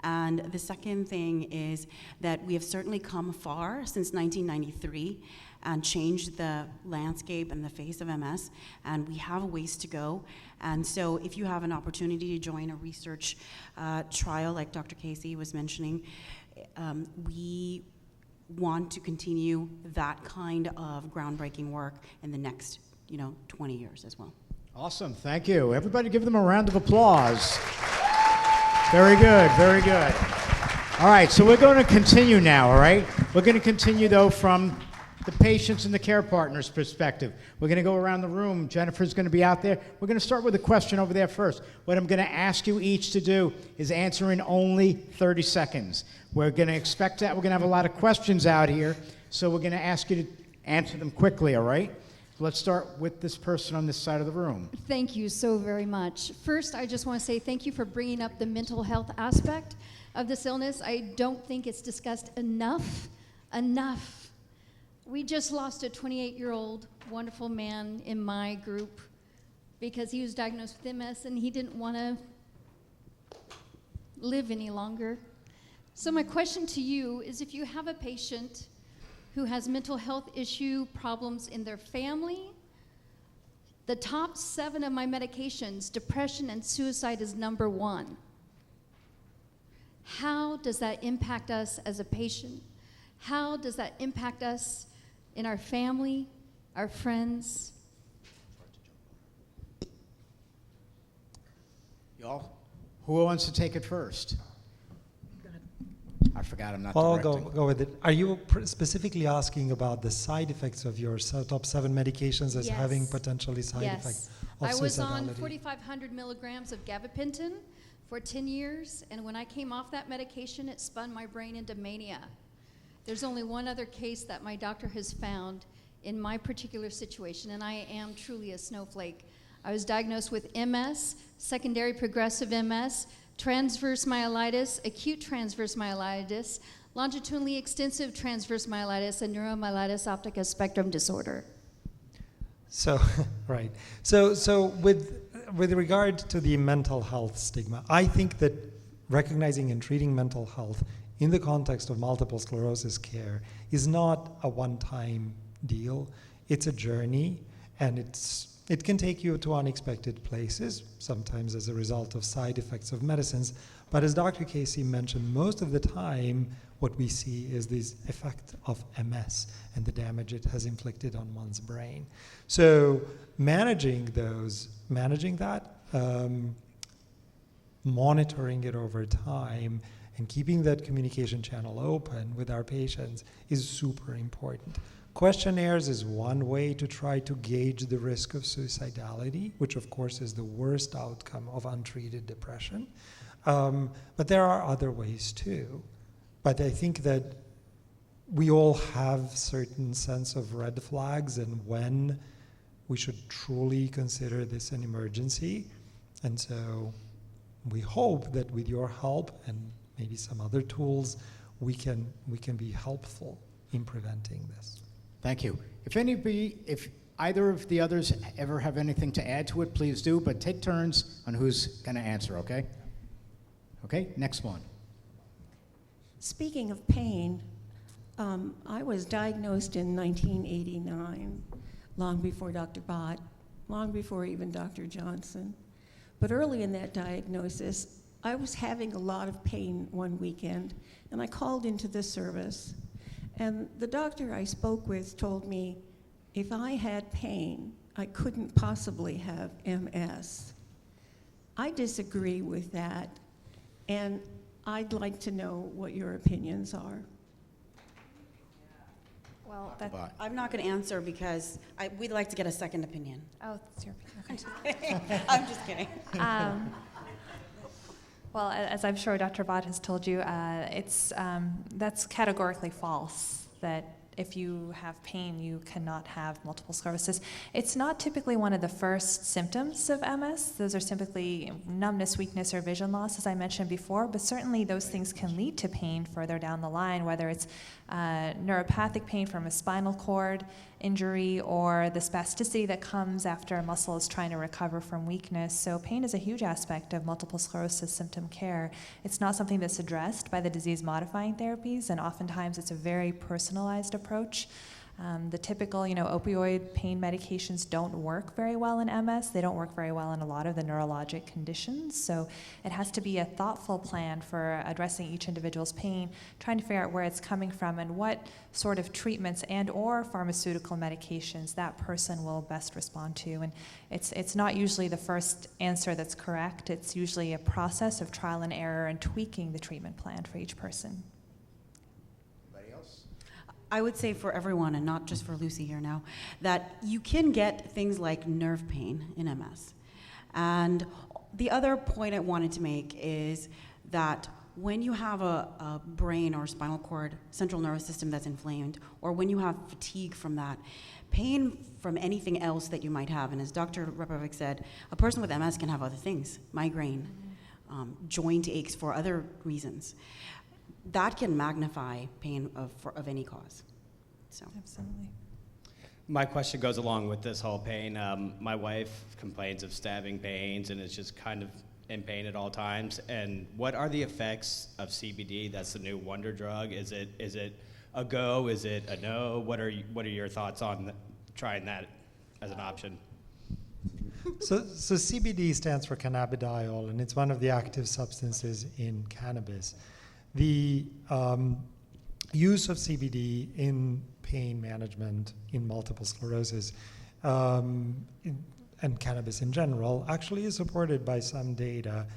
And the second thing is that we have certainly come far since 1993 and changed the landscape and the face of MS, and we have a ways to go. And so if you have an opportunity to join a research trial like Dr. Kaisey was mentioning, we want to continue that kind of groundbreaking work in the next 20 years as well. Awesome, thank you. Everybody give them a round of applause. Very good, very good. All right, so we're going to continue now, all right? We're going to continue, though, from the patient's and the care partner's perspective. We're going to go around the room. Jennifer's going to be out there. We're going to start with a question over there first. What I'm going to ask you each to do is answer in only 30 seconds. We're going to expect that. We're going to have a lot of questions out here, so we're going to ask you to answer them quickly, all right? Let's start with this person on this side of the room. Thank you so very much. First, I just want to say thank you for bringing up the mental health aspect of this illness. I don't think it's discussed enough. We just lost a 28-year-old wonderful man in my group because he was diagnosed with MS and he didn't want to live any longer. So my question to you is, if you have a patient who has mental health issue problems in their family, the top 7 of my medications, depression and suicide is number 1. How does that impact us as a patient? How does that impact us in our family, our friends? Y'all, who wants to take it first? I forgot I'm not Well, I'll directing. go with it. Are you specifically asking about the side effects of your top 7 medications as having potentially side effects of I was on suicidality? 4,500 milligrams of gabapentin for 10 years, and when I came off that medication, it spun my brain into mania. There's only one other case that my doctor has found in my particular situation, and I am truly a snowflake. I was diagnosed with MS, secondary progressive MS, transverse myelitis, acute transverse myelitis, longitudinally extensive transverse myelitis, and neuromyelitis optica spectrum disorder. So, right. So with regard to the mental health stigma, I think that recognizing and treating mental health in the context of multiple sclerosis care is not a one-time deal. It's a journey, and it can take you to unexpected places, sometimes as a result of side effects of medicines. But as Dr. Kaisey mentioned, most of the time what we see is this effect of MS and the damage it has inflicted on one's brain. So managing that, monitoring it over time, and keeping that communication channel open with our patients is super important. Questionnaires is one way to try to gauge the risk of suicidality, which of course is the worst outcome of untreated depression. But there are other ways too. But I think that we all have certain sense of red flags and when we should truly consider this an emergency. And so we hope that with your help and maybe some other tools, we can be helpful in preventing this. Thank you. If either of the others ever have anything to add to it, please do, but take turns on who's going to answer, okay? Okay, next one. Speaking of pain, I was diagnosed in 1989, long before Dr. Bhat, long before even Dr. Johnson. But early in that diagnosis, I was having a lot of pain one weekend, and I called into the service. And the doctor I spoke with told me if I had pain, I couldn't possibly have MS. I disagree with that, and I'd like to know what your opinions are. Well, I'm not going to answer because we'd like to get a second opinion. Oh, that's your opinion. Okay. I'm just kidding. Well, as I'm sure Dr. Bhat has told you, that's categorically false, that if you have pain, you cannot have multiple sclerosis. It's not typically one of the first symptoms of MS. Those are typically numbness, weakness, or vision loss, as I mentioned before, but certainly those things can lead to pain further down the line, whether it's neuropathic pain from a spinal cord injury or the spasticity that comes after a muscle is trying to recover from weakness. So pain is a huge aspect of multiple sclerosis symptom care. It's not something that's addressed by the disease-modifying therapies, and oftentimes it's a very personalized approach. The typical, opioid pain medications don't work very well in MS. They don't work very well in a lot of the neurologic conditions. So it has to be a thoughtful plan for addressing each individual's pain, trying to figure out where it's coming from and what sort of treatments and or pharmaceutical medications that person will best respond to. And it's not usually the first answer that's correct. It's usually a process of trial and error and tweaking the treatment plan for each person. I would say for everyone, and not just for Lucy here now, that you can get things like nerve pain in MS. And the other point I wanted to make is that when you have a brain or spinal cord, central nervous system that's inflamed, or when you have fatigue from that, pain from anything else that you might have, and as Dr. Repovic said, a person with MS can have other things, migraine, joint aches for other reasons. That can magnify pain of any cause. So. Absolutely. My question goes along with this whole pain. My wife complains of stabbing pains and is just kind of in pain at all times. And what are the effects of CBD? That's the new wonder drug. Is it a go? Is it a no? What are your thoughts on trying that as an option? So CBD stands for cannabidiol, and it's one of the active substances in cannabis. The use of CBD in pain management in multiple sclerosis and cannabis in general actually is supported by some data.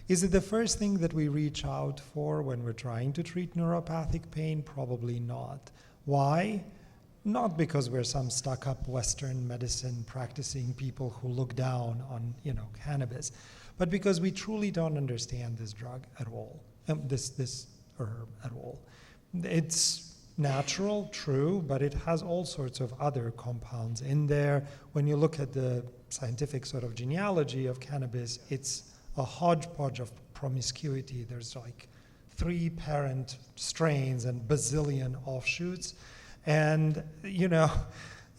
Is it the first thing that we reach out for when we're trying to treat neuropathic pain? Probably not. Why? Not because we're some stuck-up Western medicine practicing people who look down on, cannabis, but because we truly don't understand this drug at all, this herb at all. It's natural, true, but it has all sorts of other compounds in there. When you look at the scientific sort of genealogy of cannabis, it's a hodgepodge of promiscuity. There's like 3 parent strains and bazillion offshoots. And,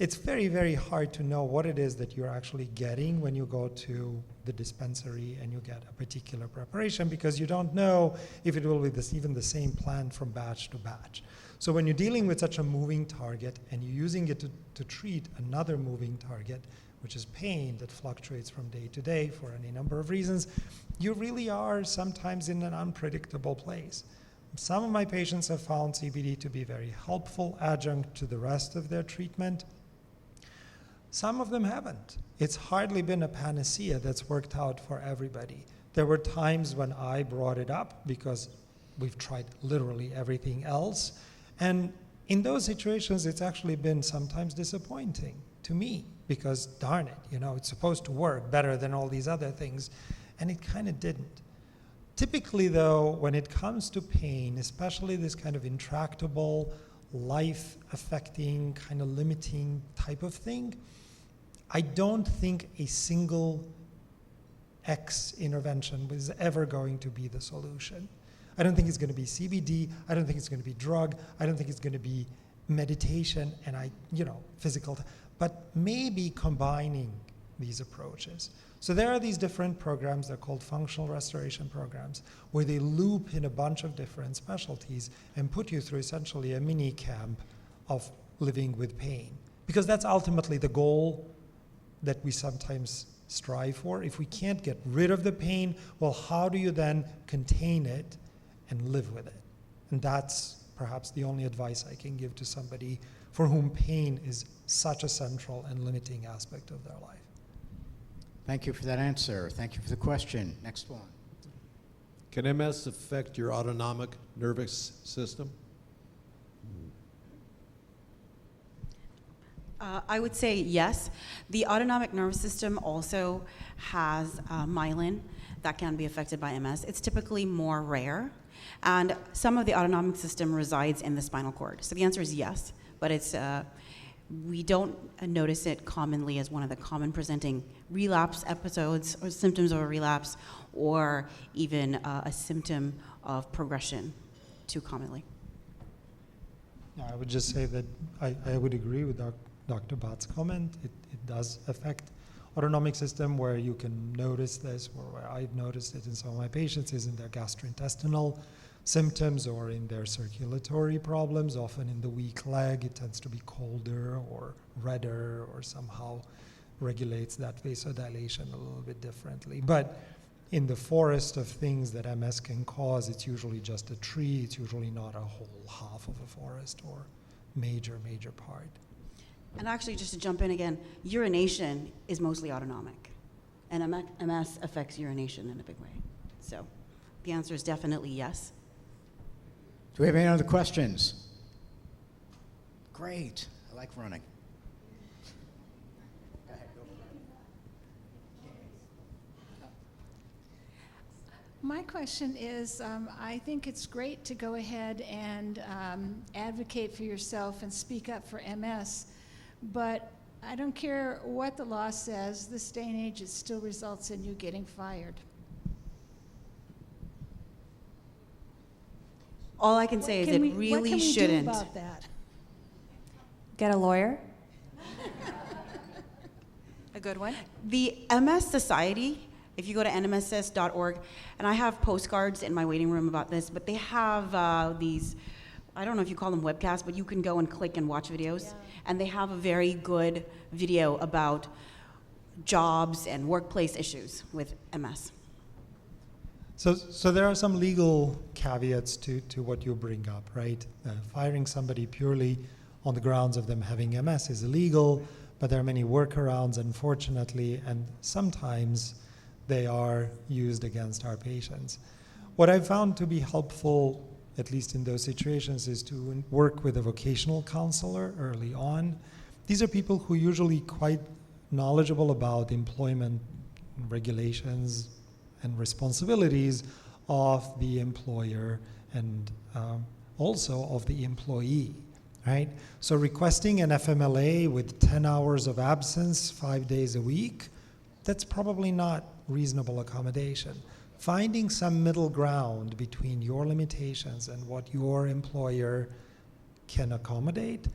it's very, very hard to know what it is that you're actually getting when you go to the dispensary and you get a particular preparation, because you don't know if it will be even the same plant from batch to batch. So when you're dealing with such a moving target and you're using it to treat another moving target, which is pain that fluctuates from day to day for any number of reasons, you really are sometimes in an unpredictable place. Some of my patients have found CBD to be a very helpful adjunct to the rest of their treatment. Some of them haven't. It's hardly been a panacea that's worked out for everybody. There were times when I brought it up because we've tried literally everything else. And in those situations, it's actually been sometimes disappointing to me because darn it, it's supposed to work better than all these other things. And it kind of didn't. Typically, though, when it comes to pain, especially this kind of intractable, life-affecting, kind of limiting type of thing, I don't think a single X intervention is ever going to be the solution. I don't think it's going to be CBD. I don't think it's going to be drug. I don't think it's going to be meditation and physical, but maybe combining these approaches. So there are these different programs, they're called functional restoration programs, where they loop in a bunch of different specialties and put you through essentially a mini camp of living with pain. Because that's ultimately the goal that we sometimes strive for. If we can't get rid of the pain, well, how do you then contain it and live with it? And that's perhaps the only advice I can give to somebody for whom pain is such a central and limiting aspect of their life. Thank you for that answer. Thank you for the question. Next one. Can MS affect your autonomic nervous system? I would say yes. The autonomic nervous system also has myelin that can be affected by MS. It's typically more rare, and some of the autonomic system resides in the spinal cord. So the answer is yes, but it's we don't notice it commonly as one of the common presenting relapse episodes or symptoms of a relapse, or even a symptom of progression too commonly. Yeah, I would just say that I would agree with Dr. Bhat's comment. It does affect autonomic system. Where you can notice this, or where I've noticed it in some of my patients, is in their gastrointestinal symptoms or in their circulatory problems. Often in the weak leg, it tends to be colder or redder, or somehow regulates that vasodilation a little bit differently. But in the forest of things that MS can cause, it's usually just a tree. It's usually not a whole half of a forest or major part. And actually, just to jump in again, urination is mostly autonomic, and MS affects urination in a big way. So the answer is definitely yes. Do we have any other questions? Great. I like running. My question is, I think it's great to go ahead and advocate for yourself and speak up for MS, but I don't care what the law says, this day and age, it still results in you getting fired. All I can say is it really what can we shouldn't. do about that? Get a lawyer. A good one. The MS Society, if you go to nmss.org, and I have postcards in my waiting room about this, but they have these, I don't know if you call them webcasts, but you can go and click and watch videos. Yeah. And they have a very good video about jobs and workplace issues with MS. So there are some legal caveats to what you bring up, right? Firing somebody purely on the grounds of them having MS is illegal, but there are many workarounds, unfortunately, and sometimes they are used against our patients. What I found to be helpful, at least in those situations, is to work with a vocational counselor early on. These are people who are usually quite knowledgeable about employment regulations and responsibilities of the employer and also of the employee, right? So requesting an FMLA with 10 hours of absence, 5 days a week, that's probably not reasonable accommodation. Finding some middle ground between your limitations and what your employer can accommodate,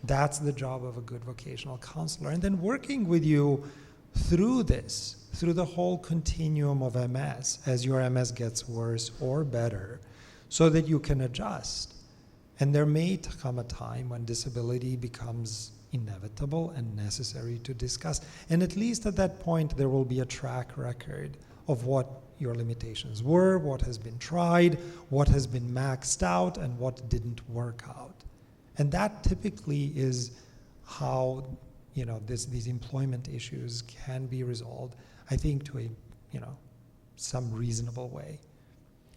that's the job of a good vocational counselor. And then working with you through this, through the whole continuum of MS, as your MS gets worse or better, so that you can adjust. And there may come a time when disability becomes inevitable and necessary to discuss. And at least at that point, there will be a track record of what your limitations were, what has been tried, what has been maxed out, and what didn't work out. And that typically is how these employment issues can be resolved, I think, to some reasonable way.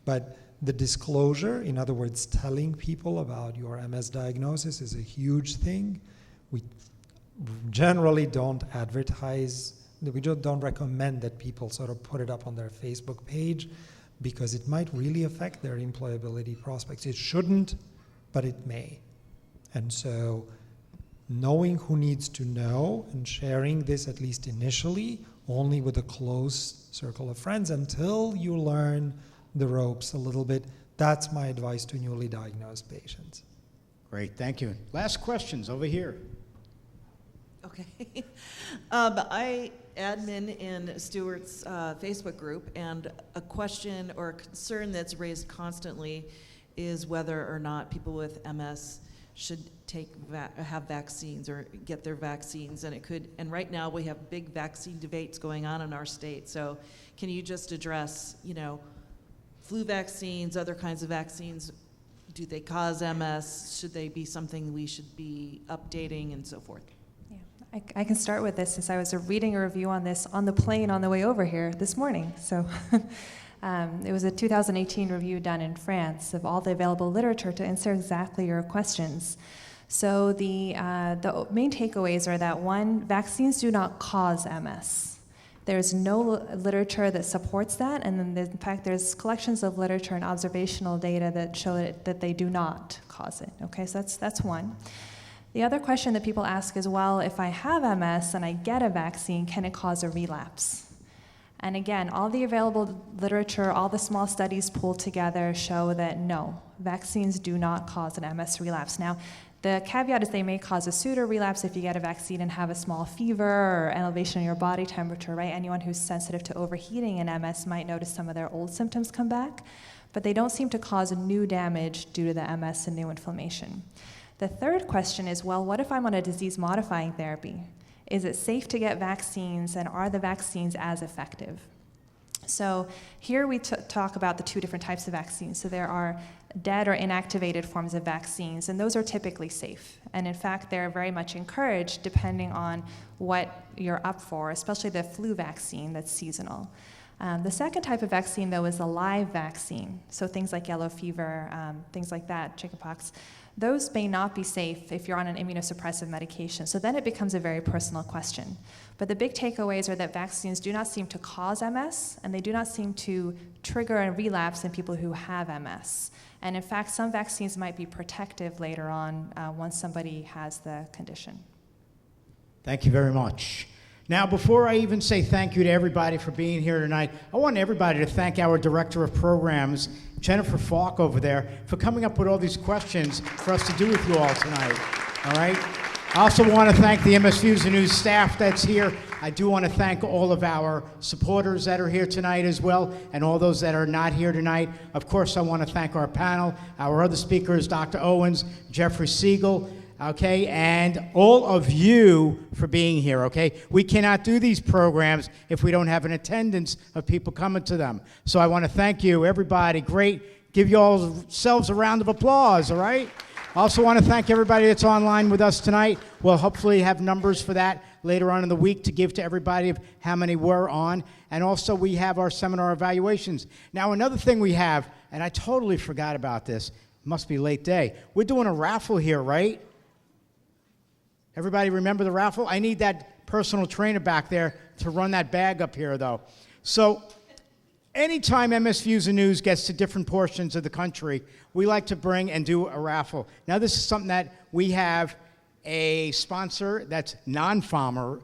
But the disclosure, in other words, telling people about your MS diagnosis, is a huge thing. We generally don't advertise, we don't recommend that people sort of put it up on their Facebook page because it might really affect their employability prospects. It shouldn't, but it may. And so knowing who needs to know and sharing this, at least initially, only with a close circle of friends until you learn the ropes a little bit, that's my advice to newly diagnosed patients. Great, thank you. Last questions over here. Okay. I admin in Stuart's Facebook group, and a question or a concern that's raised constantly is whether or not people with MS should have vaccines or get their vaccines, and right now we have big vaccine debates going on in our state. So can you just address, flu vaccines, other kinds of vaccines, do they cause MS? Should they be something we should be updating and so forth? I can start with this since I was reading a review on this on the plane on the way over here this morning. So it was a 2018 review done in France of all the available literature to answer exactly your questions. So the main takeaways are that, one, vaccines do not cause MS. There's no literature that supports that, and then in fact there's collections of literature and observational data that show that they do not cause it. Okay, so that's one. The other question that people ask is, well, if I have MS and I get a vaccine, can it cause a relapse? And again, all the available literature, all the small studies pulled together show that no, vaccines do not cause an MS relapse. Now, the caveat is they may cause a pseudo-relapse if you get a vaccine and have a small fever or elevation in your body temperature, right? Anyone who's sensitive to overheating in MS might notice some of their old symptoms come back, but they don't seem to cause new damage due to the MS and new inflammation. The third question is, well, what if I'm on a disease-modifying therapy? Is it safe to get vaccines, and are the vaccines as effective? So here we talk about the two different types of vaccines. So there are dead or inactivated forms of vaccines, and those are typically safe. And in fact, they're very much encouraged depending on what you're up for, especially the flu vaccine that's seasonal. The second type of vaccine, though, is a live vaccine. So things like yellow fever, things like that, chickenpox, those may not be safe if you're on an immunosuppressive medication. So then it becomes a very personal question. But the big takeaways are that vaccines do not seem to cause MS, and they do not seem to trigger a relapse in people who have MS. And in fact, some vaccines might be protective later on once somebody has the condition. Thank you very much. Now, before I even say thank you to everybody for being here tonight, I want everybody to thank our Director of Programs, Jennifer Falk over there, for coming up with all these questions for us to do with you all tonight, all right? I also want to thank the MS Views and News staff that's here. I do want to thank all of our supporters that are here tonight as well, and all those that are not here tonight. Of course, I want to thank our panel, our other speakers, Dr. Owens, Jeffrey Siegel, okay, and all of you for being here, okay? We cannot do these programs if we don't have an attendance of people coming to them. So I want to thank you, everybody. Great. Give you all yourselves a round of applause, all right? I also want to thank everybody that's online with us tonight. We'll hopefully have numbers for that later on in the week to give to everybody of how many were on. And also we have our seminar evaluations. Now another thing we have, and I totally forgot about this, must be late day. We're doing a raffle here, right? Everybody remember the raffle? I need that personal trainer back there to run that bag up here, though. So anytime MS Views and News gets to different portions of the country, we like to bring and do a raffle. Now, this is something that we have a sponsor that's non-farmer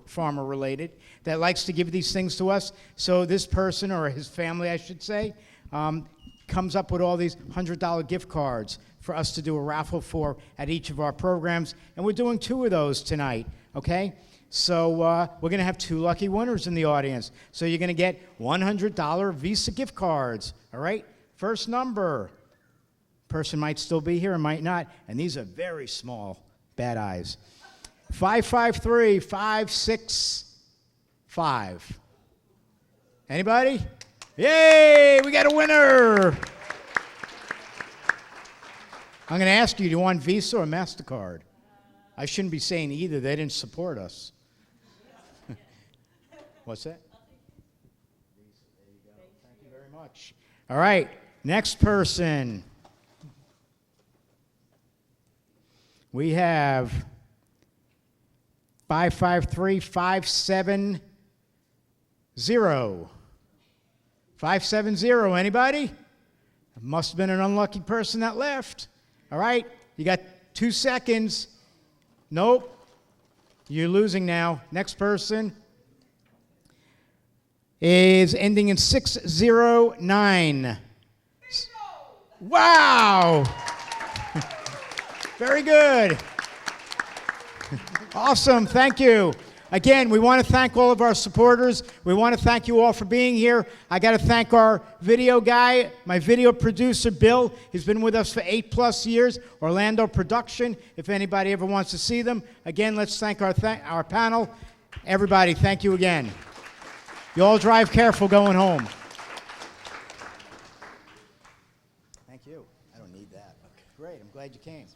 related that likes to give these things to us. So this person, or his family, I should say, comes up with all these $100 gift cards for us to do a raffle for at each of our programs. And we're doing 2 of those tonight, okay? So we're going to have 2 lucky winners in the audience. So you're going to get $100 Visa gift cards, all right? First number. Person might still be here or might not. And these are very small, bad eyes. 553-565. Anybody? Yay, we got a winner. I'm going to ask you, do you want Visa or MasterCard? I shouldn't be saying either. They didn't support us. What's that? There you go. Thank you very much. All right, next person. We have 553-570. 570, anybody? Must have been an unlucky person that left. All right, you got 2 seconds. Nope, you're losing now. Next person is ending in 609. Wow! Very good. Awesome, thank you. Again, we want to thank all of our supporters. We want to thank you all for being here. I got to thank our video guy, my video producer, Bill. He's been with us for 8+ years. Orlando Production, if anybody ever wants to see them. Again, let's thank our panel. Everybody, thank you again. You all drive careful going home. Thank you. I don't need that. Okay. Great, I'm glad you came.